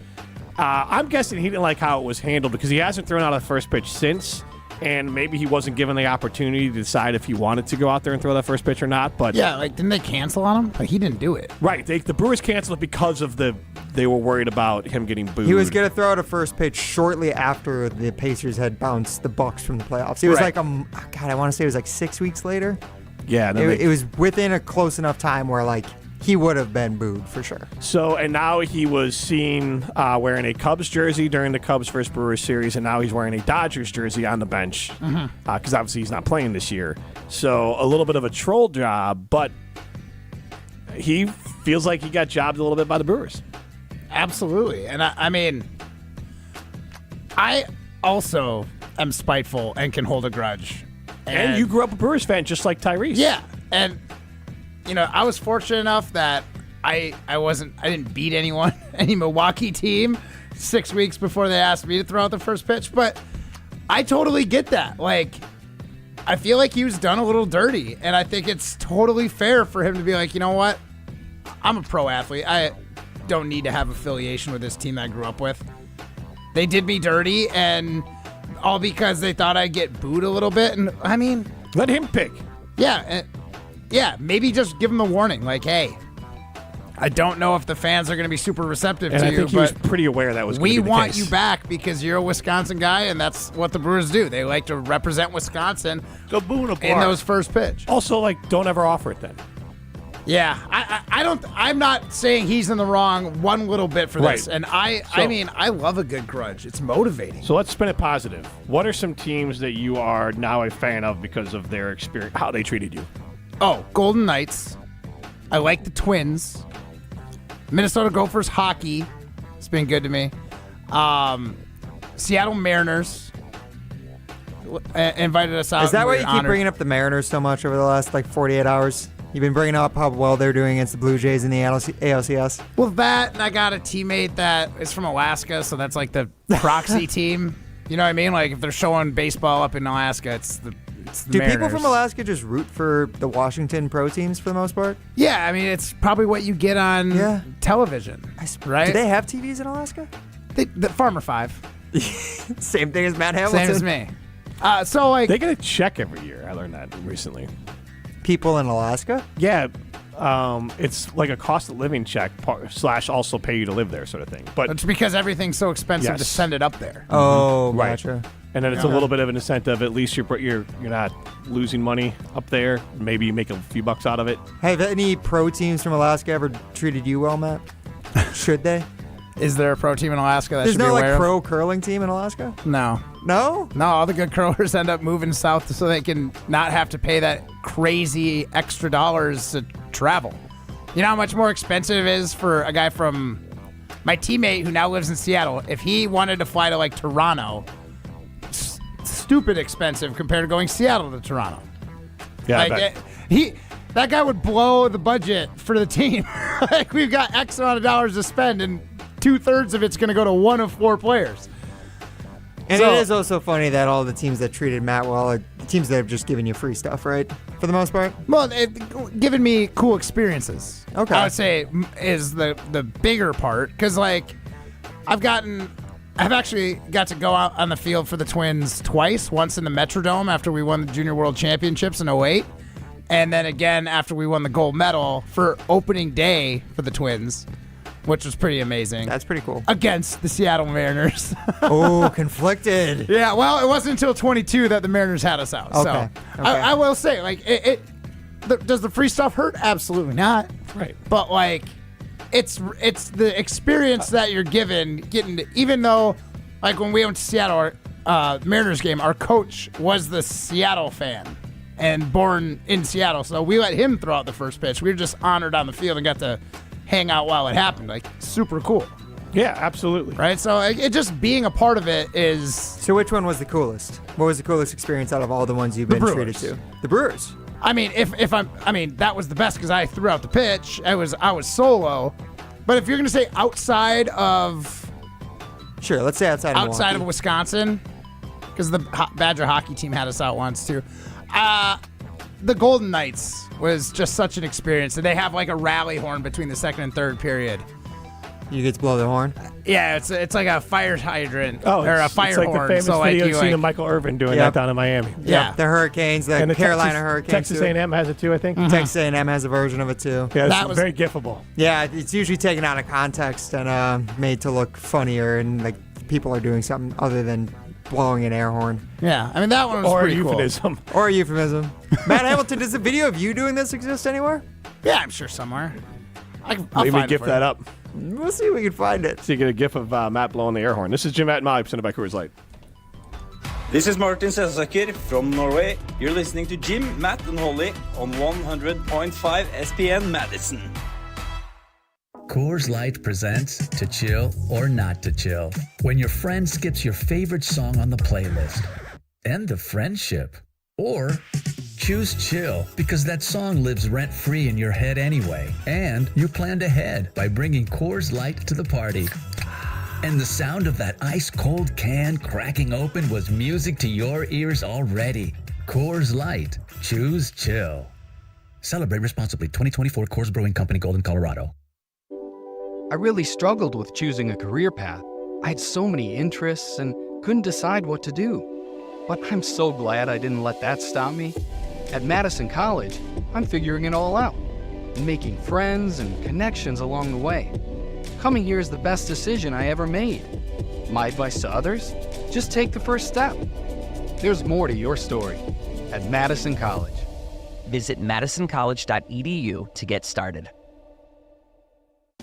I'm guessing he didn't like how it was handled because he hasn't thrown out a first pitch since, and maybe he wasn't given the opportunity to decide if he wanted to go out there and throw that first pitch or not. But yeah, like didn't they cancel on him? Like he didn't do it. Right. The Brewers canceled it because of they were worried about him getting booed. He was going to throw out a first pitch shortly after the Pacers had bounced the Bucks from the playoffs. It was like, I want to say it was like 6 weeks later. Yeah. It was within a close enough time where like he would have been booed for sure. So, and now he was seen wearing a Cubs jersey during the Cubs vs. Brewers series, and now he's wearing a Dodgers jersey on the bench because obviously he's not playing this year. So a little bit of a troll job, but he feels like he got jobbed a little bit by the Brewers. Absolutely. And I mean, I also am spiteful and can hold a grudge. And you grew up a Brewers fan just like Tyrese. Yeah. And, you know, I was fortunate enough that I didn't beat any Milwaukee team 6 weeks before they asked me to throw out the first pitch, but I totally get that. Like, I feel like he was done a little dirty, and I think it's totally fair for him to be like, you know what? I'm a pro athlete. I don't need to have affiliation with this team I grew up with. They did me dirty, and all because they thought I'd get booed a little bit. And I mean, let him pick. Yeah, maybe just give him a warning, like, hey, I don't know if the fans are going to be super receptive and to I you, think he but was pretty aware that was going to we be the want case. you back because you're a Wisconsin guy, and that's what the Brewers do. They like to represent Wisconsin. Go boo in a bar. In those first pitch. Also, like, don't ever offer it then. Yeah, I'm not saying he's in the wrong one little bit for this. Right. And I mean, I love a good grudge. It's motivating. So let's spin it positive. What are some teams that you are now a fan of because of their experience, how they treated you? Oh, Golden Knights. I like the Twins. Minnesota Gophers hockey. It's been good to me. Seattle Mariners invited us out. Is that and why we're you keep honored. bringing up the Mariners so much over the last 48 hours? You've been bringing up how well they're doing against the Blue Jays in the ALCS. Well, that, and I got a teammate that is from Alaska, so that's like the proxy team. You know what I mean? Like, if they're showing baseball up in Alaska, it's the Do Mariners. people from Alaska just root for the Washington pro teams for the most part? Yeah, I mean, it's probably what you get on television, right? Do they have TVs in Alaska? The Farmer 5. Same thing as Matt Hamilton. Same as me. So, like, they get a check every year. I learned that recently. People in Alaska? Yeah. It's like a cost of living check / also pay you to live there sort of thing. But it's because everything's so expensive to send it up there. Oh, right. gotcha. And then it's a little bit of an incentive. At least you're not losing money up there. Maybe you make a few bucks out of it. Have any pro teams from Alaska ever treated you well, Matt? Should they? Is there a pro team in Alaska that There's should be no aware pro of? curling team in Alaska? No. No? No, all the good curlers end up moving south so they can not have to pay that crazy extra dollars to travel. You know how much more expensive it is for a guy from my teammate who now lives in Seattle? If he wanted to fly to like Toronto, stupid expensive compared to going Seattle to Toronto. Yeah, like that guy would blow the budget for the team. Like, we've got X amount of dollars to spend, and 2/3 of it's going to go to one of 4 players. And it is also funny that all the teams that treated Matt well are teams that have just given you free stuff, right? For the most part? Well, giving me cool experiences. Okay. I would say is the bigger part, because like I've actually got to go out on the field for the Twins twice. Once in the Metrodome after we won the Junior World Championships in 2008, and then again after we won the gold medal for opening day for the Twins, which was pretty amazing. That's pretty cool. Against the Seattle Mariners. Oh, conflicted. Yeah, well, it wasn't until 22 that the Mariners had us out. Okay. So I will say, like, does the free stuff hurt? Absolutely not. Right. But like, it's the experience that you're getting even though, like, when we went to Seattle, Mariners game, our coach was the Seattle fan and born in Seattle, so we let him throw out the first pitch. We were just honored on the field and got to hang out while it happened. Like, super cool. Yeah, absolutely. Right? So it just being a part of it is... So which one was the coolest? What was the coolest experience out of all the ones you've been treated to? The Brewers. I mean, that was the best because I threw out the pitch. I was solo. But if you're going to say outside of... Sure, let's say outside of Wisconsin, because the Badger hockey team had us out once too. The Golden Knights was just such an experience. And they have like a rally horn between the second and third period. You get to blow the horn? Yeah, it's like a fire hydrant or a fire it's like horn. the famous so video like you've seen of Michael Irvin doing that down in Miami. Yeah. The Hurricanes, the Carolina Hurricanes. Texas A&M has it too, I think. Mm-hmm. Texas A&M has a version of it too. Yeah, it's very gifable. Yeah, it's usually taken out of context and made to look funnier, and like people are doing something other than blowing an air horn. Yeah, I mean, that one was pretty euphemism. cool. Or a euphemism. Matt Hamilton, does the video of you doing this exist anywhere? Yeah, I'm sure somewhere. I'll Maybe find gift that up. We'll see if we can find it. So you get a gif of Matt blowing the air horn. This is Jim, Matt, and Molly, presented by Coors Light. This is Martin Selsaker from Norway. You're listening to Jim, Matt, and Holly on 100.5 ESPN Madison. Coors Light presents To Chill or Not to Chill. When your friend skips your favorite song on the playlist. End of friendship. Or choose chill because that song lives rent-free in your head anyway. And you planned ahead by bringing Coors Light to the party. And the sound of that ice-cold can cracking open was music to your ears already. Coors Light. Choose chill. Celebrate responsibly. 2024 Coors Brewing Company, Golden, Colorado. I really struggled with choosing a career path. I had so many interests and couldn't decide what to do. But I'm so glad I didn't let that stop me. At Madison College, I'm figuring it all out, making friends and connections along the way. Coming here is the best decision I ever made. My advice to others? Just take the first step. There's more to your story at Madison College. Visit madisoncollege.edu to get started.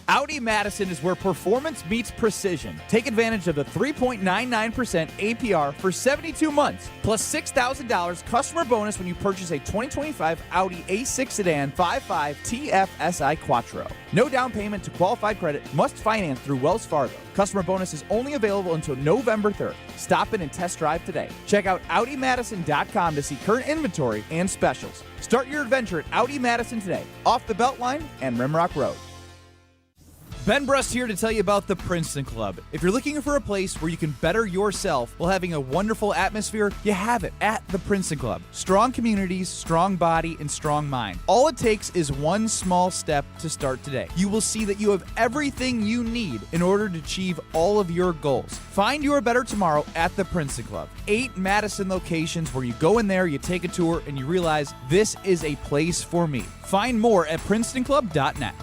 Audi Madison is where performance meets precision. Take advantage of the 3.99% APR for 72 months, plus $6,000 customer bonus when you purchase a 2025 Audi A6 sedan 5.5 TFSI Quattro. No down payment to qualified credit, must finance through Wells Fargo. Customer bonus is only available until November 3rd. Stop in and test drive today. Check out AudiMadison.com to see current inventory and specials. Start your adventure at Audi Madison today, off the Beltline and Rimrock Road. Ben Brust here to tell you about the Princeton Club. If you're looking for a place where you can better yourself while having a wonderful atmosphere, you have it at the Princeton Club. Strong communities, strong body, and strong mind. All it takes is one small step to start today. You will see that you have everything you need in order to achieve all of your goals. Find your better tomorrow at the Princeton Club. 8 Madison locations where you go in there, you take a tour, and you realize this is a place for me. Find more at PrincetonClub.net.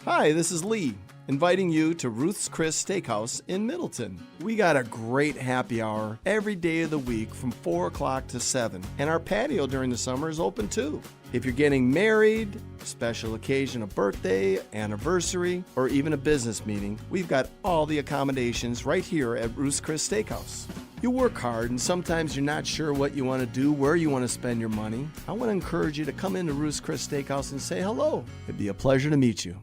Hi, this is Lee, inviting you to Ruth's Chris Steakhouse in Middleton. We got a great happy hour every day of the week from 4 o'clock to 7, and our patio during the summer is open too. If you're getting married, special occasion, a birthday, anniversary, or even a business meeting, we've got all the accommodations right here at Ruth's Chris Steakhouse. You work hard and sometimes you're not sure what you want to do, where you want to spend your money. I want to encourage you to come into Ruth's Chris Steakhouse and say hello. It'd be a pleasure to meet you.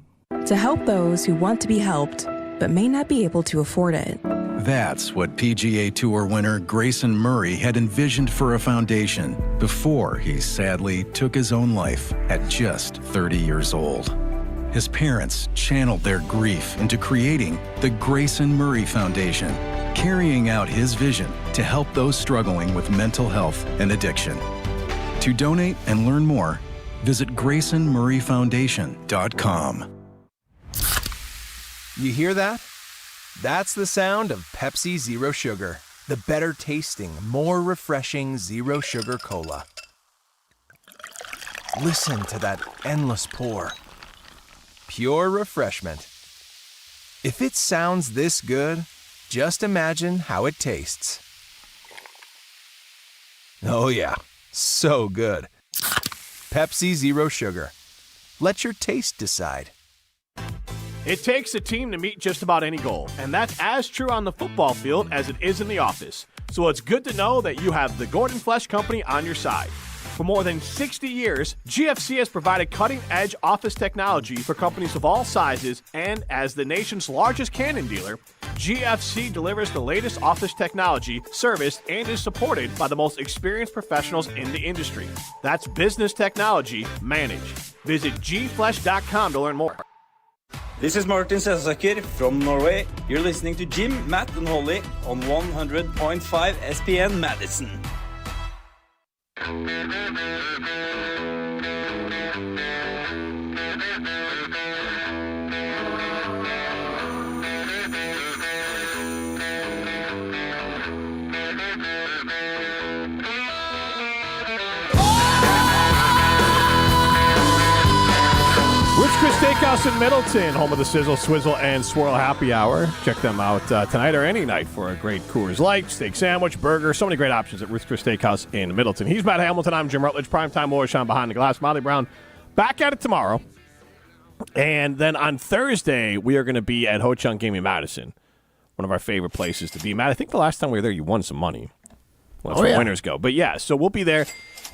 To help those who want to be helped, but may not be able to afford it. That's what PGA Tour winner Grayson Murray had envisioned for a foundation before he sadly took his own life at just 30 years old. His parents channeled their grief into creating the Grayson Murray Foundation, carrying out his vision to help those struggling with mental health and addiction. To donate and learn more, visit GraysonMurrayFoundation.com. You hear that? That's the sound of Pepsi Zero Sugar, the better tasting, more refreshing Zero Sugar Cola. Listen to that endless pour. Pure refreshment. If it sounds this good, just imagine how it tastes. Oh yeah, so good. Pepsi Zero Sugar. Let your taste decide. It takes a team to meet just about any goal, and that's as true on the football field as it is in the office. So it's good to know that you have the Gordon Flesh Company on your side. For more than 60 years, GFC has provided cutting-edge office technology for companies of all sizes, and as the nation's largest Canon dealer, GFC delivers the latest office technology, service, and is supported by the most experienced professionals in the industry. That's business technology managed. Visit gflesh.com to learn more. This is Martin Selsaker from Norway. You're listening to Jim, Matt, and Holly on 100.5 ESPN Madison. Chris Steakhouse in Middleton, home of the Sizzle, Swizzle, and Swirl Happy Hour. Check them out tonight or any night for a great Coors Light, steak sandwich, burger, so many great options at Ruth's Chris Steakhouse in Middleton. He's Matt Hamilton. I'm Jim Rutledge. Primetime Warriors Sean behind the glass. Molly Brown back at it tomorrow. And then on Thursday, we are going to be at Ho Chunk Gaming Madison, one of our favorite places to be. Matt, I think the last time we were there, you won some money. Well, that's where winners go. But yeah, so we'll be there.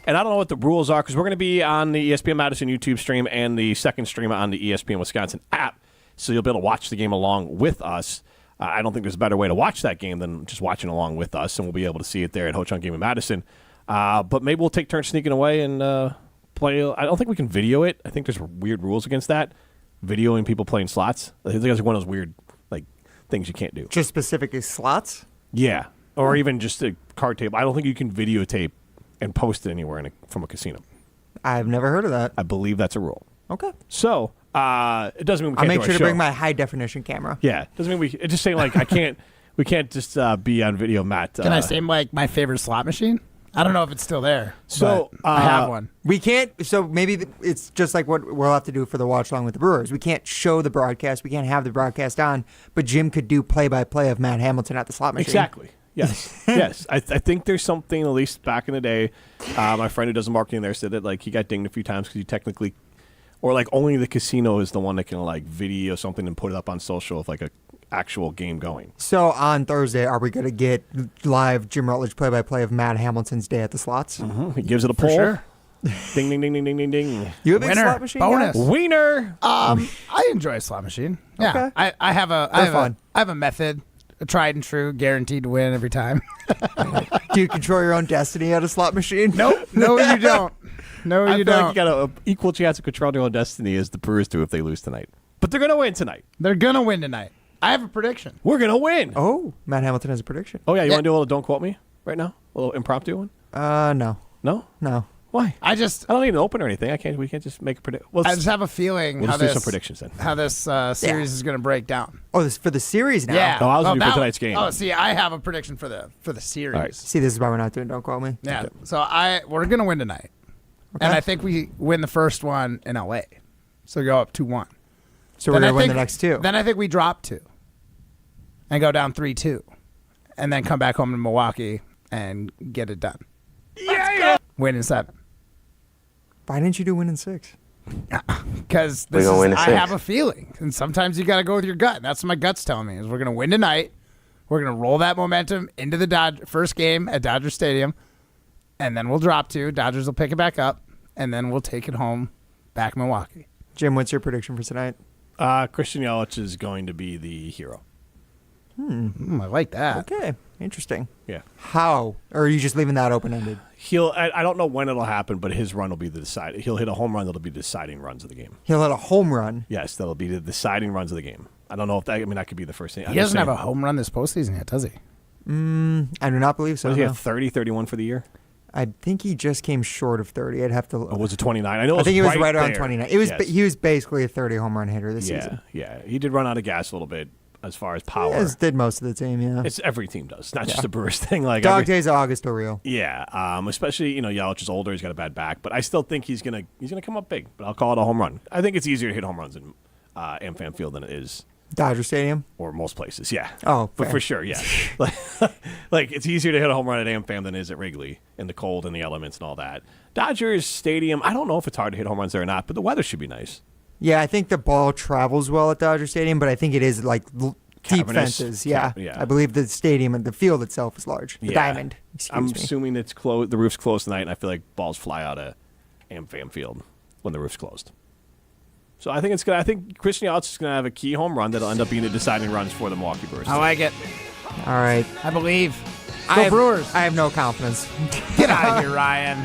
And I don't know what the rules are because we're going to be on the ESPN Madison YouTube stream and the second stream on the ESPN Wisconsin app. So you'll be able to watch the game along with us. I don't think there's a better way to watch that game than just watching along with us. And we'll be able to see it there at Ho Chunk Gaming Madison But maybe we'll take turns sneaking away and play. I don't think we can video it. I think there's weird rules against that. Videoing people playing slots. I think that's one of those weird things you can't do. Just specifically slots? Yeah. Or even just a card table. I don't think you can videotape and post it anywhere from a casino. I've never heard of that. I believe that's a rule. Okay. So, it doesn't mean we can't I'll make do sure our to bring show. my high-definition camera. Yeah. Doesn't mean it's just saying, we can't just be on video, Matt. Can I say, my favorite slot machine? I don't know if it's still there. So, but I have one. We can't, so maybe it's just like what we'll have to do for the watch along with the Brewers. We can't show the broadcast. We can't have the broadcast on, but Jim could do play-by-play of Matt Hamilton at the slot machine. Exactly. Yes. Yes. I think there's something, at least back in the day, my friend who does marketing there said that he got dinged a few times because you technically, or only the casino is the one that can video something and put it up on social of a actual game going. So on Thursday, are we going to get live Jim Rutledge play-by-play of Matt Hamilton's day at the slots? Mm-hmm. He gives it a pull. Sure. Ding, ding, ding, ding, ding, ding, ding. You have a big slot machine? Bonus. Wiener. I enjoy a slot machine. Yeah. Okay. I have a method, a tried and true, guaranteed to win every time. Do you control your own destiny at a slot machine? Nope. No, you don't. No, I you feel don't. like you got an equal chance of controlling your own destiny as the Brewers do if they lose tonight. But they're going to win tonight. They're going to win tonight. I have a prediction. We're going to win. Oh, Matt Hamilton has a prediction. Oh, yeah. You want to do a little don't quote me right now? A little impromptu one? No. No? No. Why? I don't need an open or anything. We can't just make a prediction. I just have a feeling we'll just do some predictions then. how this series is going to break down. Oh, this for the series now? Yeah. No, I was going to do for tonight's game. Oh, see, I have a prediction for the series. All right. See, this is why we're not doing Don't Call Me. Yeah. Okay. So we're going to win tonight. Okay. And I think we win the first one in LA. So go up 2-1. So we're going to win the next two. Then I think we drop 2 and go down 3-2 and then come back home to Milwaukee and get it done. Yeah. Win in 7. Why didn't you do win in 6? Because I have a feeling. And sometimes you got to go with your gut. That's what my gut's telling me is we're going to win tonight. We're going to roll that momentum into the first game at Dodger Stadium. And then we'll drop 2. Dodgers will pick it back up. And then we'll take it home back Milwaukee. Jim, what's your prediction for tonight? Christian Yelich is going to be the hero. I like that. Okay. Interesting. Yeah. How? Or are you just leaving that open-ended? I don't know when it'll happen, but his run will be the deciding. He'll hit a home run that'll be the deciding runs of the game. He'll hit a home run? Yes, that'll be the deciding runs of the game. I don't know if that could be the first thing. He doesn't have a home run this postseason yet, does he? I do not believe so. Was he at 30, 31 for the year? I think he just came short of 30. I'd have to. Or was it 29? I think he was right around there. 29. Yes. He was basically a 30 home run hitter this season. Yeah. He did run out of gas a little bit as far as power. As did most of the team, yeah. It's every team does, not just a Brewers thing. Dog days of August are real. Yeah, especially Yelich is older. He's got a bad back, but I still think he's gonna come up big. But I'll call it a home run. I think it's easier to hit home runs in AmFam Field than it is Dodger Stadium or most places. Yeah. Oh, but for sure, yeah. like it's easier to hit a home run at AmFam than it is at Wrigley in the cold and the elements and all that. Dodgers Stadium. I don't know if it's hard to hit home runs there or not, but the weather should be nice. Yeah, I think the ball travels well at Dodger Stadium, but I think it is deep fences. Yeah. I believe the stadium and the field itself is large. The diamond. I'm assuming it's closed. The roof's closed tonight, and I feel like balls fly out of AmFam Field when the roof's closed. So I think Christian Yelich is gonna have a key home run that'll end up being the deciding runs for the Milwaukee Brewers. I like it. All right. I believe. Go Brewers. I have no confidence. Get out of here, Ryan.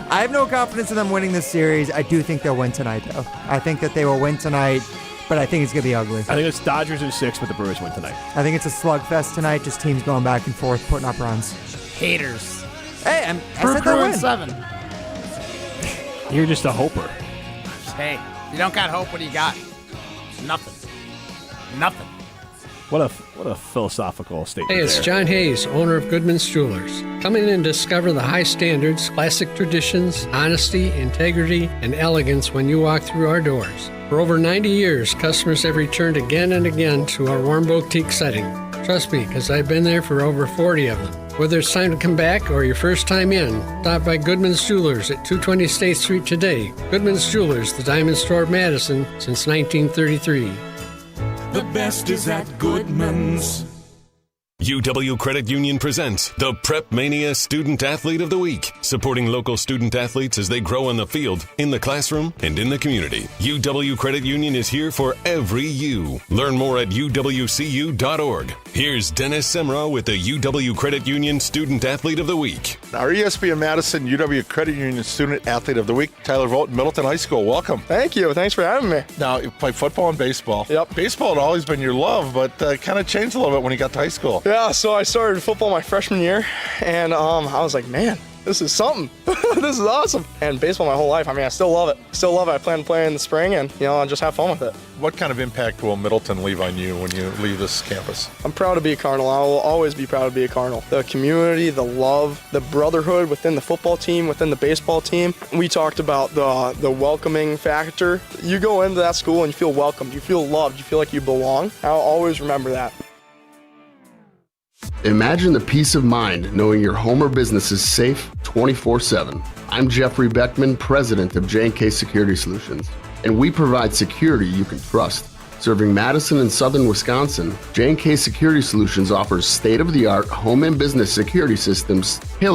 I have no confidence in them winning this series. I do think they'll win tonight, though. I think that they will win tonight, but I think it's going to be ugly. I think it's Dodgers in 6, but the Brewers win tonight. I think it's a slugfest tonight, just teams going back and forth, putting up runs. Haters. Hey, I said they'll win. 7. You're just a hoper. Hey, you don't got hope. What do you got? Nothing. What a philosophical statement. Hey, it's John Hayes, owner of Goodman's Jewelers. Come in and discover the high standards, classic traditions, honesty, integrity, and elegance when you walk through our doors. For over 90 years, customers have returned again and again to our warm boutique setting. Trust me, because I've been there for over 40 of them. Whether it's time to come back or your first time in, stop by Goodman's Jewelers at 220 State Street today. Goodman's Jewelers, the Diamond Store of Madison since 1933. The best is at Goodman's. UW Credit Union presents the Prep Mania Student Athlete of the Week, supporting local student athletes as they grow on the field, in the classroom, and in the community. UW Credit Union is here for every U. Learn more at uwcu.org. Here's Dennis Semrau with the UW Credit Union Student Athlete of the Week. Our ESPN Madison UW Credit Union Student Athlete of the Week, Tyler Vogt, Middleton High School. Welcome. Thank you. Thanks for having me. Now, you play football and baseball. Yep. Baseball had always been your love, but kind of changed a little bit when you got to high school. Yeah, so I started football my freshman year, and I was like, man, this is something. This is awesome. And baseball my whole life. I mean, I still love it. I plan to play in the spring, and, I'll just have fun with it. What kind of impact will Middleton leave on you when you leave this campus? I'm proud to be a Cardinal. I will always be proud to be a Cardinal. The community, the love, the brotherhood within the football team, within the baseball team. We talked about the welcoming factor. You go into that school and you feel welcomed. You feel loved. You feel like you belong. I'll always remember that. Imagine the peace of mind knowing your home or business is safe 24/7. I'm Jeffrey Beckman, president of J&K Security Solutions, and we provide security you can trust. Serving Madison and southern Wisconsin, J&K Security Solutions offers state-of-the-art home and business security systems tailored